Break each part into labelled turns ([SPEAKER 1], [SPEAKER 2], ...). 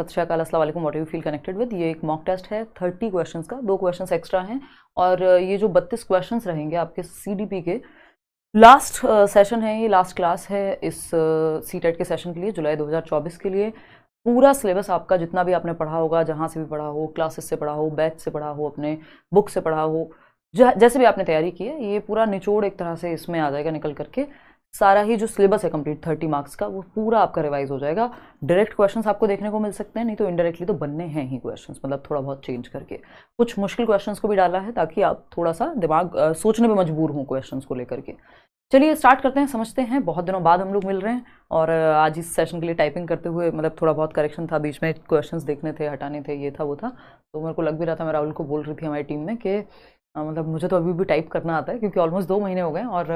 [SPEAKER 1] सत श्री अकाल, अस्सलाम वालेकुम, what you feel connected with. ये एक मॉक टेस्ट है 30 क्वेश्चंस का, 2 क्वेश्चंस एक्स्ट्रा हैं और ये जो 32 क्वेश्चंस रहेंगे आपके सीडीपी के लास्ट सेशन है, ये लास्ट क्लास है इस सीटेट के सेशन के लिए, जुलाई 2024 के लिए। पूरा सिलेबस आपका जितना भी आपने पढ़ा होगा, जहाँ से भी पढ़ा हो, क्लासेस से पढ़ा हो, बैच से पढ़ा हो, अपने बुक से पढ़ा हो, जैसे भी आपने तैयारी की है, ये पूरा निचोड़ एक तरह से इसमें आ जाएगा निकल करके। सारा ही जो सिलेबस है कंप्लीट 30 मार्क्स का, वो पूरा आपका रिवाइज हो जाएगा। डायरेक्ट क्वेश्चंस आपको देखने को मिल सकते हैं, नहीं तो इनडायरेक्टली तो बनने हैं ही क्वेश्चंस, मतलब थोड़ा बहुत चेंज करके। कुछ मुश्किल क्वेश्चंस को भी डाला है ताकि आप थोड़ा सा दिमाग सोचने में मजबूर हों क्वेश्चंस को लेकर के। चलिए स्टार्ट करते हैं, समझते हैं। बहुत दिनों बाद हम लोग मिल रहे हैं और आज इस सेशन के लिए टाइपिंग करते हुए, मतलब थोड़ा बहुत करेक्शन था, बीच में क्वेश्चंस देखने थे, हटाने थे, ये था वो था, तो मेरे को लग भी रहा था। मैं राहुल को बोल रही थी हमारी टीम में कि मतलब मुझे तो अभी भी टाइप करना आता है, क्योंकि ऑलमोस्ट 2 महीने हो गए और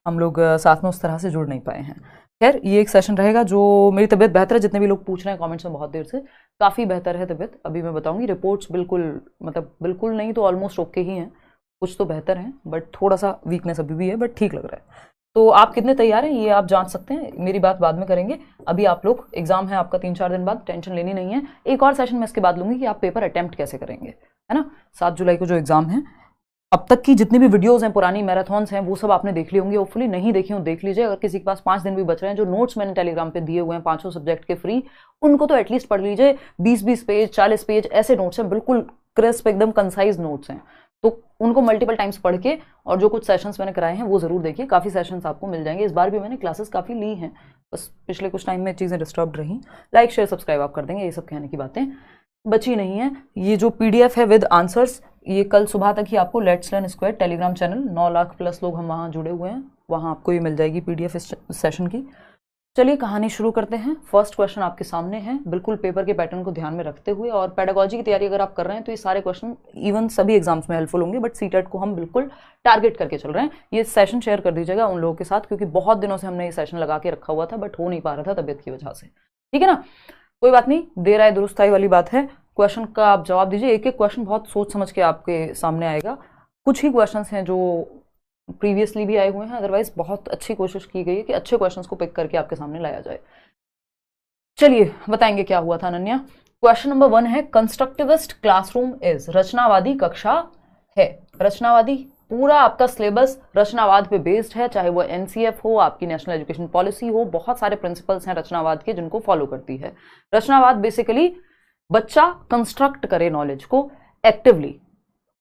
[SPEAKER 1] हम लोग साथ में उस तरह से जुड़ नहीं पाए हैं। खैर, ये एक सेशन रहेगा जो मेरी तबीयत बेहतर है, जितने भी लोग पूछ रहे हैं कमेंट्स में बहुत देर से, काफ़ी बेहतर है तबीयत। अभी मैं बताऊंगी रिपोर्ट्स, बिल्कुल मतलब बिल्कुल नहीं तो ऑलमोस्ट ओके ही हैं, कुछ तो बेहतर हैं, बट थोड़ा सा वीकनेस अभी भी है, बट ठीक लग रहा है। तो आप कितने तैयार हैं ये आप जांच सकते हैं, मेरी बात बाद में करेंगे। अभी आप लोग, एग्जाम है आपका 3-4 दिन बाद, टेंशन लेनी नहीं है। एक और सेशन में इसके बाद लूंगी कि आप पेपर अटेम्प्ट कैसे करेंगे, है ना। 7 जुलाई को जो एग्जाम है, अब तक की जितनी भी वीडियोस हैं, पुरानी मैराथन्स हैं, वो सब आपने देख ली होंगी, होपफुली नहीं देखी हो देख लीजिए। अगर किसी के पास 5 दिन भी बच रहे हैं, जो नोट्स मैंने टेलीग्राम पे दिए हुए हैं 500 सब्जेक्ट के फ्री, उनको तो एटलीस्ट पढ़ लीजिए। 20-20 पेज, 40 पेज ऐसे नोट्स हैं, बिल्कुल क्रिस्प, एकदम कंसाइज नोट्स हैं, तो उनको मल्टीपल टाइम्स पढ़ के, और जो कुछ सेशंस मैंने कराए हैं वो जरूर देखिए। काफ़ी सेशंस आपको मिल जाएंगे। इस बार भी मैंने क्लासेस काफ़ी ली हैं, बस पिछले कुछ टाइम में चीज़ें डिस्टर्ब रही। लाइक शेयर सब्सक्राइब आप कर देंगे, ये सब कहने की बातें बची नहीं है। ये जो PDF है विद आंसर्स, ये कल सुबह तक ही आपको let's learn square Telegram channel, 9 lakh plus लोग हम वहाँ जुड़े हुए हैं, वहाँ आपको ये मिल जाएगी PDF इस सेशन की। चलिए कहानी शुरू करते हैं। फर्स्ट क्वेश्चन आपके सामने है, बिल्कुल पेपर के पैटर्न को ध्यान में रखते हुए, और पेडागोजी की तैयारी अगर आप कर रहे हैं तो ये सारे क्वेश्चन इवन सभी एग्जाम्स में हेल्पफुल होंगे, बट सीटेट को हम बिल्कुल टारगेट करके चल रहे हैं। ये सेशन शेयर कर दीजिएगा उन लोगों के साथ, क्योंकि बहुत दिनों से हमने ये सेशन लगा के रखा हुआ था, बट हो नहीं पा रहा था तबियत की वजह से। ठीक है ना, कोई बात नहीं, देर आए दुरुस्त आई वाली बात है। क्वेश्चन का आप जवाब दीजिए, एक एक क्वेश्चन बहुत सोच समझ के आपके सामने आएगा। कुछ ही क्वेश्चन हैं जो प्रीवियसली भी आए हुए हैं, अदरवाइज बहुत अच्छी कोशिश की गई है कि अच्छे क्वेश्चंस को पिक करके आपके सामने लाया जाए। चलिए बताएंगे क्या हुआ था अनन्या। क्वेश्चन नंबर 1 है, कंस्ट्रक्टिविस्ट क्लासरूम इज, रचनावादी कक्षा है। रचनावादी, पूरा आपका सिलेबस रचनावाद पे बेस्ड है, चाहे वो NCF हो, आपकी नेशनल एजुकेशन पॉलिसी हो, बहुत सारे प्रिंसिपल्स हैं रचनावाद के जिनको फॉलो करती है। रचनावाद बेसिकली बच्चा कंस्ट्रक्ट करे नॉलेज को एक्टिवली।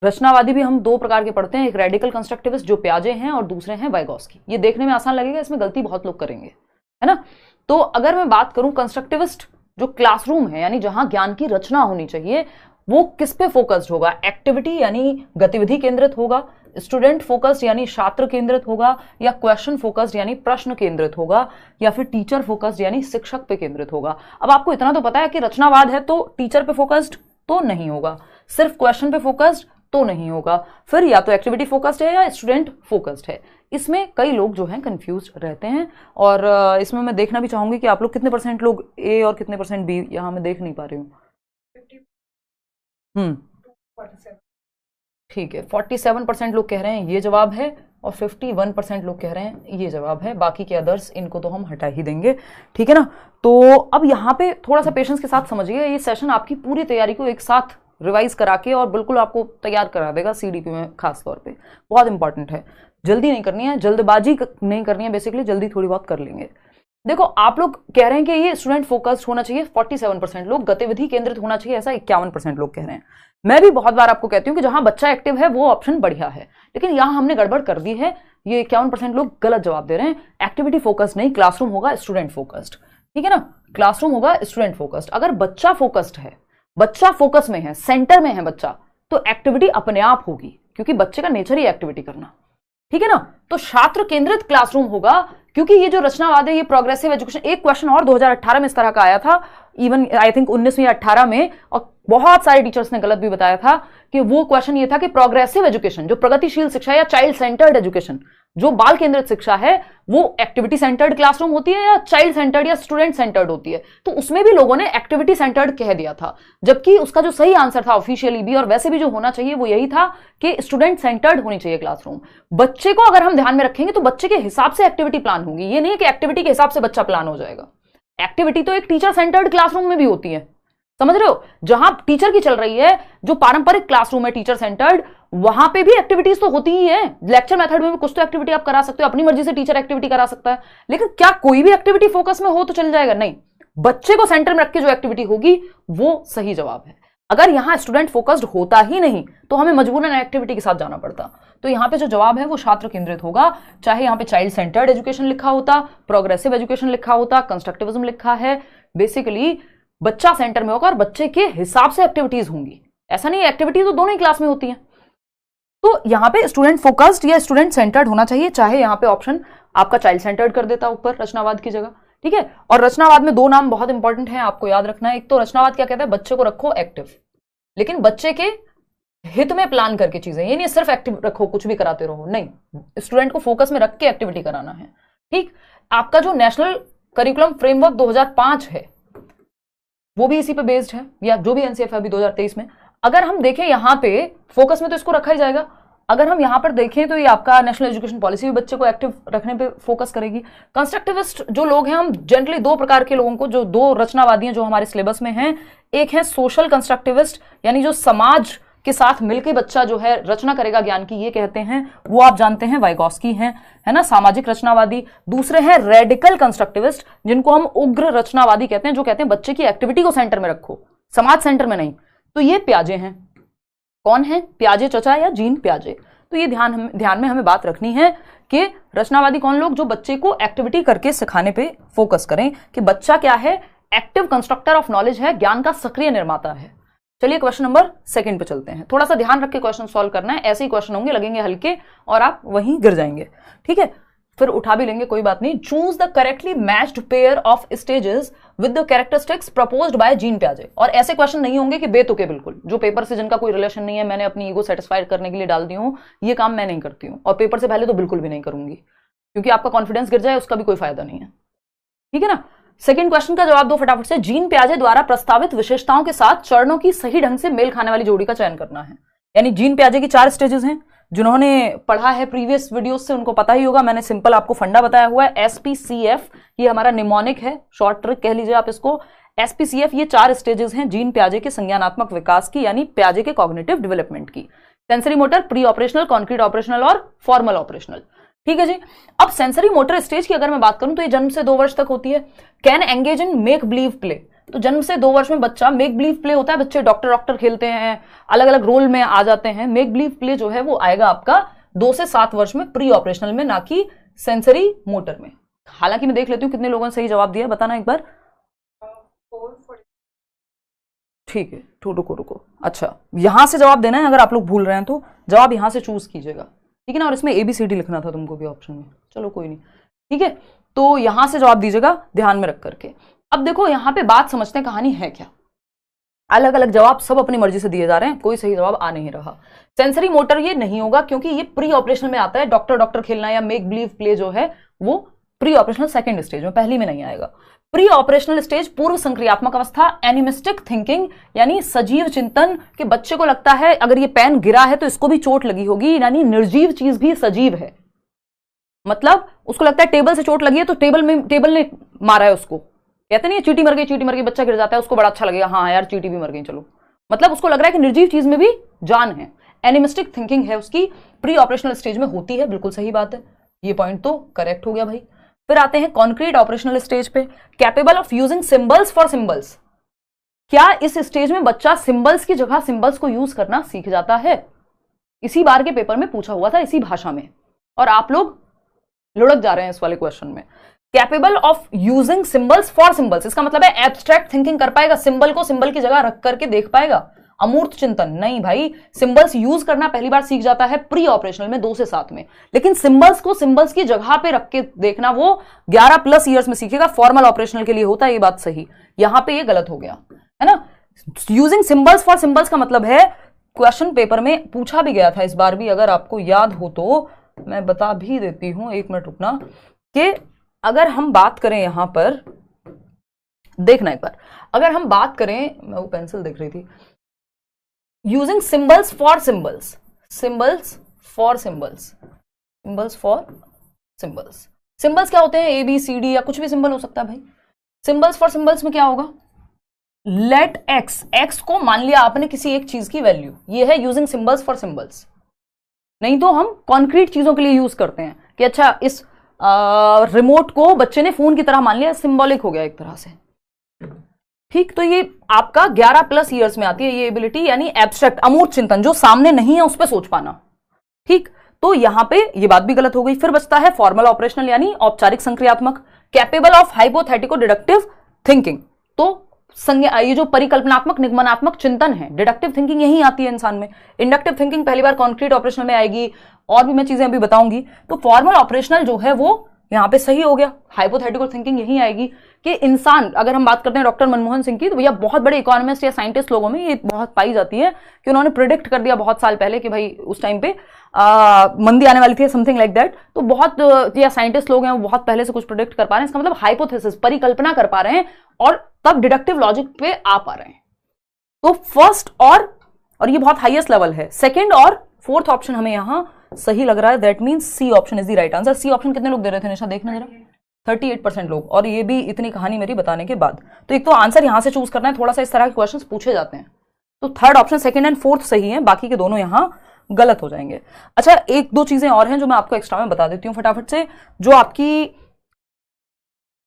[SPEAKER 1] रचनावादी भी हम 2 प्रकार के पढ़ते हैं, एक रेडिकल कंस्ट्रक्टिविस्ट जो प्याजे हैं, और दूसरे हैं वाइगॉस्की। ये देखने में आसान लगेगा, इसमें गलती बहुत लोग करेंगे, है ना। तो अगर मैं बात करूं, कंस्ट्रक्टिविस्ट जो क्लासरूम है, यानी जहां ज्ञान की रचना होनी चाहिए, वो किस पे फोकस्ड होगा? एक्टिविटी यानी गतिविधि केंद्रित होगा, स्टूडेंट फोकस्ड यानी छात्र केंद्रित होगा, या क्वेश्चन फोकस्ड यानी प्रश्न केंद्रित होगा, या फिर टीचर फोकस्ड यानी शिक्षक पे केंद्रित होगा। अब आपको इतना तो पता है कि रचनावाद है तो टीचर पे फोकस्ड तो नहीं होगा, सिर्फ क्वेश्चन पे फोकस्ड तो नहीं होगा, फिर या तो एक्टिविटी फोकस्ड है या स्टूडेंट फोकस्ड है। इसमें कई लोग जो हैं कंफ्यूज रहते हैं, और इसमें मैं देखना भी चाहूंगी कि आप लोग कितने % लोग A और कितने % B, यहाँ मैं देख नहीं पा रही हूँ। ठीक है, 47% लोग कह रहे हैं ये जवाब है, और 51% लोग कह रहे हैं ये जवाब है। बाकी के अदर्स, इनको तो हम हटा ही देंगे, ठीक है ना। तो अब यहाँ पे थोड़ा सा पेशेंस के साथ समझिए, ये सेशन आपकी पूरी तैयारी को एक साथ रिवाइज करा के और बिल्कुल आपको तैयार करा देगा सीडीपी में। खास तौर पे बहुत इंपॉर्टेंट है, जल्दी नहीं करनी है, जल्दबाजी नहीं करनी है, बेसिकली जल्दी थोड़ी बहुत कर लेंगे। देखो, आप लोग कह रहे हैं कि ये स्टूडेंट फोकस्ड होना चाहिए 47% लोग, गतिविधि केंद्रित होना चाहिए ऐसा 51% लोग कह रहे हैं। मैं भी बहुत बार आपको कहती हूँ कि जहां बच्चा एक्टिव है वो ऑप्शन बढ़िया है, लेकिन यहां हमने गड़बड़ कर दी है। ये 51% लोग गलत जवाब दे रहे हैं। एक्टिविटी फोकस्ड नहीं, क्लासरूम होगा स्टूडेंट फोकस्ड, ठीक है ना। क्लासरूम होगा स्टूडेंट फोकस्ड। अगर बच्चा फोकस्ड है, बच्चा फोकस में है, सेंटर में है बच्चा, तो एक्टिविटी अपने आप होगी, क्योंकि बच्चे का नेचर ही एक्टिविटी करना, ठीक है ना। तो छात्र केंद्रित क्लासरूम होगा, क्योंकि ये जो रचनावाद है ये प्रोग्रेसिव एजुकेशन। एक क्वेश्चन और 2018 में इस तरह का आया था, इवन आई थिंक 19 या 18 में, और बहुत सारे टीचर्स ने गलत भी बताया था कि वो क्वेश्चन ये था कि प्रोग्रेसिव एजुकेशन, जो प्रगतिशील शिक्षा या चाइल्ड सेंटर्ड एजुकेशन, जो बाल केंद्रित शिक्षा है, वो एक्टिविटी सेंटर्ड क्लासरूम होती है या चाइल्ड सेंटर्ड या स्टूडेंट सेंटर्ड होती है। तो उसमें भी लोगों ने एक्टिविटी सेंटर्ड कह दिया था, जबकि उसका जो सही आंसर था ऑफिशियली भी और वैसे भी जो होना चाहिए वो यही था कि स्टूडेंट सेंटर्ड होनी चाहिए क्लासरूम। बच्चे को अगर हम ध्यान में रखेंगे तो बच्चे के हिसाब से एक्टिविटी प्लान होगी, ये नहीं कि एक्टिविटी के हिसाब से बच्चा प्लान हो जाएगा। एक्टिविटी तो एक टीचर सेंटर्ड क्लासरूम में भी होती है, समझ रहे हो? जहां टीचर की चल रही है, जो पारंपरिक क्लासरूम है टीचर सेंटर्ड, वहां पे भी एक्टिविटीज तो होती ही है। लेक्चर मेथड में भी कुछ तो एक्टिविटी आप करा सकते हो, अपनी मर्जी से टीचर एक्टिविटी करा सकता है, लेकिन क्या कोई भी एक्टिविटी फोकस में हो तो चल जाएगा? नहीं, बच्चे को सेंटर में रख के जो एक्टिविटी होगी वो सही जवाब है। अगर यहां स्टूडेंट फोकस्ड होता ही नहीं तो हमें मजबूरन एक्टिविटी के साथ जाना पड़ता। तो यहां पे जो जवाब है वो छात्र केंद्रित होगा, चाहे यहां पे चाइल्ड सेंटर्ड एजुकेशन लिखा होता, प्रोग्रेसिव एजुकेशन लिखा होता, कंस्ट्रक्टिविज्म लिखा है। बेसिकली बच्चा सेंटर में होगा और बच्चे के हिसाब से एक्टिविटीज होंगी। ऐसा नहीं, एक्टिविटीज तो दोनों ही क्लास में होती है। तो यहां पे स्टूडेंट फोकस्ड या स्टूडेंट सेंटर्ड होना चाहिए, चाहे यहां पे ऑप्शन आपका चाइल्ड सेंटर्ड कर देता ऊपर रचनावाद की जगह, ठीक है। और रचनावाद में दो नाम बहुत इंपॉर्टेंट हैं, आपको याद रखना है। एक तो रचनावाद क्या कहता है, बच्चे को रखो एक्टिव, लेकिन बच्चे के हित में प्लान करके चीजें, ये नहीं सिर्फ एक्टिव रखो कुछ भी कराते रहो, नहीं, स्टूडेंट को फोकस में रख के एक्टिविटी कराना है, ठीक। आपका जो नेशनल करिकुलम फ्रेमवर्क 2005 है वो भी इसी पे बेस्ड है, या जो भी एनसीएफ है अभी 2023 में। अगर हम देखें यहां पे फोकस में तो इसको रखा ही जाएगा। अगर हम यहां पर देखें तो ये आपका नेशनल एजुकेशन पॉलिसी भी बच्चे को एक्टिव रखने पे फोकस करेगी। कंस्ट्रक्टिविस्ट जो लोग हैं, हम जनरली दो प्रकार के लोगों को, जो दो रचनावादी हैं जो हमारे सिलेबस में हैं, एक है सोशल कंस्ट्रक्टिविस्ट, यानी जो समाज के साथ मिलकर बच्चा जो है रचना करेगा ज्ञान की, ये कहते हैं, वो आप जानते हैं वाइगॉस्की हैं, है ना, सामाजिक रचनावादी। दूसरे हैं रेडिकल कंस्ट्रक्टिविस्ट, जिनको हम उग्र रचनावादी कहते हैं, जो कहते हैं बच्चे की एक्टिविटी को सेंटर में रखो, समाज सेंटर में नहीं। तो ये प्याजे हैं। कौन है? प्याजे चचा या जीन प्याजे। तो ये ध्यान में हमें बात रखनी है कि रचनावादी कौन लोग, जो बच्चे को एक्टिविटी करके सिखाने पे फोकस करें, कि बच्चा क्या है, एक्टिव कंस्ट्रक्टर ऑफ नॉलेज है, ज्ञान का सक्रिय निर्माता है। चलिए क्वेश्चन नंबर 2 पे चलते हैं। थोड़ा सा ध्यान रख के क्वेश्चन सॉल्व करना है, ऐसे ही क्वेश्चन होंगे, लगेंगे हल्के और आप वहीं गिर जाएंगे, ठीक है, फिर उठा भी लेंगे, कोई बात नहीं। Choose the correctly matched pair of stages with the characteristics proposed by Jean प्याजे। और ऐसे क्वेश्चन नहीं होंगे कि बेतुके, बिल्कुल जो पेपर से जिनका कोई रिलेशन नहीं है, मैंने अपनी ईगो सेटिस्फाइड करने के लिए डाल दी हूं, ये काम मैं नहीं करती हूं, और पेपर से पहले तो बिल्कुल भी नहीं करूंगी, क्योंकि आपका कॉन्फिडेंस गिर जाए उसका भी कोई फायदा नहीं है, ठीक है ना। सेकंड क्वेश्चन का जवाब दो फटाफट से। जीन प्याजे द्वारा प्रस्तावित विशेषताओं के साथ चरणों की सही ढंग से मेल खाने वाली जोड़ी का चयन करना है। यानी जीन प्याजे की 4 स्टेजेस हैं, जिन्होंने पढ़ा है प्रीवियस वीडियोस से उनको पता ही होगा। मैंने सिंपल आपको फंडा बताया हुआ है, SPCF, ये हमारा निमोनिक है, शॉर्ट ट्रिक कह लीजिए आप इसको। SPCF ये 4 स्टेजेस हैं जीन प्याजे के संज्ञानात्मक विकास की, यानी प्याजे के कॉग्निटिव डेवलपमेंट की। Sensory motor, pre operational, concrete operational और फॉर्मल ऑपरेशनल, ठीक है जी। अब सेंसरी मोटर स्टेज की अगर मैं बात करूं तो ये जन्म से 2 वर्ष तक होती है। Can engage in make believe play, तो जन्म से 2 वर्ष में बच्चा मेक बिलीव प्ले होता है, बच्चे डॉक्टर खेलते हैं, अलग अलग रोल में आ जाते हैं। मेक बिलीव प्ले जो है वो आएगा आपका 2 से 7 वर्ष में, प्री ऑपरेशनल में, ना कि सेंसरी मोटर में। हालांकि मैं देख लेती हूँ कितने लोगों ने सही जवाब दिया, बताना एक बार। ठीक है, रुको, अच्छा यहां से जवाब देना है, अगर आप लोग भूल रहे हैं तो जवाब यहां से चूज कीजिएगा, ठीक है ना। और इसमें ABCD लिखना था तुमको भी ऑप्शन में, चलो कोई नहीं, ठीक है। तो यहां से जवाब दीजिएगा ध्यान में रख करके। अब देखो यहां पे बात समझते हैं, कहानी है क्या। अलग अलग जवाब सब अपनी मर्जी से दिए जा रहे हैं, कोई सही जवाब आ नहीं रहा। सेंसरी मोटर ये नहीं होगा, क्योंकि ये प्री ऑपरेशनल में आता है। डॉक्टर खेलना या मेक बिलीव प्ले जो है वो प्री ऑपरेशनल सेकंड स्टेज में, पहली में नहीं आएगा। प्री ऑपरेशनल स्टेज पूर्व संक्रियात्मक अवस्था, एनिमिस्टिक थिंकिंग, यानी सजीव चिंतन, कि बच्चे को लगता है अगर ये पेन गिरा है तो इसको भी चोट लगी होगी, यानी निर्जीव चीज भी सजीव है। मतलब उसको लगता है टेबल से चोट लगी है तो टेबल ने मारा है उसको। कहते नहीं चींटी मर गई, बच्चा गिर जाता है, उसको बड़ा अच्छा लगेगा, हाँ यार चींटी भी मर गई, चलो। मतलब उसको लग रहा है कि निर्जीव चीज में भी जान है। एनिमिस्टिक थिंकिंग है उसकी, प्री ऑपरेशनल स्टेज में होती है, बिल्कुल सही बात है, ये पॉइंट तो करेक्ट हो गया भाई। फिर आते हैं कॉन्क्रीट ऑपरेशनल स्टेज पे। Capable of using symbols for symbols, क्या इस स्टेज में बच्चा सिंबल्स की जगह सिंबल्स को यूज करना सीख जाता है? इसी बार के पेपर में पूछा हुआ था इसी भाषा में, और आप लोग लुढ़क जा रहे हैं इस वाले क्वेश्चन में। Capable of using symbols for symbols, इसका मतलब है एब्स्ट्रैक्ट थिंकिंग कर पाएगा, सिंबल को सिंबल की जगह रख करके देख पाएगा। अमूर्त चिंतन नहीं भाई, सिंबल्स यूज करना पहली बार सीख जाता है प्री ऑपरेशनल में 2 से 7 में, लेकिन सिंबल्स को सिंबल्स की जगह पे रख के देखना वो 11+ ईयर्स में सीखेगा। फॉर्मल ऑपरेशनल के लिए होता है, ये बात सही, यहां पे ये गलत हो गया है ना। यूजिंग सिंबल्स फॉर सिंबल्स का मतलब है, क्वेश्चन पेपर में पूछा भी गया था इस बार भी, अगर आपको याद हो तो मैं बता भी देती हूं, 1 मिनट रुकना, कि अगर हम बात करें यहां पर, देखना एक बार, अगर हम बात करें, मैं वो पेंसिल देख रही थी, using symbols for symbols, symbols for symbols, symbols for symbols, symbols क्या होते हैं? ABCD या कुछ भी सिंबल हो सकता है भाई। सिंबल्स फॉर सिंबल्स में क्या होगा? लेट एक्स, एक्स को मान लिया आपने किसी एक चीज की वैल्यू, ये है यूजिंग सिंबल्स फॉर सिंबल्स। नहीं तो हम कॉन्क्रीट चीजों के लिए यूज करते हैं कि अच्छा इस रिमोट को बच्चे ने फोन की तरह मान लिया, सिंबॉलिक हो गया एक तरह से। ठीक, तो ये आपका 11+ ईयर्स में आती है ये एबिलिटी, यानी एब्स्ट्रैक्ट अमूर्त चिंतन, जो सामने नहीं है उस पर सोच पाना। ठीक, तो यहां पे ये बात भी गलत हो गई। फिर बचता है फॉर्मल ऑपरेशनल यानी औपचारिक संक्रियात्मक, कैपेबल ऑफ हाइपोथेटिको डिडक्टिव थिंकिंग। तो ये जो परिकल्पनात्मक निगमनात्मक चिंतन है, डिडक्टिव थिंकिंग यही आती है इंसान में। इंडक्टिव थिंकिंग पहली बार कॉन्क्रीट ऑपरेशनल में आएगी, और भी मैं चीजें अभी बताऊंगी। तो फॉर्मल ऑपरेशनल जो है वो यहां पे सही हो गया। हाइपोथेटिकल थिंकिंग यही आएगी कि इंसान, अगर हम बात करते हैं डॉक्टर मनमोहन सिंह की, तो भैया बहुत बड़े इकोनॉमिस्ट या साइंटिस्ट लोगों में ये बहुत पाई जाती है कि उन्होंने प्रिडिक्ट कर दिया बहुत साल पहले कि भाई उस टाइम पे मंदी आने वाली थी, समथिंग लाइक दैट। तो बहुत या साइंटिस्ट लोग हैं वो बहुत पहले से कुछ प्रिडिक्ट कर पा रहे हैं, इसका मतलब हाइपोथेसिस, परिकल्पना कर पा रहे हैं, और तब डिडक्टिव लॉजिक पे आ पा रहे हैं। तो फर्स्ट और ये बहुत हाईएस्ट लेवल है, सेकेंड और फोर्थ ऑप्शन हमें यहां सही लग रहा है। That means C option is the right answer. C option कितने लोग दे रहे थे निशा, देखना जरा, 38% लोग, और ये भी इतनी कहानी मेरी बताने के बाद। तो एक तो आंसर यहां से चूज करना है, थोड़ा सा इस तरह के क्वेश्चंस पूछे जाते हैं। तो third option, second and fourth सही है, बाकी के दोनों यहां गलत हो जाएंगे। अच्छा, एक दो चीजें और हैं जो मैं आपको एक्स्ट्रा में बता देती हूँ फटाफट से। जो आपकी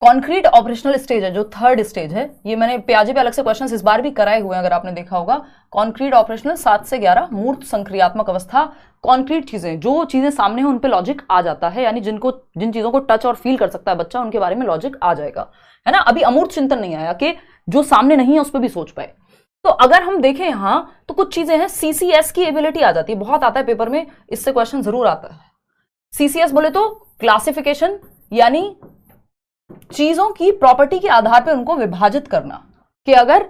[SPEAKER 1] कॉन्क्रीट ऑपरेशनल स्टेज है, जो थर्ड स्टेज है, ये मैंने प्याजे पे अलग से क्वेश्चंस इस बार भी कराए हुए हैं, अगर आपने देखा होगा। कॉन्क्रीट ऑपरेशनल 7 से 11, मूर्त संक्रियात्मक अवस्था, कॉन्क्रीट चीजें, जो चीजें सामने हैं उन पे लॉजिक आ जाता है, यानी जिन चीजों को टच और फील कर सकता है बच्चा, उनके बारे में लॉजिक आ जाएगा, है ना। अभी अमूर्त चिंतन नहीं आया कि जो सामने नहीं है उस पर भी सोच पाए। तो अगर हम देखें यहां, तो कुछ चीजें हैं, सीसीएस की एबिलिटी आ जाती है, बहुत आता है पेपर में, इससे क्वेश्चन जरूर आता है। सीसीएस बोले तो क्लासिफिकेशन, यानी चीजों की प्रॉपर्टी के आधार पर उनको विभाजित करना, कि अगर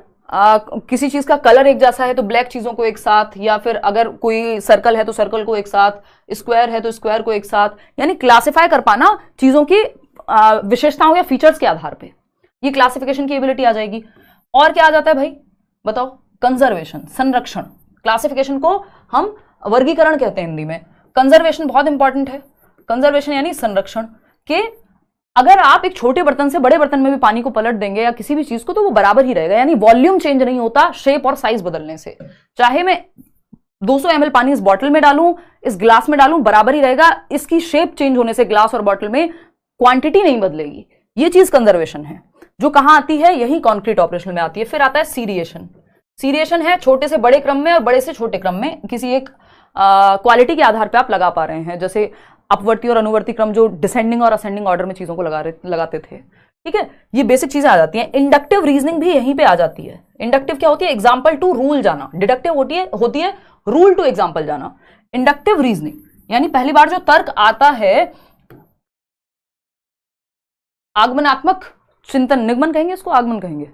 [SPEAKER 1] किसी चीज का कलर एक जैसा है तो ब्लैक चीजों को एक साथ, या फिर अगर कोई सर्कल है तो सर्कल को एक साथ, स्क्वायर है तो स्क्वायर को एक साथ, यानी क्लासिफाई कर पाना चीजों की विशेषताओं या फीचर्स के आधार पे, ये क्लासिफिकेशन की एबिलिटी आ जाएगी। और क्या आ जाता है भाई बताओ, कंजर्वेशन, संरक्षण। क्लासिफिकेशन को हम वर्गीकरण कहते हैं हिंदी में, कंजर्वेशन बहुत इंपॉर्टेंट है। कंजर्वेशन यानी संरक्षण, के अगर आप एक छोटे बर्तन से बड़े बर्तन में भी पानी को पलट देंगे या किसी भी चीज को, तो वो बराबर ही रहेगा, यानी वॉल्यूम चेंज नहीं होता शेप और साइज बदलने से। चाहे मैं 200 ml पानी इस बॉटल में डालूं, इस ग्लास में डालूं, बराबर ही रहेगा। इसकी शेप चेंज होने से ग्लास और बॉटल में क्वांटिटी नहीं बदलेगी। ये चीज कंजर्वेशन है, जो कहां आती है, यही कॉन्क्रीट ऑपरेशनल में आती है। फिर आता है सीरिएशन। सीरिएशन है छोटे से बड़े क्रम में और बड़े से छोटे क्रम में, किसी एक क्वालिटी के आधार पर आप लगा पा रहे हैं, जैसे अपवर्ती और अनुवर्ती क्रम, जो डिसेंडिंग और असेंडिंग ऑर्डर में चीजों को लगाते थे। ठीक है, ये बेसिक चीजें आ जाती हैं। इंडक्टिव रीजनिंग भी यहीं पे आ जाती है। इंडक्टिव क्या होती है, एग्जाम्पल टू रूल जाना। डिडक्टिव होती है रूल टू एग्जाम्पल जाना। इंडक्टिव रीजनिंग यानी पहली बार जो तर्क आता है, आगमनात्मक चिंतन, निगमन कहेंगे इसको, आगमन कहेंगे,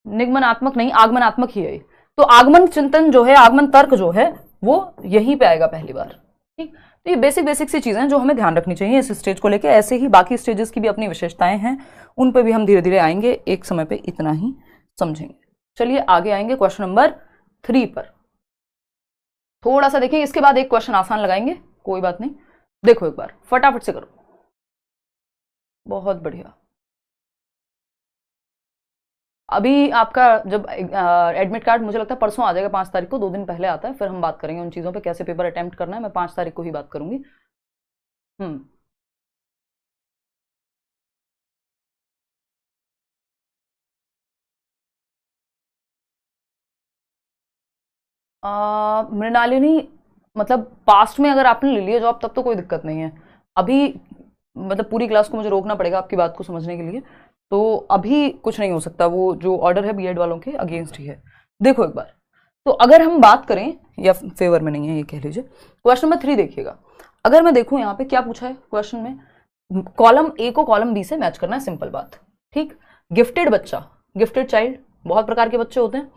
[SPEAKER 1] निगमनात्मक नहीं, आगमनात्मक ही है। तो आगमन चिंतन जो है, आगमन तर्क जो है, वो यहीं पे आएगा पहली बार। ठीक, तो ये बेसिक सी चीजें जो हमें ध्यान रखनी चाहिए इस स्टेज को लेके। ऐसे ही बाकी स्टेजेस की भी अपनी विशेषताएं हैं, उन पे भी हम धीरे धीरे आएंगे, एक समय पे इतना ही समझेंगे। चलिए आगे आएंगे क्वेश्चन नंबर 3 पर। थोड़ा सा देखें, इसके बाद एक क्वेश्चन आसान लगाएंगे, कोई बात नहीं। देखो एक बार फटाफट से करो, बहुत बढ़िया। अभी आपका जब एडमिट कार्ड मुझे लगता है परसों आ जाएगा, 5 तारीख को, 2 दिन पहले आता है, फिर हम बात करेंगे उन चीज़ों पे, कैसे पेपर अटेम्प्ट करना है। मैं 5 तारीख को ही बात करूंगी। मृणालिनी, मतलब पास्ट में अगर आपने ले लिया जॉब तब तो कोई दिक्कत नहीं है। अभी मतलब पूरी क्लास को मुझे रोकना पड़ेगा आपकी बात को समझने के लिए, तो अभी कुछ नहीं हो सकता। वो जो ऑर्डर है बीएड वालों के अगेंस्ट ही है। देखो एक बार, तो अगर हम बात करें, या फेवर में नहीं है ये कह लीजिए, क्वेश्चन नंबर 3 देखिएगा। अगर मैं देखूं यहाँ पे क्या पूछा है क्वेश्चन में, कॉलम ए को कॉलम बी से मैच करना है, सिंपल बात। ठीक, गिफ्टेड बच्चा, गिफ्टेड चाइल्ड, बहुत प्रकार के बच्चे होते हैं।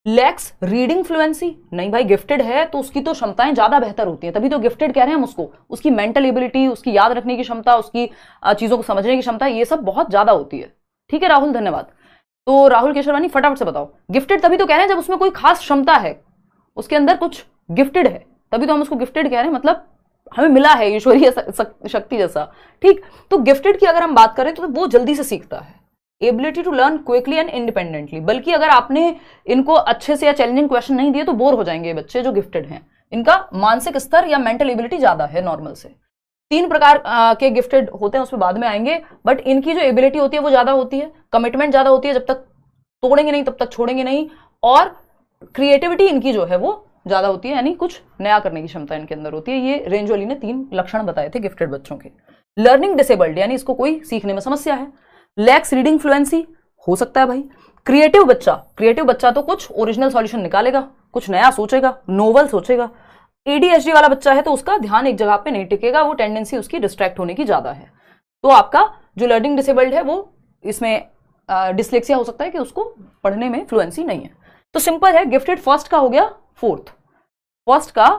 [SPEAKER 1] लैक्स रीडिंग फ्लुएंसी, नहीं भाई गिफ्टेड है तो उसकी तो क्षमताएं ज्यादा बेहतर होती हैं, तभी तो गिफ्टेड कह रहे हैं हम उसको। उसकी मेंटल एबिलिटी, उसकी याद रखने की क्षमता, उसकी चीजों को समझने की क्षमता, ये सब बहुत ज्यादा होती है। ठीक है राहुल, धन्यवाद। तो राहुल केशरवानी फटाफट से बताओ, गिफ्टेड तभी तो कह रहे हैं जब उसमें कोई खास क्षमता है, उसके अंदर कुछ गिफ्टेड है, तभी तो हम उसको गिफ्टेड कह रहे हैं, मतलब हमें मिला है ईश्वरीय शक्ति जैसा। ठीक, तो गिफ्टेड की अगर हम बात करें तो वो जल्दी से सीखता है, ability to learn quickly and independently, बल्कि अगर आपने इनको अच्छे से या चैलेंजिंग क्वेश्चन नहीं दिए तो बोर हो जाएंगे बच्चे जो गिफ्टेड हैं। इनका मानसिक स्तर या मेंटल एबिलिटी ज्यादा है नॉर्मल से। 3 प्रकार के गिफ्टेड होते हैं, उसमें बाद में आएंगे, बट इनकी जो एबिलिटी होती है वो ज्यादा होती है, कमिटमेंट ज्यादा होती है, जब तक तोड़ेंगे नहीं तब तक छोड़ेंगे नहीं, और क्रिएटिविटी इनकी जो है वो ज्यादा होती है, यानी कुछ नया करने की क्षमता इनके अंदर होती है। ये रेंजोली ने 3 लक्षण बताए थे गिफ्टेड बच्चों के। लर्निंग डिसेबल्ड, यानी इसको कोई सीखने में समस्या है। लैक्स रीडिंग फ्लुएंसी, हो सकता है भाई। क्रिएटिव बच्चा तो कुछ ओरिजिनल सॉल्यूशन निकालेगा, कुछ नया सोचेगा, नोवल सोचेगा। एडीएचडी वाला बच्चा है तो उसका ध्यान एक जगह पे नहीं टिकेगा, वो टेंडेंसी उसकी डिस्ट्रैक्ट होने की ज्यादा है। तो आपका जो लर्निंग डिसेबल्ड है वो इसमें डिसलेक्सिया हो सकता है कि उसको पढ़ने में फ्लुएंसी नहीं है। तो सिंपल है, गिफ्टेड फर्स्ट का हो गया फोर्थ, फर्स्ट का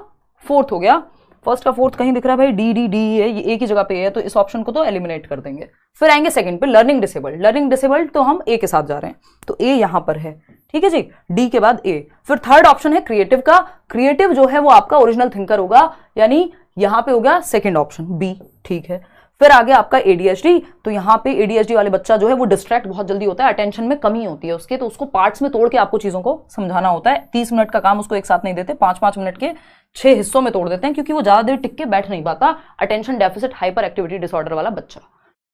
[SPEAKER 1] फोर्थ हो गया। फर्स्ट का फोर्थ कहीं दिख रहा है भाई, डी डी डी है, ये एक ही जगह पे है, तो इस ऑप्शन को तो एलिमिनेट कर देंगे। फिर आएंगे सेकंड पे, लर्निंग डिसेबल्ड। लर्निंग डिसेबल्ड तो हम ए के साथ जा रहे हैं, तो ए यहां पर है, ठीक है जी, डी के बाद ए। फिर थर्ड ऑप्शन है क्रिएटिव का। क्रिएटिव जो है वो आपका ओरिजिनल थिंकर होगा, यानी यहां पे हो गया सेकंड ऑप्शन बी, ठीक है। फिर आगे आपका एडीएचडी, तो यहाँ पे एडीएचडी वाले बच्चा जो है वो डिस्ट्रैक्ट बहुत जल्दी होता है, अटेंशन में कमी होती है उसके, तो उसको पार्ट्स में तोड़ के आपको चीजों को समझाना होता है। 30 मिनट का काम उसको एक साथ नहीं देते, 5-5 मिनट के 6 हिस्सों में तोड़ देते हैं, क्योंकि वो ज्यादा देर टिक के बैठ नहीं पाता, attention deficit hyper activity disorder वाला बच्चा,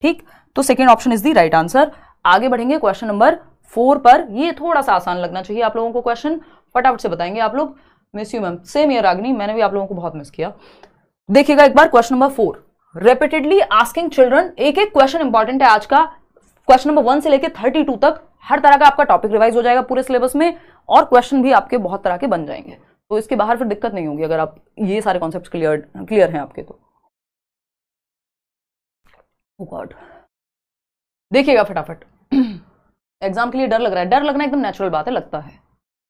[SPEAKER 1] ठीक। तो second option is the right answer. आगे बढ़ेंगे क्वेश्चन नंबर 4 पर। ये थोड़ा सा आसान लगना चाहिए आप लोगों को, क्वेश्चन फटाफट से बताएंगे आप लोग। Miss you ma'am, same here Ragini, मैंने भी आप लोगों को बहुत मिस किया। देखिएगा एक बार question number 4, repeatedly asking children. एक एक क्वेश्चन इंपॉर्टेंट है आज का, क्वेश्चन नंबर 1 से लेकर 32 तक हर तरह का आपका टॉपिक रिवाइज हो जाएगा पूरे सिलेबस में, और क्वेश्चन भी आपके बहुत तरह के बन जाएंगे, तो इसके बाहर फिर दिक्कत नहीं होगी अगर आप ये सारे कॉन्सेप्ट क्लियर हैं आपके तो। ओह गॉड, देखिएगा फटाफट। एग्जाम के लिए डर लग रहा है, डर लगना एकदम नेचुरल बात है, लगता है,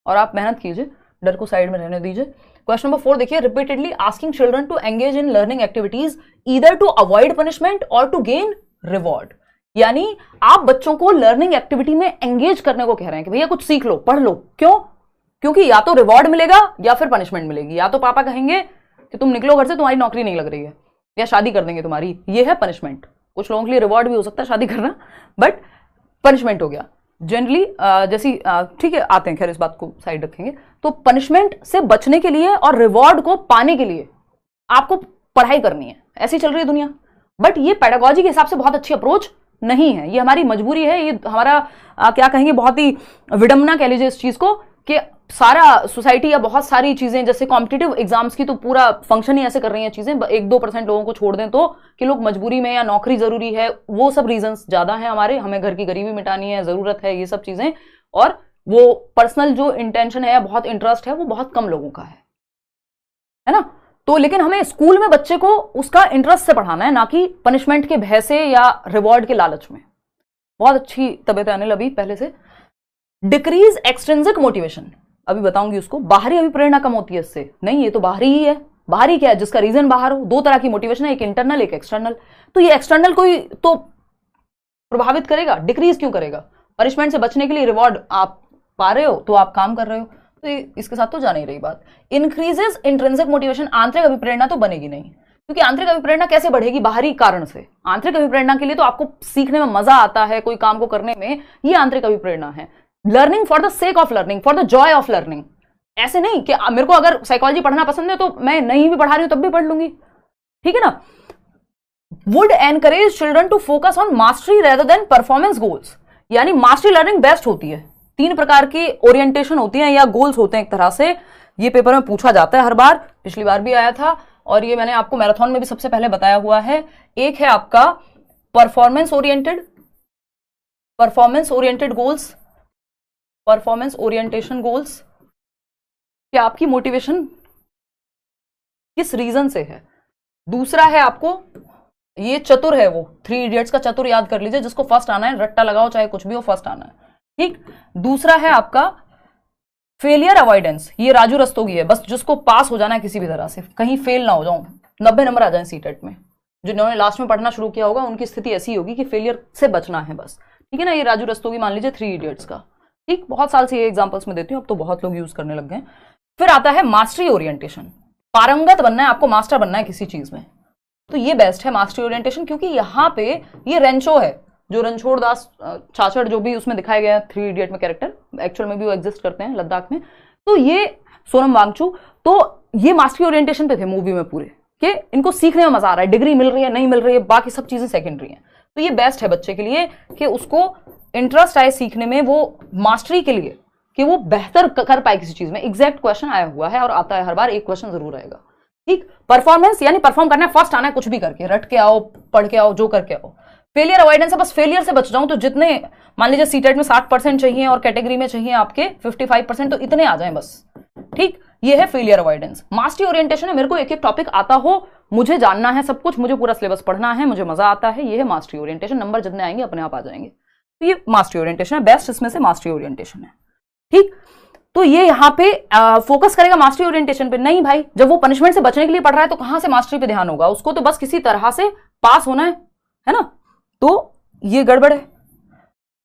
[SPEAKER 1] और आप मेहनत कीजिए, डर को साइड में रहने दीजिए। क्वेश्चन नंबर 4 देखिए, repeatedly asking children to engage in learning activities either to avoid punishment और टू गेन रिवॉर्ड। यानी आप बच्चों को लर्निंग एक्टिविटी में एंगेज करने को कह रहे हैं कि भैया कुछ सीख लो, पढ़ लो। क्यों? क्योंकि या तो रिवॉर्ड मिलेगा या फिर पनिशमेंट मिलेगी। या तो पापा कहेंगे कि तुम निकलो घर से, तुम्हारी नौकरी नहीं लग रही है, या शादी कर देंगे तुम्हारी, ये है पनिशमेंट। कुछ लोगों के लिए रिवॉर्ड भी हो सकता है शादी करना, बट पनिशमेंट हो गया जनरली। जैसी ठीक है, आते हैं, खैर इस बात को साइड रखेंगे। तो पनिशमेंट से बचने के लिए और रिवॉर्ड को पाने के लिए आपको पढ़ाई करनी है, ऐसी चल रही है दुनिया। बट ये पेडागोजी के हिसाब से बहुत अच्छी अप्रोच नहीं है, ये हमारी मजबूरी है, ये हमारा क्या कहेंगे, बहुत ही विडंबना कह लीजिए इस चीज को, कि सारा सोसाइटी या बहुत सारी चीजें, जैसे कॉम्पिटिटिव एग्जाम्स की तो पूरा फंक्शन ही ऐसे कर रही हैं चीजें, 1-2% लोगों को छोड़ दें तो, कि लोग मजबूरी में या नौकरी जरूरी है, वो सब रीजंस ज्यादा हैं हमारे, हमें घर की गरीबी मिटानी है, जरूरत है, ये सब चीजें, और वो पर्सनल जो इंटेंशन है या बहुत इंटरेस्ट है वो बहुत कम लोगों का है ना। तो लेकिन हमें स्कूल में बच्चे को उसका इंटरेस्ट से पढ़ाना है, ना कि पनिशमेंट के भय से या रिवॉर्ड के लालच में। बहुत अच्छी तबीयत है अनिल अभी पहले से। डिक्रीज एक्सट्रिंसिक मोटिवेशन, अभी बताऊंगी उसको। बाहरी अभिप्रेरणा कम होती है इससे, नहीं ये तो बाहरी ही है। बाहरी क्या है? जिसका रीजन बाहर हो। 2 तरह की मोटिवेशन है, एक इंटरनल एक एक्सटर्नल। तो ये एक्सटर्नल को ही तो प्रभावित करेगा, डिक्रीज क्यों करेगा? पनिशमेंट से बचने के लिए रिवॉर्ड आप पा रहे हो तो आप काम कर रहे हो, तो इसके साथ तो जा नहीं रही बात। इंक्रीजेस इंट्रिंसिक मोटिवेशन, आंतरिक अभिप्रेरणा तो बनेगी नहीं, क्योंकि आंतरिक अभिप्रेरणा कैसे बढ़ेगी? बाहरी कारण से। आंतरिक अभिप्रेरणा के लिए तो आपको सीखने में मजा आता है, कोई काम को करने में, ये आंतरिक अभिप्रेरणा है। Learning for the sake of learning, for the Joy of learning. ऐसे नहीं कि मेरे को अगर साइकोलॉजी पढ़ना पसंद है तो मैं नहीं भी पढ़ा रही हूं तब भी पढ़ लूंगी, ठीक है ना। Would encourage children to focus on mastery rather than performance goals, यानी मास्टरी लर्निंग बेस्ट होती है। 3 प्रकार की ओरिएंटेशन होती है या गोल्स होते हैं एक तरह से, ये पेपर में पूछा जाता है हर बार, पिछली बार भी आया था, और ये मैंने आपको मैराथन में भी सबसे पहले बताया हुआ है। एक है आपका performance oriented goals, performance orientation goals, कि आपकी मोटिवेशन किस रीजन से है। दूसरा है आपको, ये चतुर है वो, 3 इडियट्स का चतुर याद कर लीजिए, जिसको फर्स्ट आना है, रट्टा लगाओ चाहे कुछ भी हो, फर्स्ट आना है, ठीक। दूसरा है आपका फेलियर अवॉइडेंस, ये राजू रस्तोगी है, बस जिसको पास हो जाना है किसी भी तरह से, कहीं फेल ना हो जाऊं, 90 नंबर आ जाए सीटेट में। जिन्होंने लास्ट में पढ़ना शुरू किया होगा उनकी स्थिति ऐसी होगी कि फेलियर से बचना है बस, ठीक है ना। ये राजू रस्तोगी मान लीजिए 3 इडियट्स का, ठीक। बहुत साल से ये एग्जांपल्स में देती हूँ, अब तो बहुत लोग यूज करने लग गए। फिर आता है मास्टरी ओरिएंटेशन, पारंगत बनना है आपको, मास्टर बनना है किसी चीज में, तो ये बेस्ट है मास्टरी ओरिएंटेशन, क्योंकि यहां पे ये रेंचो है जो रणछोड़ दास छाछड़ जो भी उसमें दिखाए गए हैं 3 इडियट में कैरेक्टर, एक्चुअल में भी वो एग्जिस्ट करते हैं लद्दाख में। तो ये सोनम वांगचू, तो ये मास्टरी ओरिएंटेशन पे थे मूवी में पूरे, कि इनको सीखने में मजा आ रहा है, डिग्री मिल रही है नहीं मिल रही है, बाकी सब चीजें सेकेंडरी हैं। तो ये बेस्ट है बच्चे के लिए कि उसको इंटरेस्ट आए सीखने में, वो मास्टरी के लिए कि वो बेहतर कर पाए किसी चीज में। एग्जैक्ट क्वेश्चन आया हुआ है और आता है हर बार, एक क्वेश्चन जरूर आएगा। ठीक, परफॉर्मेंस यानी परफॉर्म करना है, फर्स्ट आना है, कुछ भी करके, रट के आओ, पढ़ के आओ, जो करके आओ। फेलियर अवॉइडेंस है, बस फेलियर से बच जाऊं तो जितने, मान लीजिए सीटेट में 60% चाहिए और कैटेगरी में चाहिए आपके 55%, तो इतने आ जाएं बस। ठीक, ये है फेलियर अवॉइडेंस। मास्टरी ओरिएंटेशन है, मेरे को एक एक टॉपिक आता हो, मुझे जानना है सब कुछ, मुझे पूरा सिलेबस पढ़ना है, मुझे मजा आता है, ये है मास्टरी ओरिएंटेशन। नंबर जितने आएंगे अपने आप आ जाएंगे। तो ये मास्टरी ओरिएंटेशन है, बेस्ट इसमें से मास्टरी ओरिएंटेशन है। ठीक, तो ये यहाँ पे फोकस करेगा मास्टरी ओरिएंटेशन पे। नहीं भाई, जब वो पनिशमेंट से बचने के लिए पढ़ रहा है तो कहां से मास्टरी पे ध्यान होगा, उसको तो बस किसी तरह से पास होना है ना। तो ये गड़बड़ है।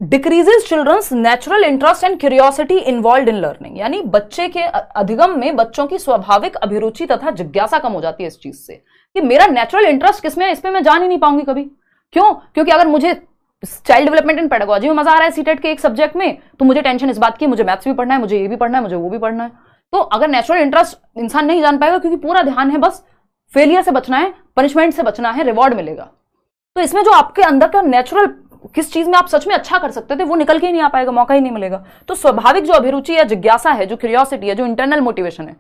[SPEAKER 1] Decreases children's natural interest and curiosity involve in learning, यानी बच्चे के अधिगम में बच्चों की स्वाभाविक अभिरुचि तथा जिज्ञासा कम हो जाती है इस चीज से, कि मेरा नेचुरल इंटरेस्ट किसमें है, इसमें मैं जान ही नहीं पाऊंगी कभी। क्यों? क्योंकि अगर मुझे चाइल्ड डेवलपमेंट एंड पेडागोजी में मजा आ रहा है सीटेट के एक सब्जेक्ट में, तो मुझे टेंशन इस बात की मुझे मैथ्स भी पढ़ना है, मुझे ये भी पढ़ना है, मुझे वो भी पढ़ना है। तो अगर नेचुरल इंटरेस्ट इंसान नहीं जान पाएगा, क्योंकि पूरा ध्यान है बस फेलियर से बचना है, पनिशमेंट से बचना है, रिवॉर्ड मिलेगा। तो इसमें जो आपके अंदर का नेचुरल, किस चीज में आप सच में अच्छा कर सकते थे, वो निकल के ही नहीं आ पाएगा, मौका ही नहीं मिलेगा। तो स्वाभाविक जो अभिरुचि या जिज्ञासा है, जो क्यूरियोसिटी है, जो इंटरनल मोटिवेशन है,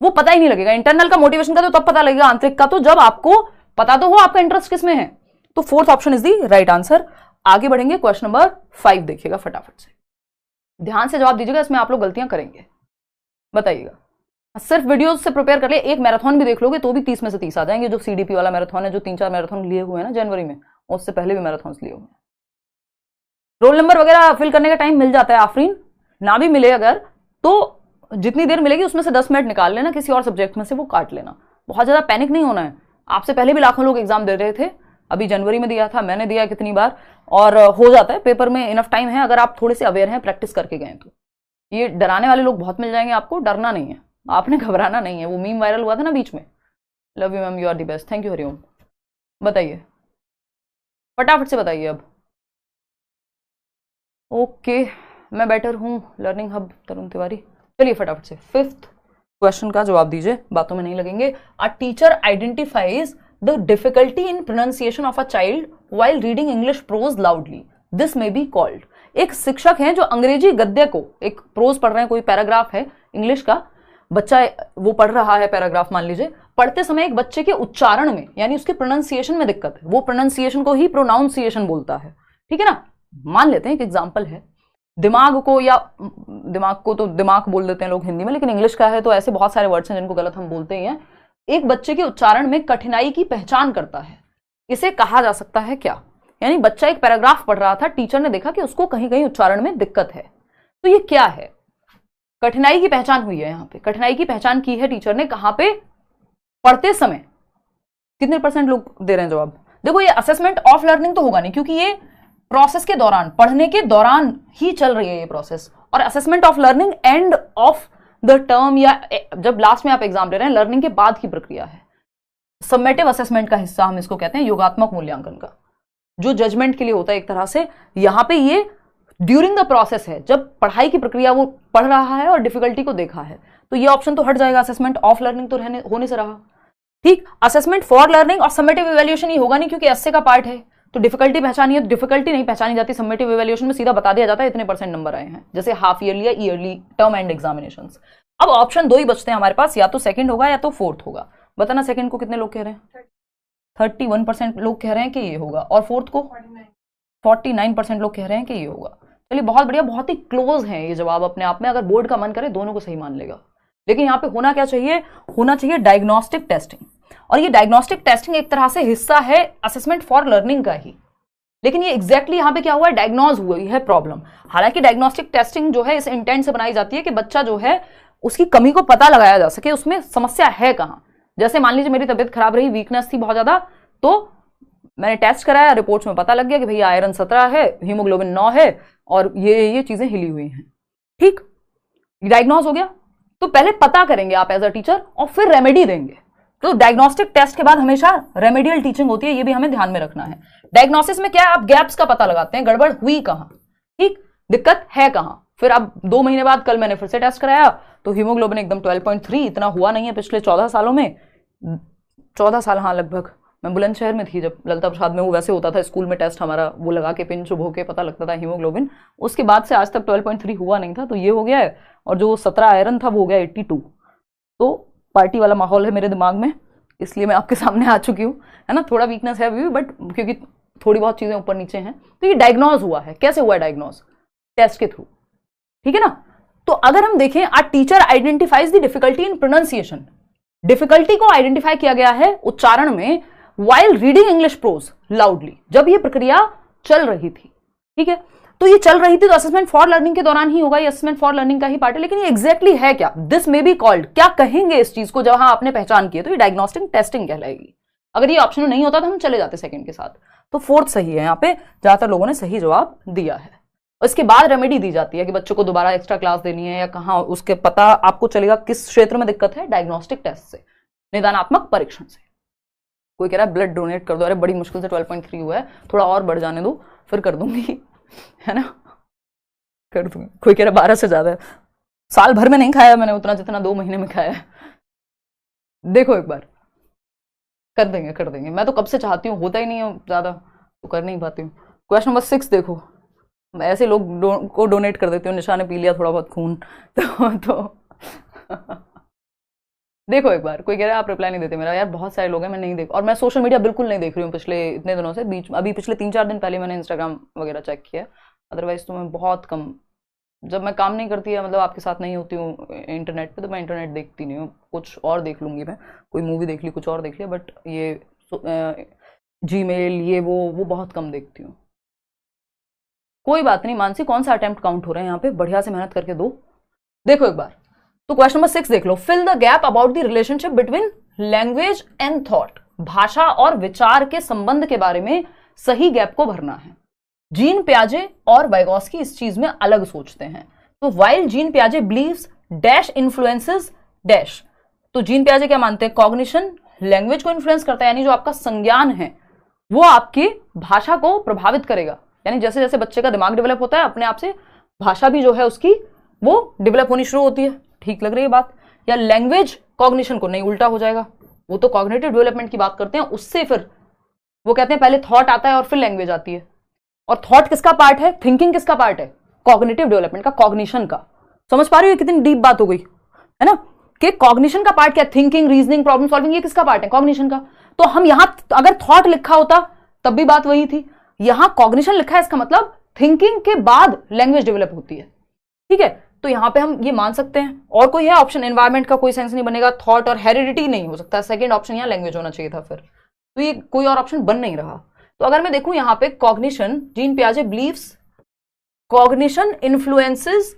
[SPEAKER 1] वो पता ही नहीं लगेगा। इंटरनल का मोटिवेशन का तो तब पता लगेगा, आंतरिक का तो जब आपको पता तो हो आपका इंटरेस्ट किसमें है। तो fourth option is the right answer. आगे बढ़ेंगे, क्वेश्चन नंबर 5 देखिएगा फटाफट से, ध्यान से जवाब दीजिएगा, इसमें आप लोग गलतियां करेंगे, बताइएगा। सिर्फ वीडियोस से प्रिपेयर कर लिए, एक मैराथन भी देख लोगे तो भी 30 में से 30 आ जाएंगे। जो सीडीपी वाला मैराथन है, जो 3-4 मैराथन लिए हुए हैं ना जनवरी में, उससे पहले भी मैराथन लिए हुए हैं। रोल नंबर वगैरह फिल करने का टाइम मिल जाता है आफरीन, ना भी मिले अगर तो जितनी देर मिलेगी उसमें से 10 मिनट निकाल लेना, किसी और सब्जेक्ट में से वो काट लेना। बहुत ज्यादा पैनिक नहीं होना है। आपसे पहले भी लाखों लोग एग्जाम दे रहे थे, अभी जनवरी में दिया था, मैंने दिया कितनी बार, और हो जाता है पेपर में, इनफ टाइम है अगर आप थोड़े से अवेयर हैं, प्रैक्टिस करके गए तो। ये डराने वाले लोग बहुत मिल जाएंगे आपको, डरना नहीं है, आपने घबराना नहीं है। वो मीम वायरल हुआ था ना बीच में, love you ma'am, you are the best, thank you Hariom. बताइए फटाफट से बताइए अब। ओके, मैं बेटर हूँ, लर्निंग हब तरुण तिवारी। चलिए फटाफट से 5th क्वेश्चन का जवाब दीजिए, बातों में नहीं लगेंगे। A teacher identifies the difficulty in pronunciation of a child while reading English prose loudly, this may be called. एक शिक्षक हैं जो अंग्रेजी गद्य को, एक प्रोज पढ़ रहे हैं, कोई पैराग्राफ है इंग्लिश का, बच्चा वो पढ़ रहा है पैराग्राफ मान लीजिए, पढ़ते समय एक बच्चे के उच्चारण में यानी उसके प्रोनाउंसिएशन में दिक्कत है, वो प्रोनाउंसिएशन को ही प्रोनाउंसिएशन बोलता है। ठीक है ना, मान लेते हैं एक एग्जाम्पल है, दिमाग को, या दिमाग को तो दिमाग बोल देते हैं लोग हिंदी में, लेकिन इंग्लिश का है तो ऐसे बहुत सारे वर्ड्स हैं जिनको गलत हम बोलते ही हैं। एक बच्चे के उच्चारण में कठिनाई की पहचान करता है, इसे कहा जा सकता है क्या? यानी बच्चा एक पैराग्राफ पढ़ रहा था, टीचर ने देखा कि उसको कहीं कहीं उच्चारण में दिक्कत है, तो ये क्या है? कठिनाई की पहचान हुई है। यहाँ पे कठिनाई की पहचान की है टीचर ने, कहां पे? पढ़ते समय। कितने % लोग दे रहे हैं जवाब? देखो, ये असेसमेंट ऑफ लर्निंग तो होगा नहीं, क्योंकि ये प्रोसेस के दौरान, पढ़ने के दौरान ही चल रही है ये प्रोसेस, और assessment of learning end of the term, या जब लास्ट में आप एग्जाम दे रहे हैं, लर्निंग के बाद की प्रक्रिया है। सबमेटिव असेसमेंट का हिस्सा हम इसको कहते हैं, योगात्मक मूल्यांकन का, जो जजमेंट के लिए होता है एक तरह से। यहां पे ये ड्यूरिंग द प्रोसेस है, जब पढ़ाई की प्रक्रिया वो पढ़ रहा है और डिफिकल्टी को देखा है, तो ये ऑप्शन तो हट जाएगा। असेसमेंट ऑफ लर्निंग तो होने से रहा। ठीक, असेसमेंट फॉर लर्निंग और समेटिव इवैल्यूएशन ही होगा नहीं, क्योंकि एसए का पार्ट है, तो डिफिकल्टी पहचानी है, डिफिकल्टी नहीं पहचानी जाती। समेटिव इवैल्यूएशन में सीधा बता दिया जाता है इतने % नंबर आए हैं, जैसे हाफ ईयरली या ईयरली टर्म एंड एग्जामिनेशंस। अब ऑप्शन 2 ही बचते हैं हमारे पास, या तो सेकंड होगा या तो फोर्थ होगा। बताना सेकंड को कितने लोग कह रहे हैं? 31% लोग कह रहे हैं कि ये होगा, और फोर्थ को 49% लोग कह रहे हैं कि ये होगा। चलिए बहुत बढ़िया, बहुत ही क्लोज है ये जवाब अपने आप में। अगर बोर्ड का मन करे दोनों को सही मान लेगा, लेकिन यहाँ पे होना क्या चाहिए? होना चाहिए डायग्नोस्टिक टेस्टिंग, और ये डायग्नोस्टिक टेस्टिंग एक तरह से हिस्सा है असेसमेंट फॉर लर्निंग का ही, लेकिन ये एग्जैक्टली यहाँ पे क्या हुआ है? डायग्नोज हुई है प्रॉब्लम। हालांकि डायग्नोस्टिक टेस्टिंग जो है इस इंटेंट से बनाई जाती है कि बच्चा जो है उसकी कमी को पता लगाया जा सके, उसमें समस्या है कहाँ। जैसे मान लीजिए मेरी तबीयत खराब रही, वीकनेस थी बहुत ज्यादा, तो मैंने टेस्ट कराया, रिपोर्ट्स में पता लग गया कि भैया आयरन 17 है, हीमोग्लोबिन 9 है, और ये चीजें हिली हुई हैं। ठीक, डायग्नोज हो गया, तो पहले पता करेंगे आप एज अ टीचर, और फिर रेमेडी देंगे। तो डायग्नोस्टिक टेस्ट के बाद हमेशा रेमेडियल टीचिंग होती है, ये भी हमें ध्यान में रखना है। डायग्नोसिस में क्या है, आप गैप्स का पता लगाते हैं, गड़बड़ हुई कहां, ठीक, दिक्कत है कहां। फिर अब 2 महीने बाद कल मैंने फिर से टेस्ट कराया तो हीमोग्लोबिन एकदम 12.3, इतना हुआ नहीं है पिछले 14 सालों में, 14 साल हाँ लगभग। मैं बुलंदशहर में थी जब ललिता प्रसाद में वो वैसे होता था स्कूल में टेस्ट हमारा, वो लगा के पिन चुभ के पता लगता था हीमोग्लोबिन, उसके बाद से आज तक 12.3 हुआ नहीं था, तो ये हो गया है। और जो 17 आयरन था वो हो गया 82। तो पार्टी वाला माहौल है मेरे दिमाग में, इसलिए मैं आपके सामने आ चुकी हूँ, है ना। थोड़ा वीकनेस है अभी भी, बट क्योंकि थोड़ी बहुत चीजें ऊपर नीचे हैं। तो ये डायग्नोज हुआ है, कैसे हुआ है डायग्नोज, टेस्ट के थ्रू, ठीक है ना। तो अगर हम देखें, a teacher identifies the difficulty in pronunciation, difficulty को आइडेंटिफाई किया गया है उच्चारण में while reading English prose loudly, जब ये प्रक्रिया चल रही थी, ठीक है। तो ये चल रही थी तो असेसमेंट फॉर लर्निंग के दौरान ही होगा, ये असेसमेंट फॉर लर्निंग का ही पार्ट है, लेकिन ये एग्जैक्टली है क्या, दिस मे बी कॉल्ड, क्या कहेंगे इस चीज को जहां आपने पहचान की है, तो ये डायग्नोस्टिक टेस्टिंग कहलाएगी। अगर ये ऑप्शन नहीं होता तो हम चले जाते सेकंड के साथ। तो 4th सही है, यहाँ पे ज्यादातर लोगों ने सही जवाब दिया है। इसके बाद रेमेडी दी जाती है कि बच्चों को दोबारा एक्स्ट्रा क्लास देनी है या कहाँ, उसके पता आपको चलेगा किस क्षेत्र में दिक्कत है, डायग्नोस्टिक टेस्ट से, निदानात्मक परीक्षण से। कोई कह रहा है ब्लड डोनेट कर दो, अरे बड़ी मुश्किल से 12.3 हुआ है, थोड़ा और बढ़ जाने दो फिर कर दूंगी, है ना, कर दूंगी। कोई कह रहा 12 से ज्यादा है, साल भर में नहीं खाया मैंने उतना जितना 2 महीने में खाया है। देखो एक बार कर देंगे, कर देंगे, मैं तो कब से चाहती हूँ, होता ही नहीं है ज्यादा तो कर नहीं पाती हूँ। क्वेश्चन नंबर 6 देखो, ऐसे लोग को डोनेट कर देते हो, निशा ने पी लिया थोड़ा बहुत खून तो देखो एक बार, कोई कह रहा है आप रिप्लाई नहीं देते मेरा, यार बहुत सारे लोग हैं मैं नहीं देख, और मैं सोशल मीडिया बिल्कुल नहीं देख रही हूँ पिछले इतने दिनों से, बीच अभी पिछले 3-4 दिन पहले मैंने इंस्टाग्राम वगैरह चेक किया, अदरवाइज तो मैं बहुत कम, जब मैं काम नहीं करती है, मतलब आपके साथ नहीं होती हूँ इंटरनेट पे, तो मैं इंटरनेट देखती नहीं हूँ, कुछ और देख लूंगी मैं, कोई मूवी देख ली, कुछ और देख लिया, बट ये जीमेल ये वो बहुत कम देखती हूँ। कोई बात नहीं मानसी, कौन सा अटेम्प्ट काउंट हो रहे हैं यहाँ पे, बढ़िया से मेहनत करके दो। देखो एक बार, तो क्वेश्चन नंबर 6 देख लो, fill the gap about the relationship between language and thought, भाषा और विचार के संबंध के बारे में सही गैप को भरना है। जीन प्याजे और वाइगोस्की इस चीज में अलग सोचते हैं। तो वाइल जीन प्याजे बिलीव्स डैश इन्फ्लुएंसेस डैश, तो जीन प्याजे क्या मानते हैं, कॉग्निशन लैंग्वेज को इन्फ्लुएंस करता है, यानी जो आपका संज्ञान है वो आपकी भाषा को प्रभावित करेगा, यानी जैसे जैसे बच्चे का दिमाग डेवलप होता है अपने आप से भाषा भी जो है उसकी वो डेवलप होनी शुरू होती है। ठीक लग रही है बात, या लैंग्वेज कॉग्निशन को, नहीं उल्टा हो जाएगा, वो तो कॉग्निटिव डेवलपमेंट की बात करते हैं, उससे फिर वो कहते हैं पहले थॉट आता है और फिर लैंग्वेज आती है, और थॉट किसका पार्ट है, थिंकिंग किसका पार्ट है, कॉग्निटिव डेवलपमेंट का, कॉग्निशन का। समझ पा रही हो कितनी डीप बात हो गई, है ना, कि कॉग्निशन का पार्ट क्या, थिंकिंग, रीजनिंग, प्रॉब्लम सॉल्विंग, ये किसका पार्ट है, कॉग्निशन का। तो हम यहां अगर थॉट लिखा होता तब भी बात वही थी, यहां कॉग्निशन लिखा है, इसका मतलब थिंकिंग के बाद लैंग्वेज डेवलप होती है, ठीक है। तो यहां पे हम ये मान सकते हैं। और कोई है ऑप्शन, एनवायरमेंट का कोई सेंस नहीं बनेगा, थॉट और हेरिडिटी नहीं हो सकता, सेकंड ऑप्शन यहां लैंग्वेज होना चाहिए था, फिर तो ये कोई और ऑप्शन बन नहीं रहा। तो अगर मैं देखूं यहां पे कॉग्निशन, जीन पियाजे बिलीव्स कॉग्निशन इन्फ्लुएंसेस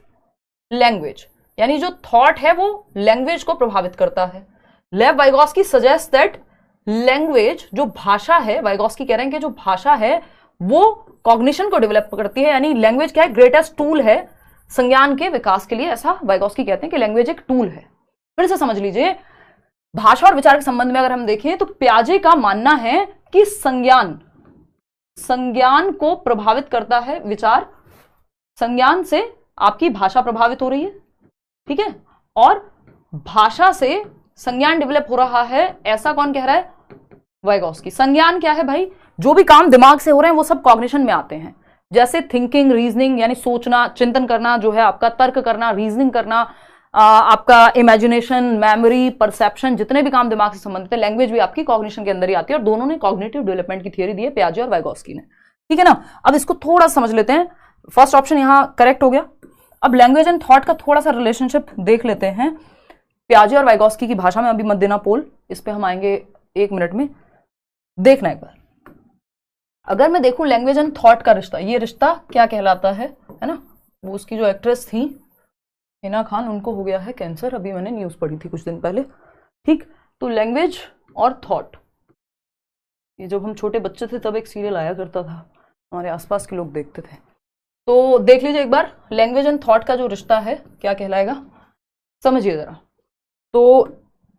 [SPEAKER 1] लैंग्वेज, यानी जो थॉट है वो लैंग्वेज को प्रभावित करता है। लेव वाइगोस्की सजेस्ट दैट लैंग्वेज, जो भाषा है, वाइगोस्की कह रहे हैं कि जो भाषा है वो कॉग्निशन को डेवलप करती है, यानी लैंग्वेज क्या है, ग्रेटेस्ट टूल है संज्ञान के विकास के लिए, ऐसा वाइगोस्की कहते हैं कि लैंग्वेज एक टूल है। फिर से समझ लीजिए, भाषा और विचार के संबंध में अगर हम देखें तो पियाजे का मानना है कि संज्ञान को प्रभावित करता है विचार, संज्ञान से आपकी भाषा प्रभावित हो रही है, ठीक है, और भाषा से संज्ञान डेवलप हो रहा है, ऐसा कौन कह रहा है, वाइगोस्की। संज्ञान क्या है भाई, जो भी काम दिमाग से हो रहे हैं वो सब कॉग्निशन में आते हैं, जैसे थिंकिंग, रीजनिंग यानी सोचना, चिंतन करना, जो है आपका तर्क करना, रीजनिंग करना, आपका इमेजिनेशन, मेमोरी, परसेप्शन, जितने भी काम दिमाग से संबंधित है, लैंग्वेज भी आपकी कॉग्निशन के अंदर ही आती है, और दोनों ने कॉग्निटिव डेवलपमेंट की थियरी दी है, पियाजे और वाइगोस्की ने, ठीक है ना। अब इसको थोड़ा समझ लेते हैं, फर्स्ट ऑप्शन यहां करेक्ट हो गया। अब लैंग्वेज एंड थॉट का थोड़ा सा रिलेशनशिप देख लेते हैं, पियाजे और वाइगोस्की की भाषा में, अभी मत देना पोल, इस पे हम आएंगे 1 मिनट में, देखना एक बार। अगर मैं देखूं लैंग्वेज एंड थॉट का रिश्ता, ये रिश्ता क्या कहलाता है ना, वो उसकी जो एक्ट्रेस थी हिना खान, उनको हो गया है कैंसर, अभी मैंने न्यूज पढ़ी थी कुछ दिन पहले, ठीक। तो लैंग्वेज और थॉट, ये जब हम छोटे बच्चे थे तब एक सीरियल आया करता था, हमारे आसपास के लोग देखते थे, तो देख लीजिए एक बार, लैंग्वेज एंड थॉट का जो रिश्ता है क्या कहलाएगा, समझिए जरा। तो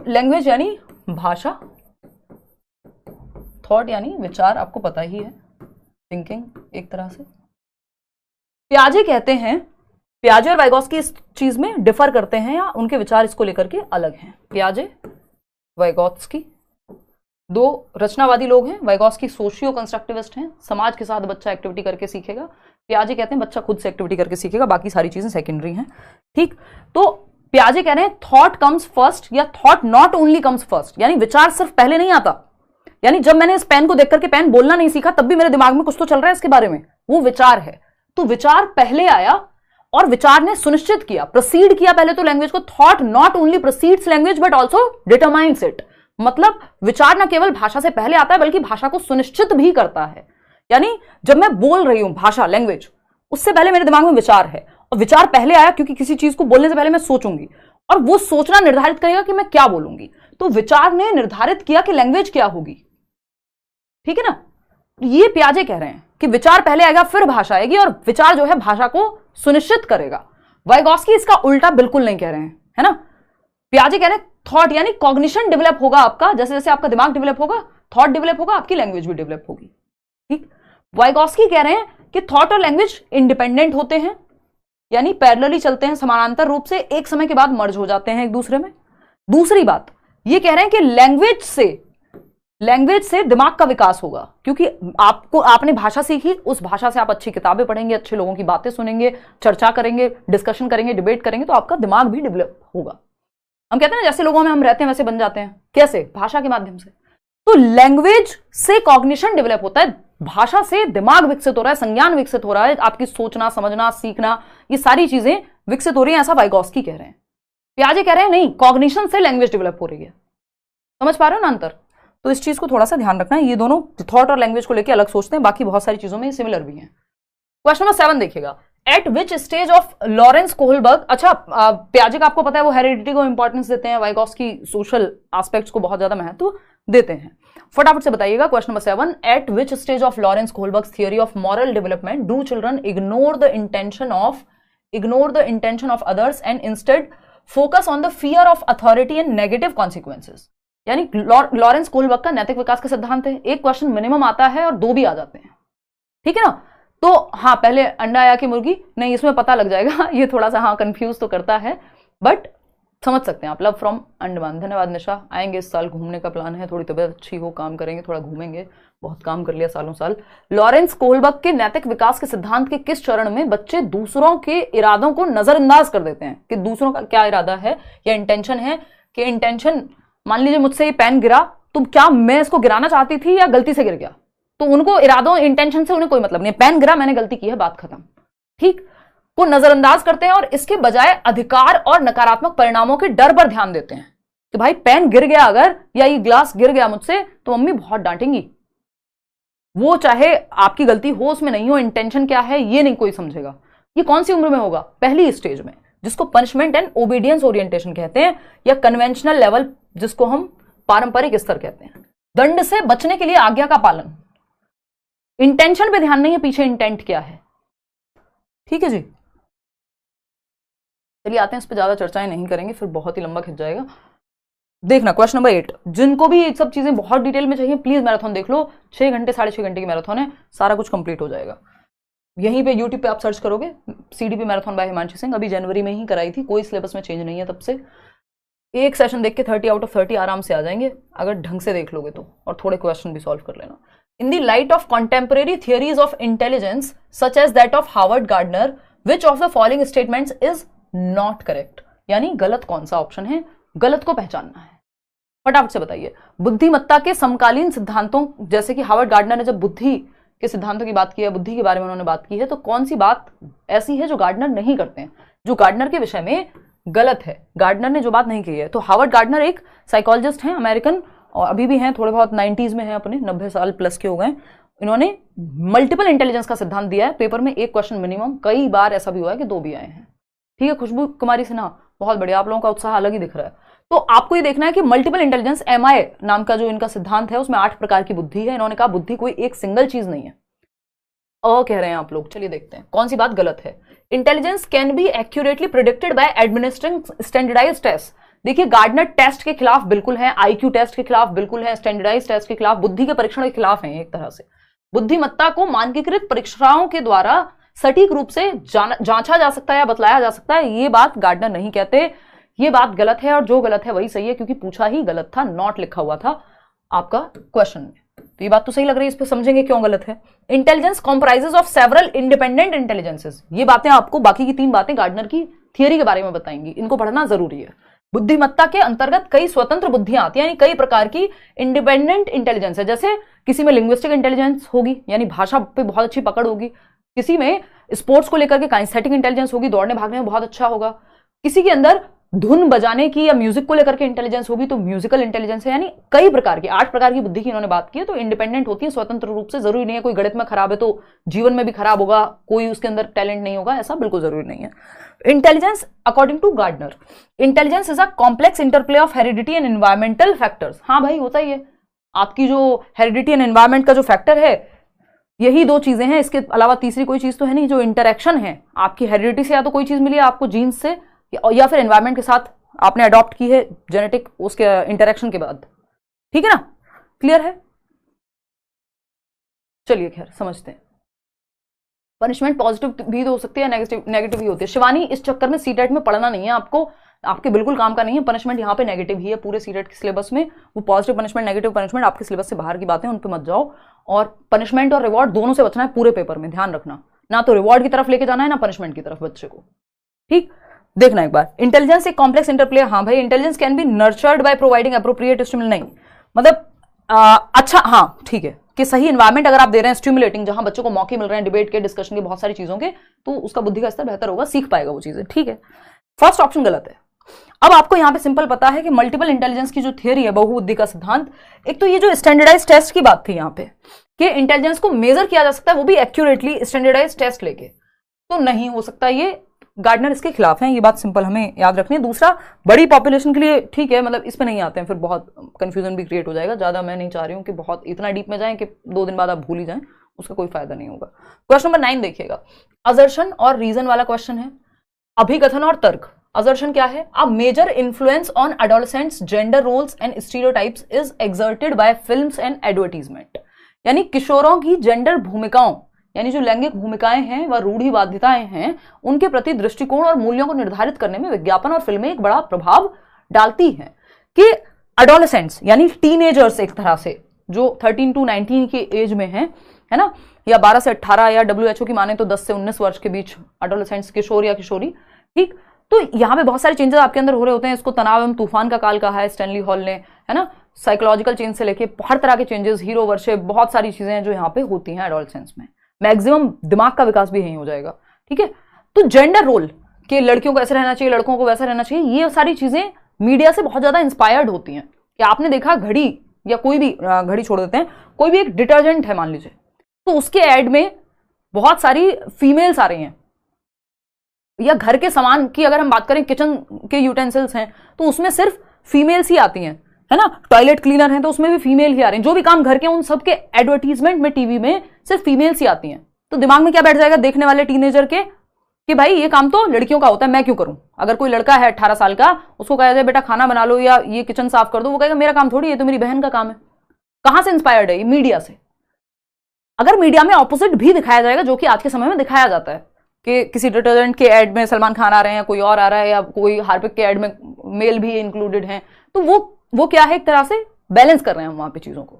[SPEAKER 1] लैंग्वेज यानी भाषा, थॉट यानी विचार, आपको पता ही है, थिंकिंग एक तरह से। पियाजे कहते हैं, पियाजे और वाइगोस्की इस चीज में डिफर करते हैं या उनके विचार इसको लेकर के अलग हैं। पियाजे, वाइगोत्स्की दो रचनावादी लोग हैं। वाइगोस्की सोशियो कंस्ट्रक्टिविस्ट हैं, समाज के साथ बच्चा एक्टिविटी करके सीखेगा। पियाजे कहते हैं बच्चा खुद से एक्टिविटी करके सीखेगा, बाकी सारी चीजें सेकेंडरी हैं। ठीक, तो पियाजे कह रहे हैं थॉट कम्स फर्स्ट या thought not only comes first, यानी विचार सिर्फ पहले नहीं आता। यानी जब मैंने इस पेन को देख करके पेन बोलना नहीं सीखा तब भी मेरे दिमाग में कुछ तो चल रहा है इसके बारे में, वो विचार है। तो विचार पहले आया और विचार ने सुनिश्चित किया, प्रोसीड किया पहले तो लैंग्वेज को। Thought not only proceeds language but also determines it, मतलब विचार न केवल भाषा से पहले आता है बल्कि भाषा को सुनिश्चित भी करता है। यानी जब मैं बोल रही हूं भाषा, लैंग्वेज, उससे पहले मेरे दिमाग में विचार है, और विचार पहले आया क्योंकि किसी चीज को बोलने से पहले मैं सोचूंगी, और वो सोचना निर्धारित करेगा कि मैं क्या बोलूंगी। तो विचार ने निर्धारित किया कि लैंग्वेज क्या होगी। ठीक है ना, ये पियाजे कह रहे हैं कि विचार पहले आएगा फिर भाषा आएगी, और विचार जो है भाषा को सुनिश्चित करेगा। वाइगोस्की इसका उल्टा बिल्कुल नहीं कह रहे हैं, है ना। पियाजे कह रहे हैं थॉट यानी कॉग्निशन डेवलप होगा आपका, जैसे जैसे आपका दिमाग डेवलप होगा थॉट डेवलप होगा, आपकी लैंग्वेज भी डेवलप होगी। ठीक, वाइगोस्की कह रहे हैं कि थॉट और लैंग्वेज इंडिपेंडेंट होते हैं, यानी पैरेलली चलते हैं, समानांतर रूप से, एक समय के बाद मर्ज हो जाते हैं एक दूसरे में। दूसरी बात ये कह रहे हैं कि लैंग्वेज से दिमाग का विकास होगा, क्योंकि आपने भाषा सीखी, उस भाषा से आप अच्छी किताबें पढ़ेंगे, अच्छे लोगों की बातें सुनेंगे, चर्चा करेंगे, डिस्कशन करेंगे, डिबेट करेंगे, तो आपका दिमाग भी डेवलप होगा। हम कहते हैं ना जैसे लोगों में हम रहते हैं वैसे बन जाते हैं, कैसे? भाषा के माध्यम से। तो लैंग्वेज से कॉग्निशन डेवलप होता है, भाषा से दिमाग विकसित हो रहा है, संज्ञान विकसित हो रहा है, आपकी सोचना, समझना, सीखना, ये सारी चीजें विकसित हो रही हैं, ऐसा वाइगोस्की कह रहे हैं। पियाजे कह रहे हैं नहीं, कॉग्निशन से लैंग्वेज डेवलप हो रही है। समझ पा रहे हो ना अंतर? तो इस चीज को थोड़ा सा ध्यान रखना है, ये दोनों थॉट और लैंग्वेज को लेकर अलग सोचते हैं, बाकी बहुत सारी चीजों में सिमिलर भी हैं। क्वेश्चन नंबर 7 देखिएगा, eight which stage of Lawrence Kohlberg. अच्छा, पियाजे का आपको पता है वो हेरिडिटी को इंपॉर्टेंस देते हैं, वाइगोस्की सोशल एस्पेक्ट्स को बहुत ज्यादा महत्व देते हैं। फटाफट से बताइएगा question number 7, eight which stage of Lawrence Kohlberg theory of moral development do children ignore the intention of others and instead focus on the fear of authority and negative consequences. यानी लॉरेंस कोहलबर्ग का नैतिक विकास का सिद्धांत है, एक question minimum आता है और 2 भी आ जाते हैं। ठीक है ना, तो हाँ, पहले अंडा आया कि मुर्गी, नहीं इसमें पता लग जाएगा। ये थोड़ा सा हाँ कंफ्यूज तो करता है, बट समझ सकते हैं आप। Love from Andaman. धन्यवाद निशा, आएंगे इस साल, घूमने का प्लान है, थोड़ी तबीयत अच्छी हो, काम करेंगे, थोड़ा घूमेंगे, बहुत काम कर लिया सालों साल। लॉरेंस कोहलबर्ग के नैतिक विकास के सिद्धांत के किस चरण में बच्चे दूसरों के इरादों को नजरअंदाज कर देते हैं कि दूसरों का क्या इरादा है या इंटेंशन है, कि इंटेंशन, मान लीजिए मुझसे ये पेन गिरा, तो क्या मैं इसको गिराना चाहती थी या गलती से गिर गया, तो उनको इरादों, इंटेंशन से उन्हें कोई मतलब नहीं है, पेन गिरा, मैंने गलती की है, बात खत्म। ठीक, को नजरअंदाज करते हैं और इसके बजाय अधिकार और नकारात्मक परिणामों के डर पर ध्यान देते हैं कि भाई पेन गिर गया अगर, या ये ग्लास गिर गया मुझसे, तो मम्मी बहुत डांटेंगी, वो चाहे आपकी गलती हो उसमें नहीं हो, इंटेंशन क्या है ये नहीं कोई समझेगा। ये कौन सी उम्र में होगा? पहली स्टेज में, जिसको पनिशमेंट एंड ओबीडियंस ओरिएंटेशन कहते हैं, या कन्वेंशनल लेवल जिसको हम पारंपरिक स्तर कहते हैं। दंड से बचने के लिए आज्ञा का पालन, इंटेंशन पे ध्यान नहीं है, पीछे इंटेंट क्या है। ठीक है जी, चलिए आते हैं, इस पे ज्यादा चर्चाएं नहीं करेंगे, फिर बहुत ही लंबा खिंच जाएगा। देखना क्वेश्चन नंबर 8, जिनको भी ये सब चीजें बहुत डिटेल में चाहिए प्लीज मैराथन देख लो, 6 घंटे 6.5 घंटे की मैराथन है, सारा कुछ कंप्लीट हो जाएगा। यहीं पे यूट्यूब पे आप सर्च करोगे CDP marathon by Himanshu Singh, अभी जनवरी में ही कराई थी, कोई सिलेबस में चेंज नहीं है तब से। एक सेशन देख के 30 आउट ऑफ 30 आराम से आ जाएंगे अगर ढंग से देख लोगे तो, और थोड़े क्वेश्चन भी सॉल्व कर लेना। In the light of contemporary theories of intelligence such as that of Harvard Gardner, which of the following statements is not correct. यानी गलत कौन सा ऑप्शन है, गलत को पहचानना है। फटाफट से बताइए। बुद्धिमत्ता के समकालीन सिद्धांतों, जैसे कि हार्वर्ड गार्डनर ने जब बुद्धि के सिद्धांतों की बात की है, बुद्धि के बारे में उन्होंने बात की है, तो कौन सी बात ऐसी है जो गार्डनर नहीं करते हैं, जो गार्डनर के विषय में गलत है, गार्डनर ने जो बात नहीं की है। तो हार्वर्ड गार्डनर एक साइकोलॉजिस्ट हैं, अमेरिकन, और अभी भी हैं, थोड़े बहुत 90s में हैं, अपने 90 साल प्लस के हो गए। इन्होंने मल्टीपल इंटेलिजेंस का सिद्धांत दिया है, पेपर में एक क्वेश्चन मिनिमम, कई बार ऐसा भी हुआ है कि 2 भी आए हैं। ठीक है, खुशबू कुमारी सिन्हा, बहुत बढ़िया, आप लोगों का उत्साह अलग ही दिख रहा है। तो आपको ये देखना है कि मल्टीपल इंटेलिजेंस, MI नाम का जो इनका सिद्धांत है, उसमें 8 प्रकार की बुद्धि है। इन्होंने कहा बुद्धि कोई एक सिंगल चीज नहीं है, कह रहे हैं आप लोग। चलिए देखते हैं कौन सी बात गलत है। Intelligence can be accurately predicted by administering standardised test. देखिए, गार्डनर टेस्ट के खिलाफ बिल्कुल है, IQ टेस्ट के खिलाफ बिल्कुल है, स्टैंडर्डाइज्ड टेस्ट के खिलाफ, बुद्धि के परीक्षण के खिलाफ है एक तरह से। बुद्धिमत्ता को मानकीकृत परीक्षाओं के द्वारा सटीक रूप से जांचा जा सकता है या बतलाया जा सकता है, ये बात गार्डनर नहीं कहते। ये बात गलत है और जो गलत है वही सही है, क्योंकि पूछा ही गलत था, नॉट लिखा हुआ था आपका क्वेश्चन में। तो ये बात तो सही लग रही है, इस पे समझेंगे क्यों गलत है। Intelligence comprises of several independent intelligences, ये बातें आपको, बाकी की 3 बातें गार्डनर की थियरी के बारे में बताएंगी, इनको पढ़ना जरूरी है। बुद्धिमत्ता के अंतर्गत कई स्वतंत्र बुद्धियां आती है, यानी कई प्रकार की इंडिपेंडेंट इंटेलिजेंस है। जैसे किसी में लिंग्विस्टिक इंटेलिजेंस होगी, यानी भाषा पे बहुत अच्छी पकड़ होगी। किसी में स्पोर्ट्स को लेकर के काइनेस्थेटिक इंटेलिजेंस होगी, दौड़ने भागने में बहुत अच्छा होगा। किसी के अंदर धुन बजाने की या म्यूजिक को लेकर के इंटेलिजेंस होगी, तो म्यूजिकल इंटेलिजेंस है। यानी कई प्रकार की, 8 प्रकार की बुद्धि की इन्होंने बात की है। तो इंडिपेंडेंट होती है स्वतंत्र रूप से, जरूरी नहीं है कोई गणित में खराब है तो जीवन में भी खराब होगा, कोई उसके अंदर टैलेंट नहीं होगा, ऐसा बिल्कुल जरूरी नहीं है। Intelligence according to Gardner, intelligence is a complex interplay of heredity and environmental factors. हाँ भाई, होता ही है। आपकी जो हेरिडिटी एंड एनवायरमेंट का जो फैक्टर है, यही 2 चीजें हैं, इसके अलावा तीसरी कोई चीज तो है नहीं। जो इंटरेक्शन है आपकी हेरिडिटी से, या तो कोई चीज मिली है आपको जीन्स से, या फिर एनवायरमेंट के साथ आपने अडॉप्ट की है जेनेटिक उसके इंटरेक्शन के बाद। ठीक है ना, क्लियर है? चलिए खैर समझते हैं। पनिशमेंट पॉजिटिव भी हो सकती है, नेगेटिव भी होती है। शिवानी, इस चक्कर में सीटेट में पढ़ना नहीं है आपको, आपके बिल्कुल काम का नहीं है। पनिशमेंट यहाँ पे नेगेटिव ही है पूरे सीटेट के सिलेबस में। वो पॉजिटिव पनिशमेंट, नेगेटिव पनिशमेंट आपके सिलेबस से बाहर की बातें, उन पे मत जाओ। और पनिशमेंट और रिवॉर्ड दोनों से बचना है पूरे पेपर में, ध्यान रखना। ना तो रिवॉर्ड की तरफ लेके जाना है, ना पनिशमेंट की तरफ बच्चे को। ठीक, देखना एक बार। इंटेलिजेंस एक कॉम्प्लेक्स इंटरप्ले। हाँ भाई, intelligence can B nurtured by providing appropriate stimulus. नहीं मतलब अच्छा, हाँ ठीक है, कि सही एनवायरमेंट अगर आप दे रहे हैं स्टिमुलेटिंग, जहां बच्चों को मौके मिल रहे हैं डिबेट के, डिस्कशन के, बहुत सारी चीजों के, तो उसका बुद्धि का स्तर बेहतर होगा, सीख पाएगा वो चीजें। ठीक है, फर्स्ट ऑप्शन गलत है। अब आपको यहां पे सिंपल पता है कि मल्टीपल इंटेलिजेंस की जो थियरी है, बहुबुद्धि का सिद्धांत, एक तो ये जो स्टैंडर्डाइज टेस्ट की बात थी यहां पे कि इंटेलिजेंस को मेजर किया जा सकता है, वो भी एक्यूरेटली स्टैंडर्डाइज टेस्ट लेके, तो नहीं हो सकता। ये गार्डनर इसके खिलाफ हैं, ये बात सिंपल हमें याद रखनी है। दूसरा, बड़ी पॉपुलेशन के लिए ठीक है, मतलब इस पे नहीं आते हैं, फिर बहुत कंफ्यूजन भी क्रिएट हो जाएगा। ज्यादा मैं नहीं चाह रही हूँ कि बहुत इतना डीप में जाएं कि 2 दिन बाद आप भूल ही जाएं, उसका कोई फायदा नहीं होगा। क्वेश्चन नंबर 9 देखिएगा, असर्शन और रीजन वाला क्वेश्चन है। अभिकथन और तर्क। असर्शन क्या है? A major influence on adolescents gender roles and stereotypes is exerted by films and advertisement. यानी किशोरों की जेंडर भूमिकाओं, यानी जो लैंगिक भूमिकाएं हैं व रूढ़िवादिताएं हैं, उनके प्रति दृष्टिकोण और मूल्यों को निर्धारित करने में विज्ञापन और फिल्में एक बड़ा प्रभाव डालती हैं। कि एडोलेसेंट्स यानी टीनेजर्स, एक तरह से जो 13 to 19 की एज में है ना, या 12 से 18, या WHO की माने तो 10 से 19 वर्ष के बीच एडोलेसेंट्स, किशोर या किशोरी। ठीक, तो यहाँ पे बहुत सारे चेंजेस आपके अंदर हो रहे होते हैं। इसको तनाव एवं तूफान का काल कहा है स्टैनली हॉल ने, है ना। साइकोलॉजिकल चेंज से लेके हर तरह के चेंजेस, हीरो वर्शिप, बहुत सारी चीजें हैं जो यहाँ पे होती हैं एडोलेसेंस में। मैक्सिमम दिमाग का विकास भी यही हो जाएगा। ठीक है, तो जेंडर रोल कि लड़कियों को ऐसे रहना चाहिए, लड़कों को वैसा रहना चाहिए, ये सारी चीजें मीडिया से बहुत ज्यादा इंस्पायर्ड होती हैं। कि आपने देखा घड़ी, या कोई भी घड़ी छोड़ देते हैं, कोई भी एक डिटर्जेंट है मान लीजिए, तो उसके एड में बहुत सारी फीमेल्स आ रही हैं। या घर के सामान की अगर हम बात करें, किचन के यूटेंसिल्स हैं तो उसमें सिर्फ फीमेल्स ही आती हैं, है ना। टॉयलेट क्लीनर हैं तो उसमें भी फीमेल ही आ रही हैं। जो भी काम घर के, उन सब के एडवर्टीजमेंट में, टीवी में सिर्फ फीमेल्स ही आती हैं। तो दिमाग में क्या बैठ जाएगा देखने वाले टीनेजर के कि भाई ये काम तो लड़कियों का होता है, मैं क्यों करूं। अगर कोई लड़का है 18 साल का, उसको कहा जाए बेटा खाना बना लो या ये किचन साफ कर दो, वो कहेगा मेरा काम थोड़ी, ये तो मेरी बहन का काम है। कहां से इंस्पायर्ड है? मीडिया से। अगर मीडिया में ऑपोजिट भी दिखाया जाएगा, जो कि आज के समय में दिखाया जाता है कि किसी डिटर्जेंट के एड में सलमान खान आ रहे हैं, कोई और आ रहा है, या कोई हार्पिक के एड में मेल भी इंक्लूडेड हैं, तो वो क्या है, एक तरह से बैलेंस कर रहे हैं वहां पे चीजों को।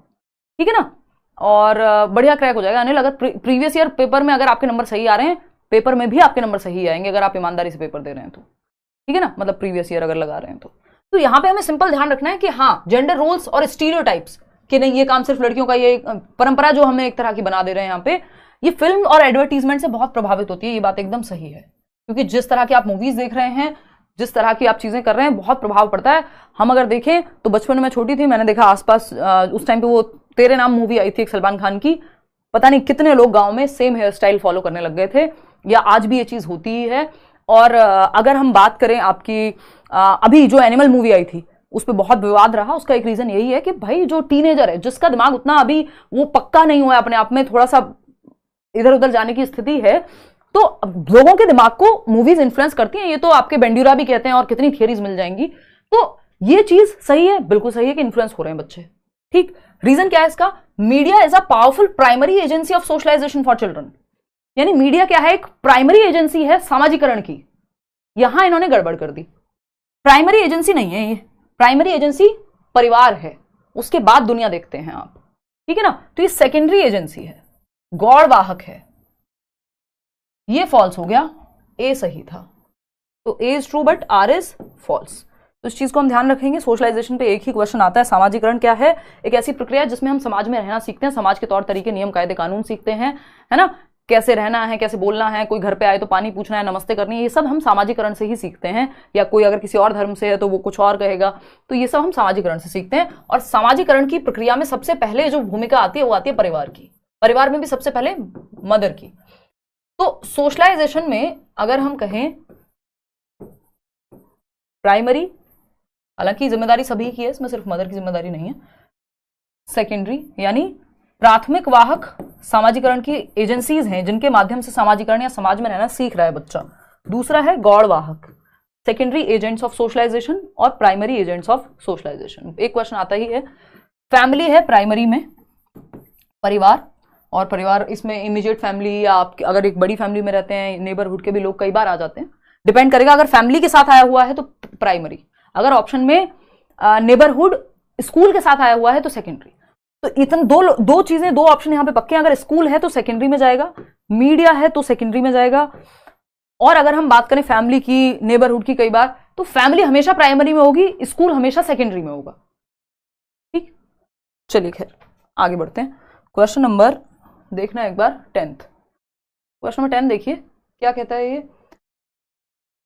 [SPEAKER 1] ठीक है ना, और बढ़िया क्रैक हो जाएगा। अनिल, अगर प्रीवियस ईयर पेपर में अगर आपके नंबर सही आ रहे हैं, पेपर में भी आपके नंबर सही आएंगे अगर आप ईमानदारी से पेपर दे रहे हैं तो। ठीक है ना, मतलब प्रीवियस ईयर अगर लगा रहे हैं तो यहाँ पे हमें सिंपल ध्यान रखना है कि हाँ, जेंडर रोल्स और स्टीरियोटाइप्स कि नहीं, ये काम सिर्फ लड़कियों का, ये परंपरा जो हमें एक तरह की बना दे रहे हैं यहाँ पे, ये फिल्म और एडवर्टीजमेंट से बहुत प्रभावित होती है। ये बात एकदम सही है, क्योंकि जिस तरह की आप मूवीज देख रहे हैं, जिस तरह की आप चीजें कर रहे हैं, बहुत प्रभाव पड़ता है। हम अगर देखें तो बचपन में छोटी थी, मैंने देखा आसपास उस टाइम पे वो तेरे नाम मूवी आई थी एक सलमान खान की, पता नहीं कितने लोग गांव में सेम हेयर स्टाइल फॉलो करने लग गए थे, या आज भी ये चीज होती ही है। और अगर हम बात करें आपकी अभी जो एनिमल मूवी आई थी, उस पर बहुत विवाद रहा। उसका एक रीजन यही है कि भाई जो टीनेजर है, जिसका दिमाग उतना अभी वो पक्का नहीं हुआ है, अपने आप में थोड़ा सा इधर उधर जाने की स्थिति है, तो लोगों के दिमाग को मूवीज इन्फ्लुएंस करती हैं। ये तो आपके बेंड्यूरा भी कहते हैं और कितनी थियरीज मिल जाएंगी। तो ये चीज सही है, बिल्कुल सही है कि इन्फ्लुएंस हो रहे हैं बच्चे। ठीक, रीजन क्या है इसका? Media is a powerful primary agency of socialisation for children. यानी मीडिया क्या है? एक प्राइमरी एजेंसी है सामाजिकरण की। यहां इन्होंने गड़बड़ कर दी, प्राइमरी एजेंसी नहीं है ये, प्राइमरी एजेंसी परिवार है, उसके बाद दुनिया देखते हैं आप, ठीक है ना। तो ये सेकेंडरी एजेंसी है, गौड़वाहक है। ये फॉल्स हो गया, ए सही था। तो A is true but R is false. तो इस चीज को हम ध्यान रखेंगे। सोशलाइजेशन पे एक ही क्वेश्चन आता है। सामाजिकरण क्या है? एक ऐसी प्रक्रिया जिसमें हम समाज में रहना सीखते हैं, समाज के तौर तरीके, नियम, कायदे, कानून सीखते हैं, है ना। कैसे रहना है, कैसे बोलना है, कोई घर पे आए तो पानी पूछना है, नमस्ते करनी है, ये सब हम सामाजिकरण से ही सीखते हैं। या कोई अगर किसी और धर्म से है तो वो कुछ और कहेगा, तो ये सब हम सामाजिकरण से सीखते हैं। और सामाजिकरण की प्रक्रिया में सबसे पहले जो भूमिका आती है वो आती है परिवार की, परिवार में भी सबसे पहले मदर की। तो सोशलाइजेशन में अगर हम कहें प्राइमरी, हालांकि जिम्मेदारी सभी की है, इसमें सिर्फ मदर की जिम्मेदारी नहीं है। सेकेंडरी यानी प्राथमिक वाहक सामाजिकरण की एजेंसीज हैं जिनके माध्यम से सामाजिकरण या समाज में रहना सीख रहा है बच्चा। दूसरा है गौड़ वाहक, सेकेंडरी एजेंट्स ऑफ सोशलाइजेशन और प्राइमरी एजेंट्स ऑफ सोशलाइजेशन। एक क्वेश्चन आता ही है। फैमिली है प्राइमरी में, परिवार, और परिवार इसमें इमीडिएट फैमिली या आप अगर एक बड़ी फैमिली में रहते हैं, नेबरहुड के भी लोग कई बार आ जाते हैं, डिपेंड करेगा। अगर फैमिली के साथ आया हुआ है तो प्राइमरी, अगर ऑप्शन में नेबरहुड स्कूल के साथ आया हुआ है तो सेकेंडरी। तो इतने दो चीजें, दो ऑप्शन यहां पे पक्के हैं। अगर स्कूल है तो सेकेंडरी में जाएगा, मीडिया है तो सेकेंडरी में जाएगा। और अगर हम बात करें फैमिली की, नेबरहुड की, कई बार तो फैमिली हमेशा प्राइमरी में होगी, स्कूल हमेशा सेकेंडरी में होगा। ठीक, चलिए खैर आगे बढ़ते हैं। क्वेश्चन नंबर देखना एक बार 10th। क्वेश्चन नंबर 10 देखिए क्या कहता है ये।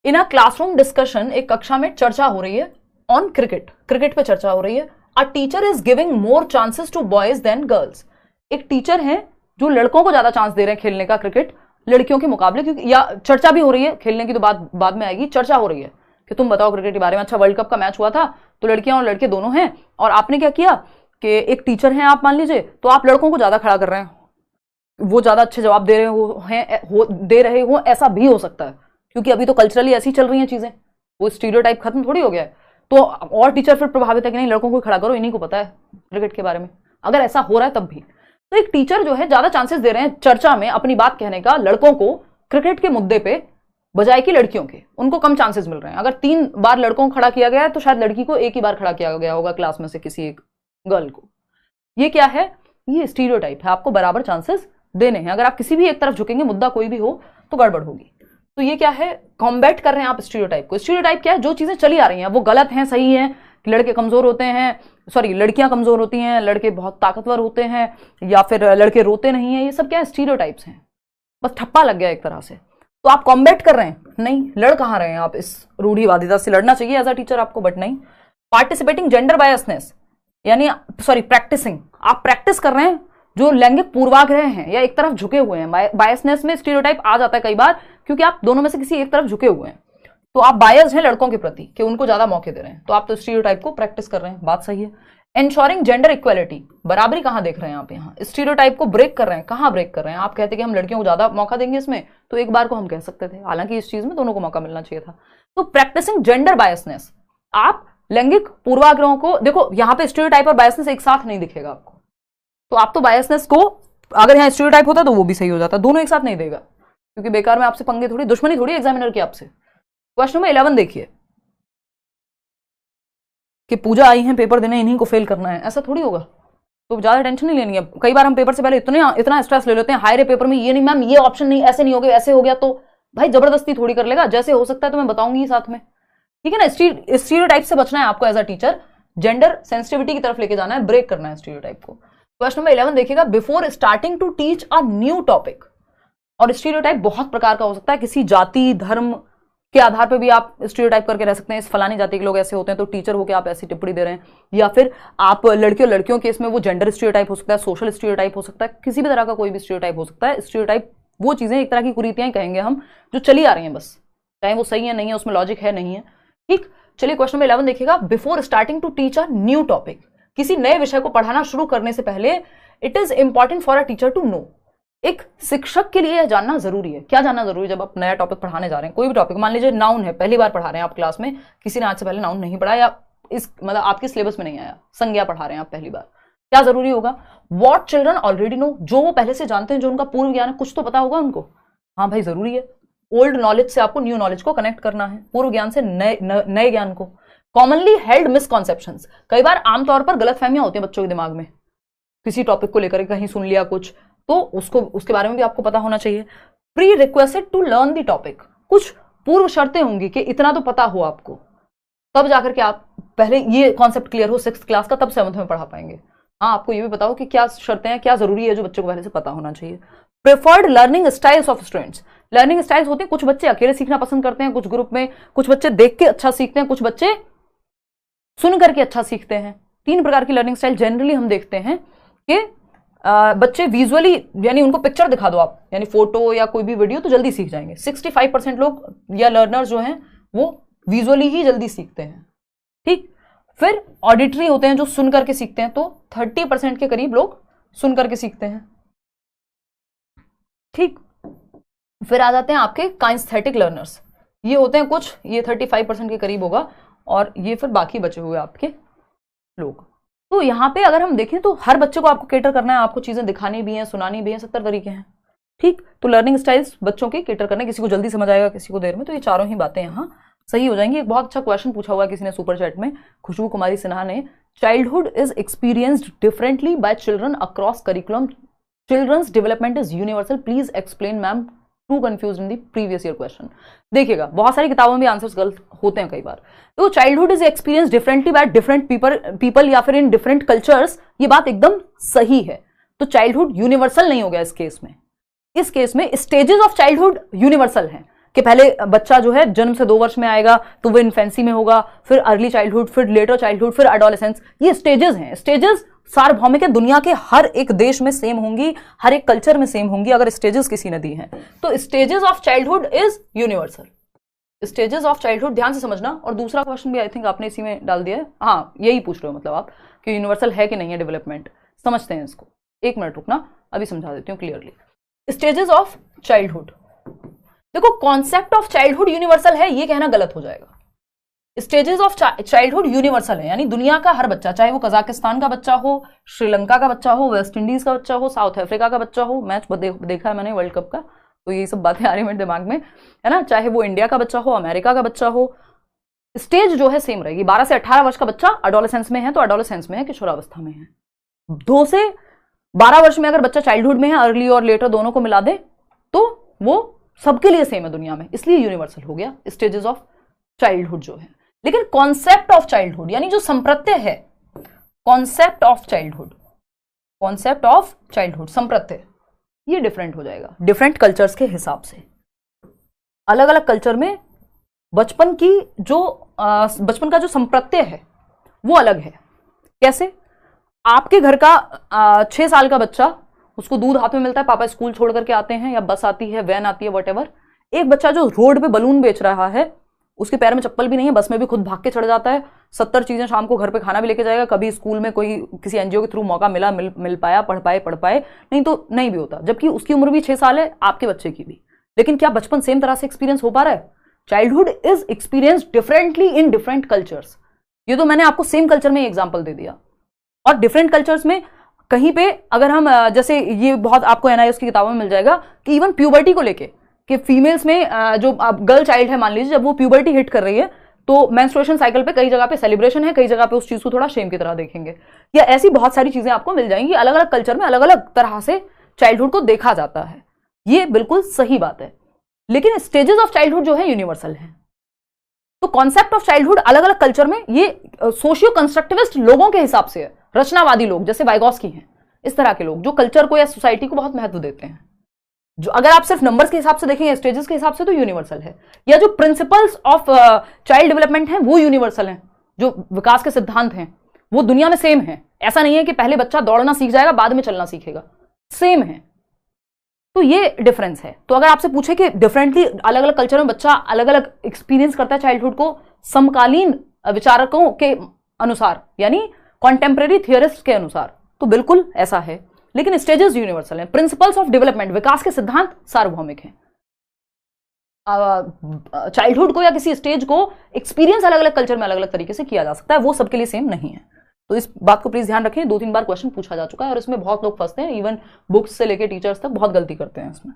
[SPEAKER 1] इन अ क्लासरूम डिस्कशन, एक कक्षा में चर्चा हो रही है ऑन क्रिकेट, क्रिकेट पे चर्चा हो रही है। A teacher is giving more chances to boys than girls. एक टीचर है जो लड़कों को ज्यादा चांस दे रहे हैं खेलने का क्रिकेट लड़कियों के मुकाबले, क्योंकि या चर्चा भी हो रही है, खेलने की तो बाद में आएगी, चर्चा हो रही है कि तुम बताओ क्रिकेट के बारे में। अच्छा, वर्ल्ड कप का मैच हुआ था तो लड़कियां और लड़के दोनों हैं, और आपने क्या किया कि एक टीचर हैं आप मान लीजिए, तो आप लड़कों को ज्यादा खड़ा कर रहे हैं, वो ज्यादा अच्छे जवाब दे रहे हो, ऐसा भी हो सकता है क्योंकि अभी तो कल्चरली ऐसी चल रही हैं चीजें, वो स्टीरियोटाइप खत्म थोड़ी हो गया है। तो और टीचर फिर प्रभावित है कि नहीं लड़कों को खड़ा करो, इन्हीं को पता है क्रिकेट के बारे में, अगर ऐसा हो रहा है तब भी। तो एक टीचर जो है ज्यादा चांसेस दे रहे हैं चर्चा में अपनी बात कहने का लड़कों को क्रिकेट के मुद्दे पे, बजाय कि लड़कियों के। उनको कम चांसेस मिल रहे हैं। अगर 3 बार लड़कों को खड़ा किया गया है तो शायद लड़की को एक ही बार खड़ा किया गया होगा क्लास में से किसी एक गर्ल को। ये क्या है? ये स्टीरियोटाइप है, आपको बराबर चांसेस देने हैं। अगर आप किसी भी एक तरफ झुकेंगे, मुद्दा कोई भी हो, तो गड़बड़ होगी। तो ये क्या है? कॉम्बैट कर रहे हैं आप स्टीरियोटाइप को। स्टीरियोटाइप क्या है? जो चीजें चली आ रही हैं वो गलत हैं, सही हैं, लड़के कमजोर होते हैं, सॉरी लड़कियां कमजोर होती हैं, लड़के बहुत ताकतवर होते हैं, या फिर लड़के रोते नहीं हैं, ये सब क्या है? स्टीरियोटाइप्स हैं। बस ठप्पा लग गया एक तरह से। तो आप कॉम्बैट कर रहे हैं, नहीं लड़ कहां रहे हैं आप इस रूढ़िवादिता से। लड़ना चाहिए एज अ टीचर आपको, बट नहीं। पार्टिसिपेटिंग जेंडर बायसनेस, यानी सॉरी प्रैक्टिसिंग, आप प्रैक्टिस कर रहे हैं जो लैंगिक पूर्वाग्रह हैं या एक तरफ झुके हुए हैं। बायसनेस में स्टीरियोटाइप आ जाता है कई बार, क्योंकि आप दोनों में से किसी एक तरफ झुके हुए हैं, तो आप बायस्ड हैं लड़कों के प्रति कि उनको ज्यादा मौके दे रहे हैं, तो आप तो स्टीरियोटाइप को प्रैक्टिस कर रहे हैं, बात सही है। एंश्योरिंग जेंडर इक्वालिटी, बराबरी कहां देख रहे हैं आप? यहाँ स्टीरियोटाइप को ब्रेक कर रहे हैं। कहां ब्रेक कर रहे हैं? आप कहते कि हम लड़कियों को ज्यादा मौका देंगे इसमें, तो एक बार को हम कह सकते थे, हालांकि इस चीज में दोनों को मौका मिलना चाहिए था। तो प्रैक्टिसिंग जेंडर बायसनेस, आप लैंगिक पूर्वाग्रहों को देखो, यहाँ पे स्टीरियोटाइप और बायसनेस एक साथ नहीं दिखेगा आपको, तो आप तो बायसनेस को, अगर यहाँ स्टीरियोटाइप होता तो वो भी सही हो जाता, दोनों एक साथ नहीं देगा, क्योंकि बेकार में आपसे पंगे थोड़ी, दुश्मनी थोड़ी एग्जामिनर की आपसे। क्वेश्चन नंबर 11 देखिए कि पूजा आई है पेपर देने, इन्हीं को फेल करना है, ऐसा थोड़ी होगा, तो ज्यादा टेंशन नहीं लेनी है। कई बार हम पेपर से पहले इतना स्ट्रेस ले लेते हैं, हाय रे पेपर में ये नहीं मैम, ये ऑप्शन नहीं, ऐसे नहीं हो गया, ऐसे हो गया, तो भाई जबरदस्ती थोड़ी कर लेगा, जैसे हो सकता है तो मैं बताऊंगी साथ में, ठीक है ना। स्टीरियोटाइप से बचना है आपको as a teacher, gender sensitivity की तरफ लेके जाना है, ब्रेक करना है स्टीरियोटाइप को। क्वेश्चन नंबर 11 देखिएगा, before starting to teach a new topic. और स्टीरियोटाइप बहुत प्रकार का हो सकता है, किसी जाति धर्म के आधार पे भी आप स्टीरियोटाइप करके रह सकते हैं, इस फलानी जाति के लोग ऐसे होते हैं तो टीचर होकर आप ऐसी टिप्पणी दे रहे हैं, या फिर आप लड़के और लड़कियों के इसमें वो जेंडर स्टीरियोटाइप हो सकता है, सोशल स्टीरियोटाइप हो सकता है, किसी भी तरह का कोई भी स्टीरियोटाइप हो सकता है। स्टीरियोटाइप वो चीजें, एक तरह की कुरीतियां कहेंगे हम, जो चली आ रही हैं बस, चाहे वो सही है नहीं है, उसमें लॉजिक है नहीं है, ठीक। चलिए क्वेश्चन नंबर 11 देखिएगा, before starting to teach a new topic, किसी नए विषय को पढ़ाना शुरू करने से पहले it is important for a teacher to know, एक शिक्षक के लिए यह जानना जरूरी है। क्या जानना जरूरी है? जब आप नया टॉपिक पढ़ाने जा रहे हैं, कोई भी टॉपिक, मान लीजिए नाउन है, पहली बार पढ़ा रहे हैं आप क्लास में, किसी ने आज से पहले नाउन नहीं पढ़ा, या इस मतलब आपके सिलेबस में नहीं आया, संज्ञा पढ़ा रहे हैं आप पहली बार, क्या जरूरी होगा? वॉट चिल्ड्रन ऑलरेडी नो, जो वो पहले से जानते हैं, जो उनका पूर्व ज्ञान है, कुछ तो पता होगा उनको। हाँ भाई जरूरी है। ओल्ड नॉलेज से आपको न्यू नॉलेज को कनेक्ट करना है, पूर्व ज्ञान से नए ज्ञान को। कॉमनली हेल्ड मिसकॉन्सेप्शंस, कई बार आमतौर पर गलतफहमियां होती हैं बच्चों के दिमाग में, किसी टॉपिक को लेकर कहीं सुन लिया कुछ, तो उसके बारे में भी आपको पता होना चाहिए। Pre requested to learn the topic, कुछ पूर्व शर्तें होंगी कि इतना तो पता हो आपको, तब जाकर के आप पहले ये कॉन्सेप्ट क्लियर हो 6th क्लास का, तब 7th में पढ़ा पाएंगे। हाँ, आपको ये भी बताओ कि क्या शर्तें हैं, क्या जरूरी है जो बच्चों को पहले से पता होना चाहिए। Preferred learning styles of students, learning styles होती हैं, कुछ बच्चे अकेले सीखना पसंद करते हैं, कुछ ग्रुप में, कुछ बच्चे देख के अच्छा सीखते हैं, कुछ बच्चे सुन करके अच्छा सीखते हैं। 3 प्रकार की लर्निंग स्टाइल जनरली हम देखते हैं कि बच्चे विजुअली, यानी उनको पिक्चर दिखा दो आप, यानी फोटो या कोई भी वीडियो, तो जल्दी सीख जाएंगे। 65% लोग या लर्नर्स जो हैं वो विजुअली ही जल्दी सीखते हैं, ठीक। फिर ऑडिटरी होते हैं जो सुन करके सीखते हैं, तो 30% के करीब लोग सुन करके सीखते हैं, ठीक। फिर आ जाते हैं आपके काइनेस्थेटिक लर्नर्स, ये होते हैं कुछ, ये 35% के करीब होगा, और ये फिर बाकी बचे हुए आपके लोग। तो यहाँ पे अगर हम देखें तो हर बच्चे को आपको केटर करना है, आपको चीजें दिखानी भी हैं, सुनानी भी हैं, 70 तरीके हैं, ठीक। तो लर्निंग स्टाइल्स बच्चों के केटर करने, किसी को जल्दी समझ आएगा, किसी को देर में, तो ये चारों ही बातें यहाँ सही हो जाएंगी। एक बहुत अच्छा क्वेश्चन पूछा हुआ है किसी ने सुपर चैट में, खुशबू कुमारी सिन्हा ने, childhood is experienced differently by children across curriculum, children's development is universal, please explain ma'am, to confuse in the previous year question. देखिएगा बहुत सारी किताबों में आंसर्स गलत होते हैं कई बार। तो childhood is experience differently by different people या फिर इन डिफरेंट कल्चर्स, ये बात एकदम सही है। तो चाइल्डहुड यूनिवर्सल नहीं हो गया इस केस में। इस केस में स्टेजेस ऑफ चाइल्डहुड यूनिवर्सल हैं, कि पहले बच्चा जो है जन्म से 2 वर्ष में आएगा तो वो इन्फेंसी में होगा, फिर अर्ली चाइल्डहुड, फिर लेटर चाइल्डहुड, फिर एडोलेसेंस, ये स्टेजेस हैं। स्टेजेस सार्वभौमिक है, दुनिया के हर एक देश में सेम होंगी, हर एक कल्चर में सेम होंगी, अगर स्टेजेस किसी ने दी हैं तो। Stages of childhood is universal, stages of childhood, ध्यान से समझना। और दूसरा क्वेश्चन भी आई थिंक आपने इसी में डाल दिया है, हाँ यही पूछ रहे हो मतलब आप, कि यूनिवर्सल है कि नहीं है डेवलपमेंट, समझते हैं इसको। 1 मिनट रुकना, अभी समझा देती हूँ क्लियरली। स्टेजेस ऑफ चाइल्डहुड, देखो कॉन्सेप्ट ऑफ चाइल्डहुड यूनिवर्सल है ये कहना गलत हो जाएगा। स्टेजेस ऑफ चाइल्डहुड यूनिवर्सल है, यानी दुनिया का हर बच्चा, चाहे वो कजाकिस्तान का बच्चा हो, श्रीलंका का बच्चा हो, वेस्ट इंडीज का बच्चा हो, साउथ अफ्रीका का बच्चा हो, मैच देखा है मैंने वर्ल्ड कप का, तो ये सब बातें आ रही मेरे दिमाग में, है ना, चाहे वो इंडिया का बच्चा हो, अमेरिका का बच्चा हो, स्टेज जो है सेम रहेगी। 12 से 18 वर्ष का बच्चा एडोलेसेंस में है तो एडोलेसेंस में है, किशोरावस्था में है। 2 से 12 वर्ष में अगर बच्चा चाइल्डहुड में है, अर्ली और लेटर दोनों को मिला दे तो वो सबके लिए सेम है दुनिया में, इसलिए यूनिवर्सल हो गया स्टेजेस ऑफ चाइल्डहुड जो है। लेकिन कॉन्सेप्ट ऑफ चाइल्डहुड, यानी जो संप्रत्यय है, concept of childhood, concept of childhood संप्रत्यय, ये डिफरेंट हो जाएगा डिफरेंट कल्चर्स के हिसाब से। अलग अलग कल्चर में बचपन का जो संप्रत्यय है वो अलग है। कैसे? आपके घर का 6 साल का बच्चा, उसको दूध हाथ में मिलता है, पापा स्कूल छोड़ करके आते हैं या बस आती है, वैन आती है, व्हाटएवर। एक बच्चा जो रोड पे बलून बेच रहा है, उसके पैर में चप्पल भी नहीं है, बस में भी खुद भाग के चढ़ जाता है, 70 चीजें शाम को घर पे खाना भी लेके जाएगा, कभी स्कूल में कोई किसी एनजीओ के थ्रू मौका मिल पाया, पढ़ पाए, नहीं तो नहीं भी होता, जबकि उसकी उम्र भी 6 साल है, आपके बच्चे की भी। लेकिन क्या बचपन सेम तरह से एक्सपीरियंस हो पा रहा है? Childhood is experience differently in different cultures. ये तो मैंने आपको सेम कल्चर में एग्जाम्पल दे दिया। और डिफरेंट कल्चर्स में कहीं पे अगर हम, जैसे ये बहुत आपको एनआईएस की किताबों में मिल जाएगा कि इवन प्यूबर्टी को लेके, कि फीमेल्स में जो गर्ल चाइल्ड है मान लीजिए, जब वो प्यूबर्टी हिट कर रही है तो मेंस्ट्रुएशन साइकिल पे कई जगह पे सेलिब्रेशन है, कई जगह पे उस चीज को थोड़ा शेम की तरह देखेंगे, या ऐसी बहुत सारी चीजें आपको मिल जाएंगी। अलग अलग कल्चर में अलग अलग तरह से चाइल्डहुड को देखा जाता है, ये बिल्कुल सही बात है। लेकिन स्टेजेस ऑफ चाइल्डहुड जो है यूनिवर्सल है। तो कॉन्सेप्ट ऑफ चाइल्डहुड अलग अलग कल्चर में, ये सोशियो कंस्ट्रक्टिविस्ट लोगों के हिसाब से है, रचनावादी लोग जैसे वाइगॉस्की हैं, इस तरह के लोग जो कल्चर को या सोसाइटी को बहुत महत्व देते हैं। जो अगर आप सिर्फ नंबर्स के हिसाब से देखें, स्टेजेस के हिसाब से, तो यूनिवर्सल है। या जो प्रिंसिपल्स ऑफ चाइल्ड डेवलपमेंट हैं वो यूनिवर्सल हैं, जो विकास के सिद्धांत हैं वो दुनिया में सेम है। ऐसा नहीं है कि पहले बच्चा दौड़ना सीख जाएगा बाद में चलना सीखेगा, सेम है। तो ये डिफरेंस है। तो अगर आपसे पूछे कि डिफरेंटली अलग अलग कल्चर में बच्चा अलग अलग एक्सपीरियंस करता है चाइल्डहुड को, समकालीन विचारकों के अनुसार यानी कॉन्टेम्परेरी थियरिस्ट के अनुसार, तो बिल्कुल ऐसा है। लेकिन स्टेजेस यूनिवर्सल हैं, प्रिंसिपल्स ऑफ डेवलपमेंट, विकास के सिद्धांत सार्वभौमिक हैं। चाइल्डहुड को या किसी स्टेज को एक्सपीरियंस अलग अलग कल्चर में अलग अलग तरीके से किया जा सकता है, वो सबके लिए सेम नहीं है। तो इस बात को प्लीज ध्यान रखें, 2-3 बार क्वेश्चन पूछा जा चुका है और इसमें बहुत लोग फंसते हैं, इवन बुक्स से लेके टीचर्स तक बहुत गलती करते हैं इसमें।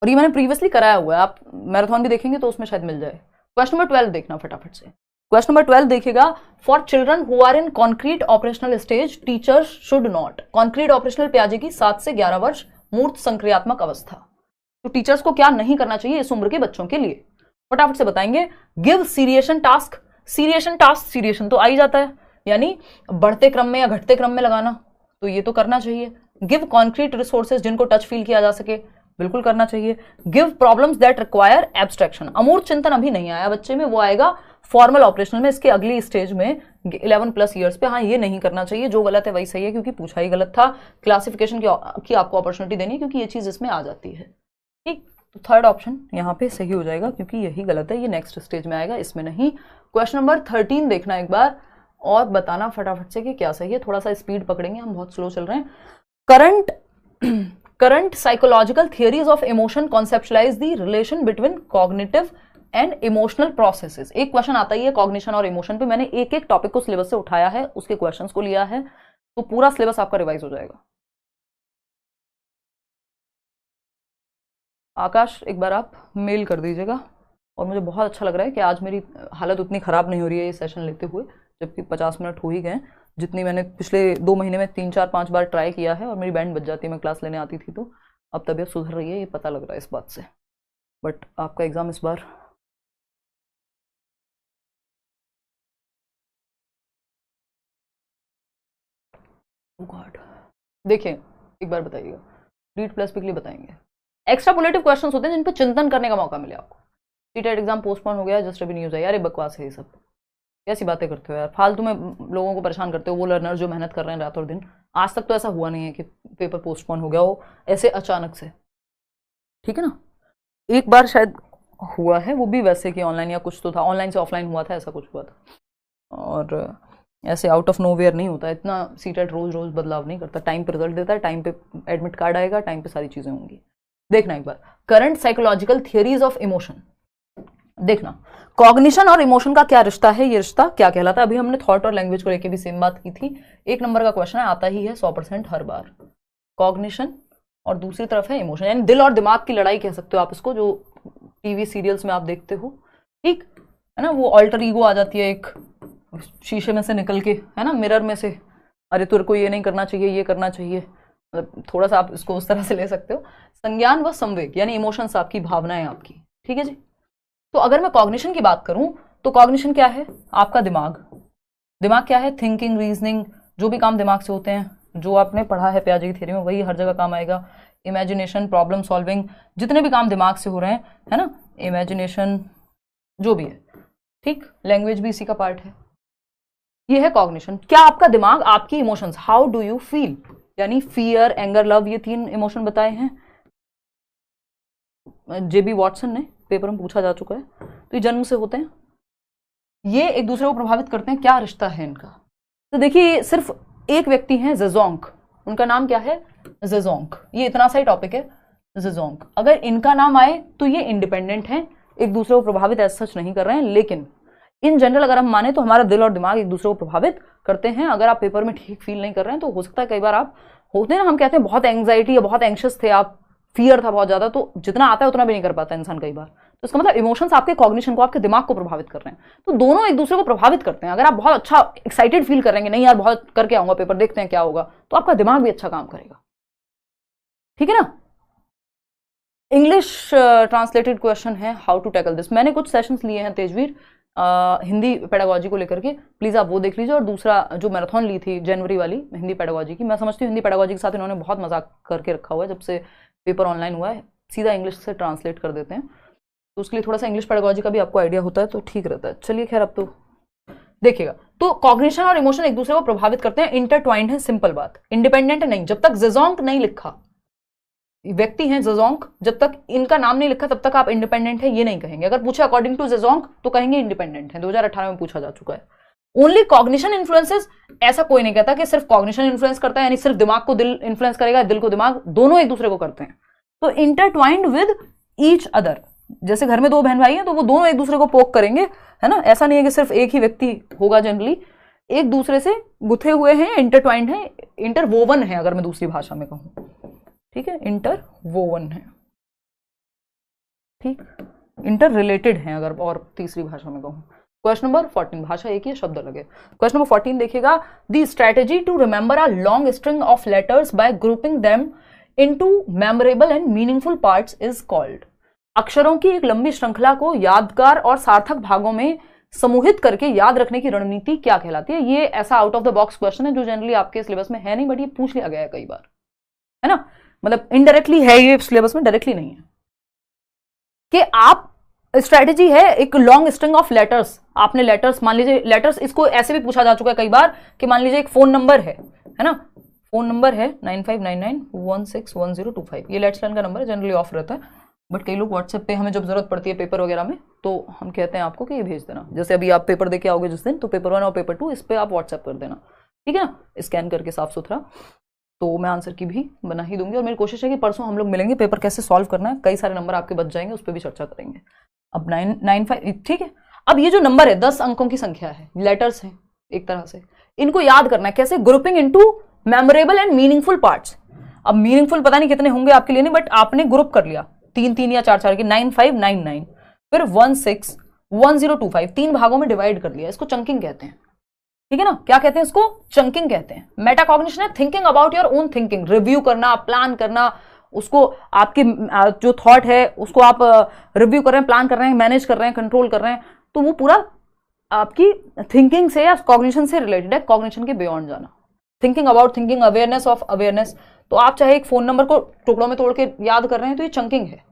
[SPEAKER 1] और ये मैंने प्रीवियसली कराया हुआ है, आप मैराथन भी देखेंगे तो उसमें शायद मिल जाए। क्वेश्चन नंबर 12 देखना फटाफट से। क्वेश्चन नंबर 12 देखिएगा, for children who are in concrete operational stage teachers should not. Concrete operational पे आ जाएगी 7 से 11 वर्ष, मूर्त संक्रियात्मक अवस्था। तो टीचर्स को क्या नहीं करना चाहिए इस उम्र के बच्चों के लिए, फटाफट से बताएंगे। Give seriation task. Seriation task, seriation तो आ ही जाता है, यानी बढ़ते क्रम में या घटते क्रम में लगाना, तो ये तो करना चाहिए। गिव कॉन्क्रीट रिसोर्सेज, जिनको टच फील किया जा सके, बिल्कुल करना चाहिए। Give problems that require abstraction. अमूर्त चिंतन अभी नहीं आया बच्चे में, वो आएगा फॉर्मल ऑपरेशनल में, इसके अगली स्टेज में 11+ ईयर्स पे। हाँ, ये नहीं करना चाहिए, जो गलत है वही सही है, क्योंकि पूछा ही गलत था। क्लासिफिकेशन की आपको अपॉर्चुनिटी देनी है, क्योंकि ये चीज इसमें आ जाती है। ठीक, तो थर्ड ऑप्शन यहाँ पे सही हो जाएगा, क्योंकि यही गलत है, ये नेक्स्ट स्टेज में आएगा, इसमें नहीं। क्वेश्चन नंबर 13 देखना एक बार और बताना फटाफट से कि क्या सही है। थोड़ा सा स्पीड पकड़ेंगे, हम बहुत स्लो चल रहे हैं। Current psychological theories of emotion conceptualise the relation between cognitive and emotional processes. एक क्वेश्चन आता ही है कॉग्निशन और इमोशन पे, मैंने एक एक टॉपिक को सिलेबस से उठाया है, उसके क्वेश्चंस को लिया है, तो पूरा सिलेबस आपका रिवाइज हो जाएगा। आकाश, एक बार आप मेल कर दीजिएगा। और मुझे बहुत अच्छा लग रहा है कि आज मेरी हालत उतनी खराब नहीं हो रही है ये सेशन लेते हुए, जबकि 50 मिनट हो ही गए। जितनी मैंने पिछले 2 महीने में 3-4-5 बार ट्राई किया है और मेरी बैंड बज जाती है, मैं क्लास लेने आती थी, तो अब तबीयत सुधर रही है, ये पता लग रहा है इस बात से। बट आपका एग्जाम इस बार गॉड, देखिए एक बार बताइएगा, रीड प्लस के लिए बताएंगे। एक्स्ट्रापोलेटिव क्वेश्चंस होते हैं जिन पर चिंतन करने का मौका मिले आपको। सीटेट एग्जाम पोस्टपोन हो गया, जस्ट अभी न्यूज है। यार ये बकवास है, ये सब कैसी बातें करते हो यार, फालतू में लोगों को परेशान करते हो, वो लर्नर जो मेहनत कर रहे हैं रात और दिन। आज तक तो ऐसा हुआ नहीं है कि पेपर पोस्टपोन हो गया हो ऐसे अचानक से, ठीक है ना। एक बार शायद हुआ है, वो भी वैसे कि ऑनलाइन या कुछ तो था, ऑनलाइन से ऑफलाइन हुआ था, ऐसा कुछ हुआ था। और ऐसे आउट ऑफ नोवेयर नहीं होता इतना, सीटेट रोज रोज बदलाव नहीं करता, टाइम पे रिजल्ट देता है, टाइम पे एडमिट कार्ड आएगा, टाइम पे सारी चीजें होंगी। देखना एक बार, current psychological theories of emotion. देखना कॉग्निशन और इमोशन का क्या रिश्ता है, ये रिश्ता क्या कहलाता है। अभी हमने थॉट और लैंग्वेज को लेकर भी सेम बात की थी। 1 नंबर का क्वेश्चन है, आता ही है 100% हर बार। कॉग्निशन और दूसरी तरफ है इमोशन, यानी दिल और दिमाग की लड़ाई कह सकते हो आप इसको, जो टीवी सीरियल्स में आप देखते हो, ठीक है ना। वो ऑल्टर ईगो आ जाती है एक शीशे में से निकल के, है ना, मिरर में से, अरे तेरे को ये नहीं करना चाहिए, ये करना चाहिए, मतलब थोड़ा सा आप इसको उस तरह से ले सकते हो। संज्ञान व संवेग, यानी इमोशंस आपकी, भावनाएं आपकी, ठीक है जी। तो अगर मैं कॉग्निशन की बात करूं तो कॉग्निशन क्या है, आपका दिमाग। दिमाग क्या है, थिंकिंग, रीजनिंग, जो भी काम दिमाग से होते हैं, जो आपने पढ़ा है पियाजे की थ्योरी में, वही हर जगह काम आएगा। इमेजिनेशन, प्रॉब्लम सॉल्विंग, जितने भी काम दिमाग से हो रहे हैं, है ना, इमेजिनेशन जो भी है, ठीक। लैंग्वेज भी इसी का पार्ट है। ये है कॉग्निशन। क्या आपका दिमाग, आपकी emotions, how do you feel, यानी फियर, एंगर, लव, ये 3 इमोशन बताए हैं जेबी वॉटसन ने, पेपर में पूछा जा चुका है। तो ये जन्म से होते हैं, ये एक दूसरे को प्रभावित करते हैं। क्या रिश्ता है इनका, तो देखिए सिर्फ एक व्यक्ति हैं, ज़ेज़ोंग, उनका नाम क्या है, ज़ेज़ोंग, ये इतना सा ही टॉपिक है, ज़ेज़ोंग। अगर इनका नाम आए तो ये इंडिपेंडेंट हैं, एक दूसरे को प्रभावित ऐसा सच नहीं कर रहे हैं, लेकिन इन जनरल अगर हम माने तो हमारा दिल और दिमाग एक दूसरे को प्रभावित करते हैं। अगर आप पेपर में ठीक फील नहीं कर रहे हैं तो हो सकता है कई बार आप होते हैं ना, हम कहते हैं बहुत एंग्जाइटी या बहुत एंग्शियस थे आप, फियर था बहुत ज्यादा, तो जितना आता है उतना भी नहीं कर पाता इंसान कई बार। तो इसका मतलब इमोशंस आपके कॉग्निशन को, आपके दिमाग को प्रभावित कर रहे हैं। तो दोनों एक दूसरे को प्रभावित करते हैं। अगर आप बहुत अच्छा एक्साइटेड फील करेंगे, नहीं यार बहुत करके आऊंगा पेपर, देखते हैं क्या होगा, तो आपका दिमाग भी अच्छा काम करेगा, ठीक है ना। इंग्लिश ट्रांसलेटेड क्वेश्चन है, हाउ टू टैकल दिस। मैंने कुछ सेशंस लिए हैं तेजवीर हिंदी पेडागोजी को लेकर के, प्लीज आप वो देख लीजिए। और दूसरा जो मैराथन ली थी जनवरी वाली हिंदी पेडागोजी की, मैं समझती हूँ हिंदी पेडागोजी के साथ इन्होंने बहुत मजाक करके रखा हुआ है। जब से पेपर ऑनलाइन हुआ है सीधा इंग्लिश से ट्रांसलेट कर देते हैं, तो उसके लिए थोड़ा सा इंग्लिश पेडागोजी का भी आपको आइडिया होता है तो ठीक रहता है। चलिए खैर, अब तो देखिएगा, तो कॉग्निशन और इमोशन एक दूसरे को प्रभावित करते हैं, इंटरट्वाइंड है, सिंपल बात। इंडिपेंडेंट नहीं, जब तक ज़ेज़ोंग नहीं लिखा, व्यक्ति हैं ज़ेज़ोंग, जब तक इनका नाम नहीं लिखा तब तक आप इंडिपेंडेंट है ये नहीं कहेंगे। अगर पूछा अकॉर्डिंग टू ज़ेज़ोंग तो कहेंगे इंडिपेंडेंट है, 2018 में पूछा जा चुका है। ओनली कॉग्निशन इन्फ्लुएंसेस, ऐसा कोई नहीं कहता कि सिर्फ कॉग्निशन इन्फ्लुएंस करता है, यानी सिर्फ दिमाग को दिल इन्फ्लुएंस करेगा, दिल को दिमाग, दोनों एक दूसरे को करते हैं। तो इंटरट्वाइंड विद ईच अदर, जैसे घर में 2 बहन भाई हैं तो वो दोनों एक दूसरे को पोक करेंगे, है ना। ऐसा नहीं है कि सिर्फ एक ही व्यक्ति होगा, जनरली एक दूसरे से गुथे हुए हैं, इंटरट्वाइंड हैं, इंटरवोवन है अगर मैं दूसरी भाषा में कहूं, ठीक है, इंटरवोवन है, ठीक, इंटर रिलेटेड है अगर और तीसरी भाषा में कहूं। क्वेश्चन नंबर 14, भाषा एक ही शब्द अलग है। क्वेश्चन नंबर 14 देखिएगा, the strategy to remember a long string of letters by grouping them into memorable and meaningful parts is called. अक्षरों की एक लंबी श्रृंखला को यादगार और सार्थक भागों में समूहित करके याद रखने की रणनीति क्या कहलाती है। ये ऐसा out of the box question है जो जनरली आपके सिलेबस में है नहीं, बट ये पूछ लिया गया है कई बार, है ना, मतलब इनडायरेक्टली है ये सिलेबस में, डायरेक्टली नहीं है। कि आप स्ट्रेटेजी है एक लॉन्ग स्ट्रिंग ऑफ लेटर्स, आपने लेटर्स, मान लीजिए लेटर्स, इसको ऐसे भी पूछा जा चुका है कई बार कि मान लीजिए एक फोन नंबर है ना, फोन नंबर है 9599161025, ये लेट्स लर्न का नंबर है, जनरली ऑफ रहता है, बट कई लोग व्हाट्सएप पे हमें जब जरूरत पड़ती है पेपर वगैरह में तो हम कहते हैं आपको कि ये भेज देना, जैसे अभी आप पेपर देके आओगे जिस दिन, तो पेपर 1 और पेपर 2 इस पे आप व्हाट्सएप कर देना, ठीक है ना, स्कैन करके साफ सुथरा, तो मैं आंसर की भी बना ही दूंगी। और मेरी कोशिश है कि परसों हम लोग मिलेंगे, पेपर कैसे सॉल्व करना है, कई सारे नंबर आपके बच जाएंगे, उस पर भी चर्चा करेंगे। अब 995, ठीक है। अब ये जो नंबर है 10 अंकों की संख्या है, लेटर्स हैं एक तरह से, इनको याद करना है कैसे, grouping into memorable and meaningful parts. अब मीनिंगफुल पता नहीं कितने होंगे आपके लिए, नहीं, बट आपने ग्रुप कर लिया 3-3 या 4-4 के, 9599, फिर 161025, 3 भागों में डिवाइड कर लिया, इसको चंकिंग कहते हैं, ठीक है ना, क्या कहते हैं इसको, चंकिंग कहते हैं। मेटाकॉग्निशन है thinking about your own thinking, review करना, प्लान करना, उसको आपकी जो थॉट है उसको आप रिव्यू कर रहे हैं, प्लान कर रहे हैं, मैनेज कर रहे हैं, कंट्रोल कर रहे हैं, तो वो पूरा आपकी थिंकिंग से या कॉग्निशन से रिलेटेड है, कॉग्निशन के बियॉन्ड जाना, thinking about thinking, awareness of awareness. तो आप चाहे एक फोन नंबर को टुकड़ों में तोड़ के याद कर रहे हैं तो ये चंकिंग है,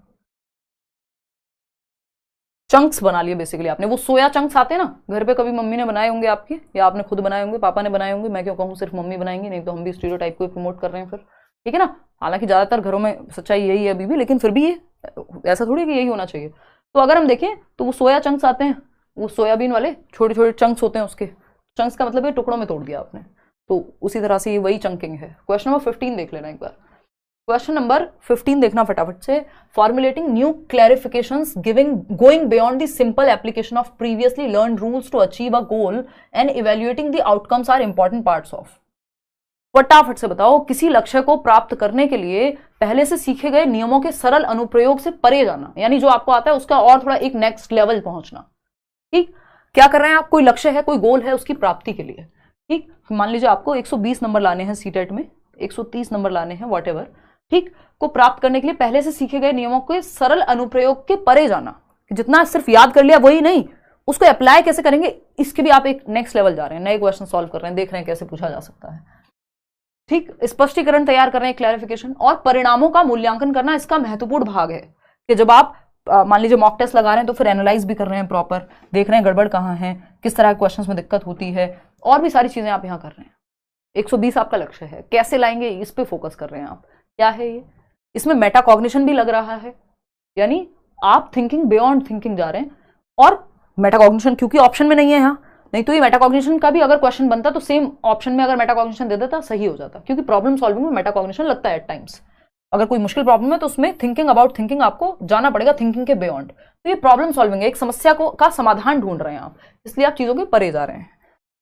[SPEAKER 1] चंक्स बना लिए बेसिकली आपने। वो सोया चंक्स आते हैं ना, घर पे कभी मम्मी ने बनाए होंगे आपके, या आपने खुद बनाए होंगे, पापा ने बनाए होंगे, मैं क्यों कहूँ सिर्फ मम्मी बनाएंगे, नहीं तो हम भी स्टीरियोटाइप को प्रमोट कर रहे हैं फिर, ठीक है ना। हालांकि ज्यादातर घरों में सच्चाई यही है अभी भी, लेकिन फिर भी ये ऐसा थोड़ी कि यही होना चाहिए। तो अगर हम देखें तो वो सोया चंक्स आते हैं, वो सोयाबीन वाले छोटे छोटे चंक्स होते हैं, उसके चंक्स का मतलब ये टुकड़ों में तोड़ दिया आपने, तो उसी तरह से ये वही चंकिंग है। क्वेश्चन नंबर 15 देख लेना एक बार, क्वेश्चन नंबर 15 देखना फटाफट से। Formulating new clarifications going beyond the simple application of previously learn rules to achieve a goal and evaluating the outcomes are important parts of. फटाफट से बताओ, किसी लक्ष्य को प्राप्त करने के लिए पहले से सीखे गए नियमों के सरल अनुप्रयोग से परे जाना, यानी जो आपको आता है उसका और थोड़ा एक नेक्स्ट लेवल पहुंचना, ठीक। क्या कर रहे हैं आप, कोई लक्ष्य है, कोई गोल है, उसकी प्राप्ति के लिए, ठीक। मान लीजिए आपको 120 नंबर लाने हैं सीटेट में, 130 नंबर लाने हैं, व्हाटएवर, ठीक, को प्राप्त करने के लिए पहले से सीखे गए नियमों के सरल अनुप्रयोग के परे जाना, जितना सिर्फ याद कर लिया वही नहीं, उसको अप्लाई कैसे करेंगे, इसके भी आप एक नेक्स्ट लेवल जा रहे हैं, नए क्वेश्चन सॉल्व कर रहे हैं, देख रहे हैं कैसे पूछा जा सकता है, ठीक। स्पष्टीकरण तैयार कर रहे हैं, क्लैरिफिकेशन, और परिणामों का मूल्यांकन करना इसका महत्वपूर्ण भाग है कि जब आप मान लीजिए मॉक टेस्ट लगा रहे हैं तो फिर एनालाइज भी कर रहे हैं, प्रॉपर देख रहे हैं गड़बड़ कहाँ है, किस तरह के क्वेश्चंस में दिक्कत होती है, और भी सारी चीजें आप यहाँ कर रहे हैं। 120 आपका लक्ष्य है, कैसे लाएंगे इस पे फोकस कर रहे हैं आप। क्या है ये, इसमें मेटाकॉग्निशन भी लग रहा है, यानी आप थिंकिंग बियॉन्ड थिंकिंग जा रहे हैं, और मेटाकॉग्निशन क्योंकि ऑप्शन में नहीं है यहाँ, नहीं तो ये मेटाकॉग्निशन का भी अगर क्वेश्चन बनता तो सेम ऑप्शन में अगर मेटाकॉग्निशन दे देता सही हो जाता, क्योंकि प्रॉब्लम सॉल्विंग में मेटाकॉग्निशन लगता है एट टाइम्स। अगर कोई मुश्किल प्रॉब्लम है तो उसमें थिंकिंग अबाउट थिंकिंग आपको जाना पड़ेगा, थिंकिंग के बियॉन्ड। तो ये प्रॉब्लम सॉल्विंग है, एक समस्या को का समाधान ढूंढ रहे हैं आप, इसलिए आप चीजों के परे जा रहे हैं।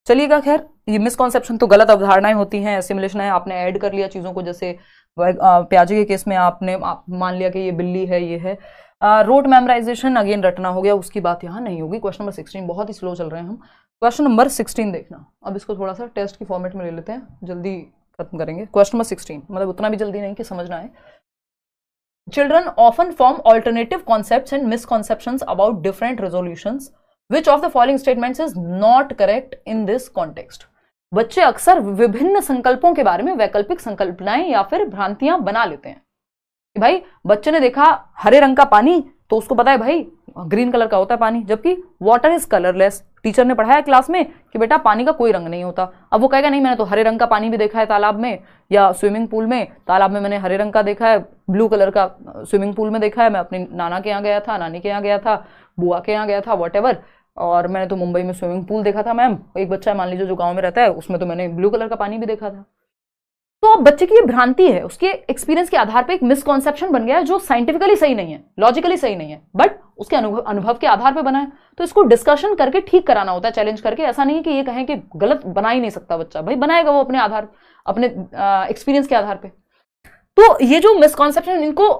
[SPEAKER 1] चलिएगा, खैर ये मिसकॉन्सेप्शन तो गलत अवधारणाएं होती हैं, एसिमुलेशन है, आपने ऐड कर लिया चीजों को, जैसे प्याजे के केस में आपने मान लिया कि ये बिल्ली है, ये है। रोट मेमोराइजेशन अगेन रटना हो गया, उसकी बात यहाँ नहीं होगी। क्वेश्चन नंबर 16, बहुत ही स्लो चल रहे हैं हम। क्वेश्चन नंबर 16 देखना, अब इसको थोड़ा सा टेस्ट की फॉर्मेट में ले लेते हैं, जल्दी खत्म करेंगे। क्वेश्चन नंबर 16, मतलब उतना भी जल्दी नहीं कि समझना है। Children often form alternative concepts and misconceptions about different resolutions. Which of the following statements is not correct in this context? बच्चे अक्सर विभिन्न संकल्पों के बारे में वैकल्पिक संकल्पनाएं या फिर भ्रांतियां बना लेते हैं कि भाई बच्चे ने देखा हरे रंग का पानी तो उसको पता है भाई ग्रीन कलर का होता है पानी, जबकि वाटर इज कलरलेस। टीचर ने पढ़ाया क्लास में कि बेटा पानी का कोई रंग नहीं होता, अब वो कहेगा नहीं मैंने तो हरे रंग का पानी भी देखा है तालाब में या स्विमिंग पूल में, तालाब में मैंने हरे रंग का देखा है, ब्लू कलर का स्विमिंग पूल में देखा है, मैं अपनी नाना के यहाँ गया था, नानी के यहाँ गया था, बुआ के यहाँ गया था, वॉटेवर, और मैंने तो मुंबई में स्विमिंग पूल देखा था मैम। एक बच्चा मान लीजिए जो गाँव में रहता है उसमें तो मैंने ब्लू कलर का पानी भी देखा था। तो अब बच्चे की ये भ्रांति है, उसके एक्सपीरियंस के आधार पे एक मिसकॉन्सेप्शन बन गया है जो साइंटिफिकली सही नहीं है, लॉजिकली सही नहीं है, बट उसके अनुभव के आधार पे बना है। तो इसको डिस्कशन करके ठीक कराना होता है, चैलेंज करके। ऐसा नहीं है कि ये कहें कि गलत बना ही नहीं सकता बच्चा, भाई बनाएगा वो अपने आधार, अपने एक्सपीरियंस के आधार पे। तो ये जो मिसकॉन्सेप्शन, इनको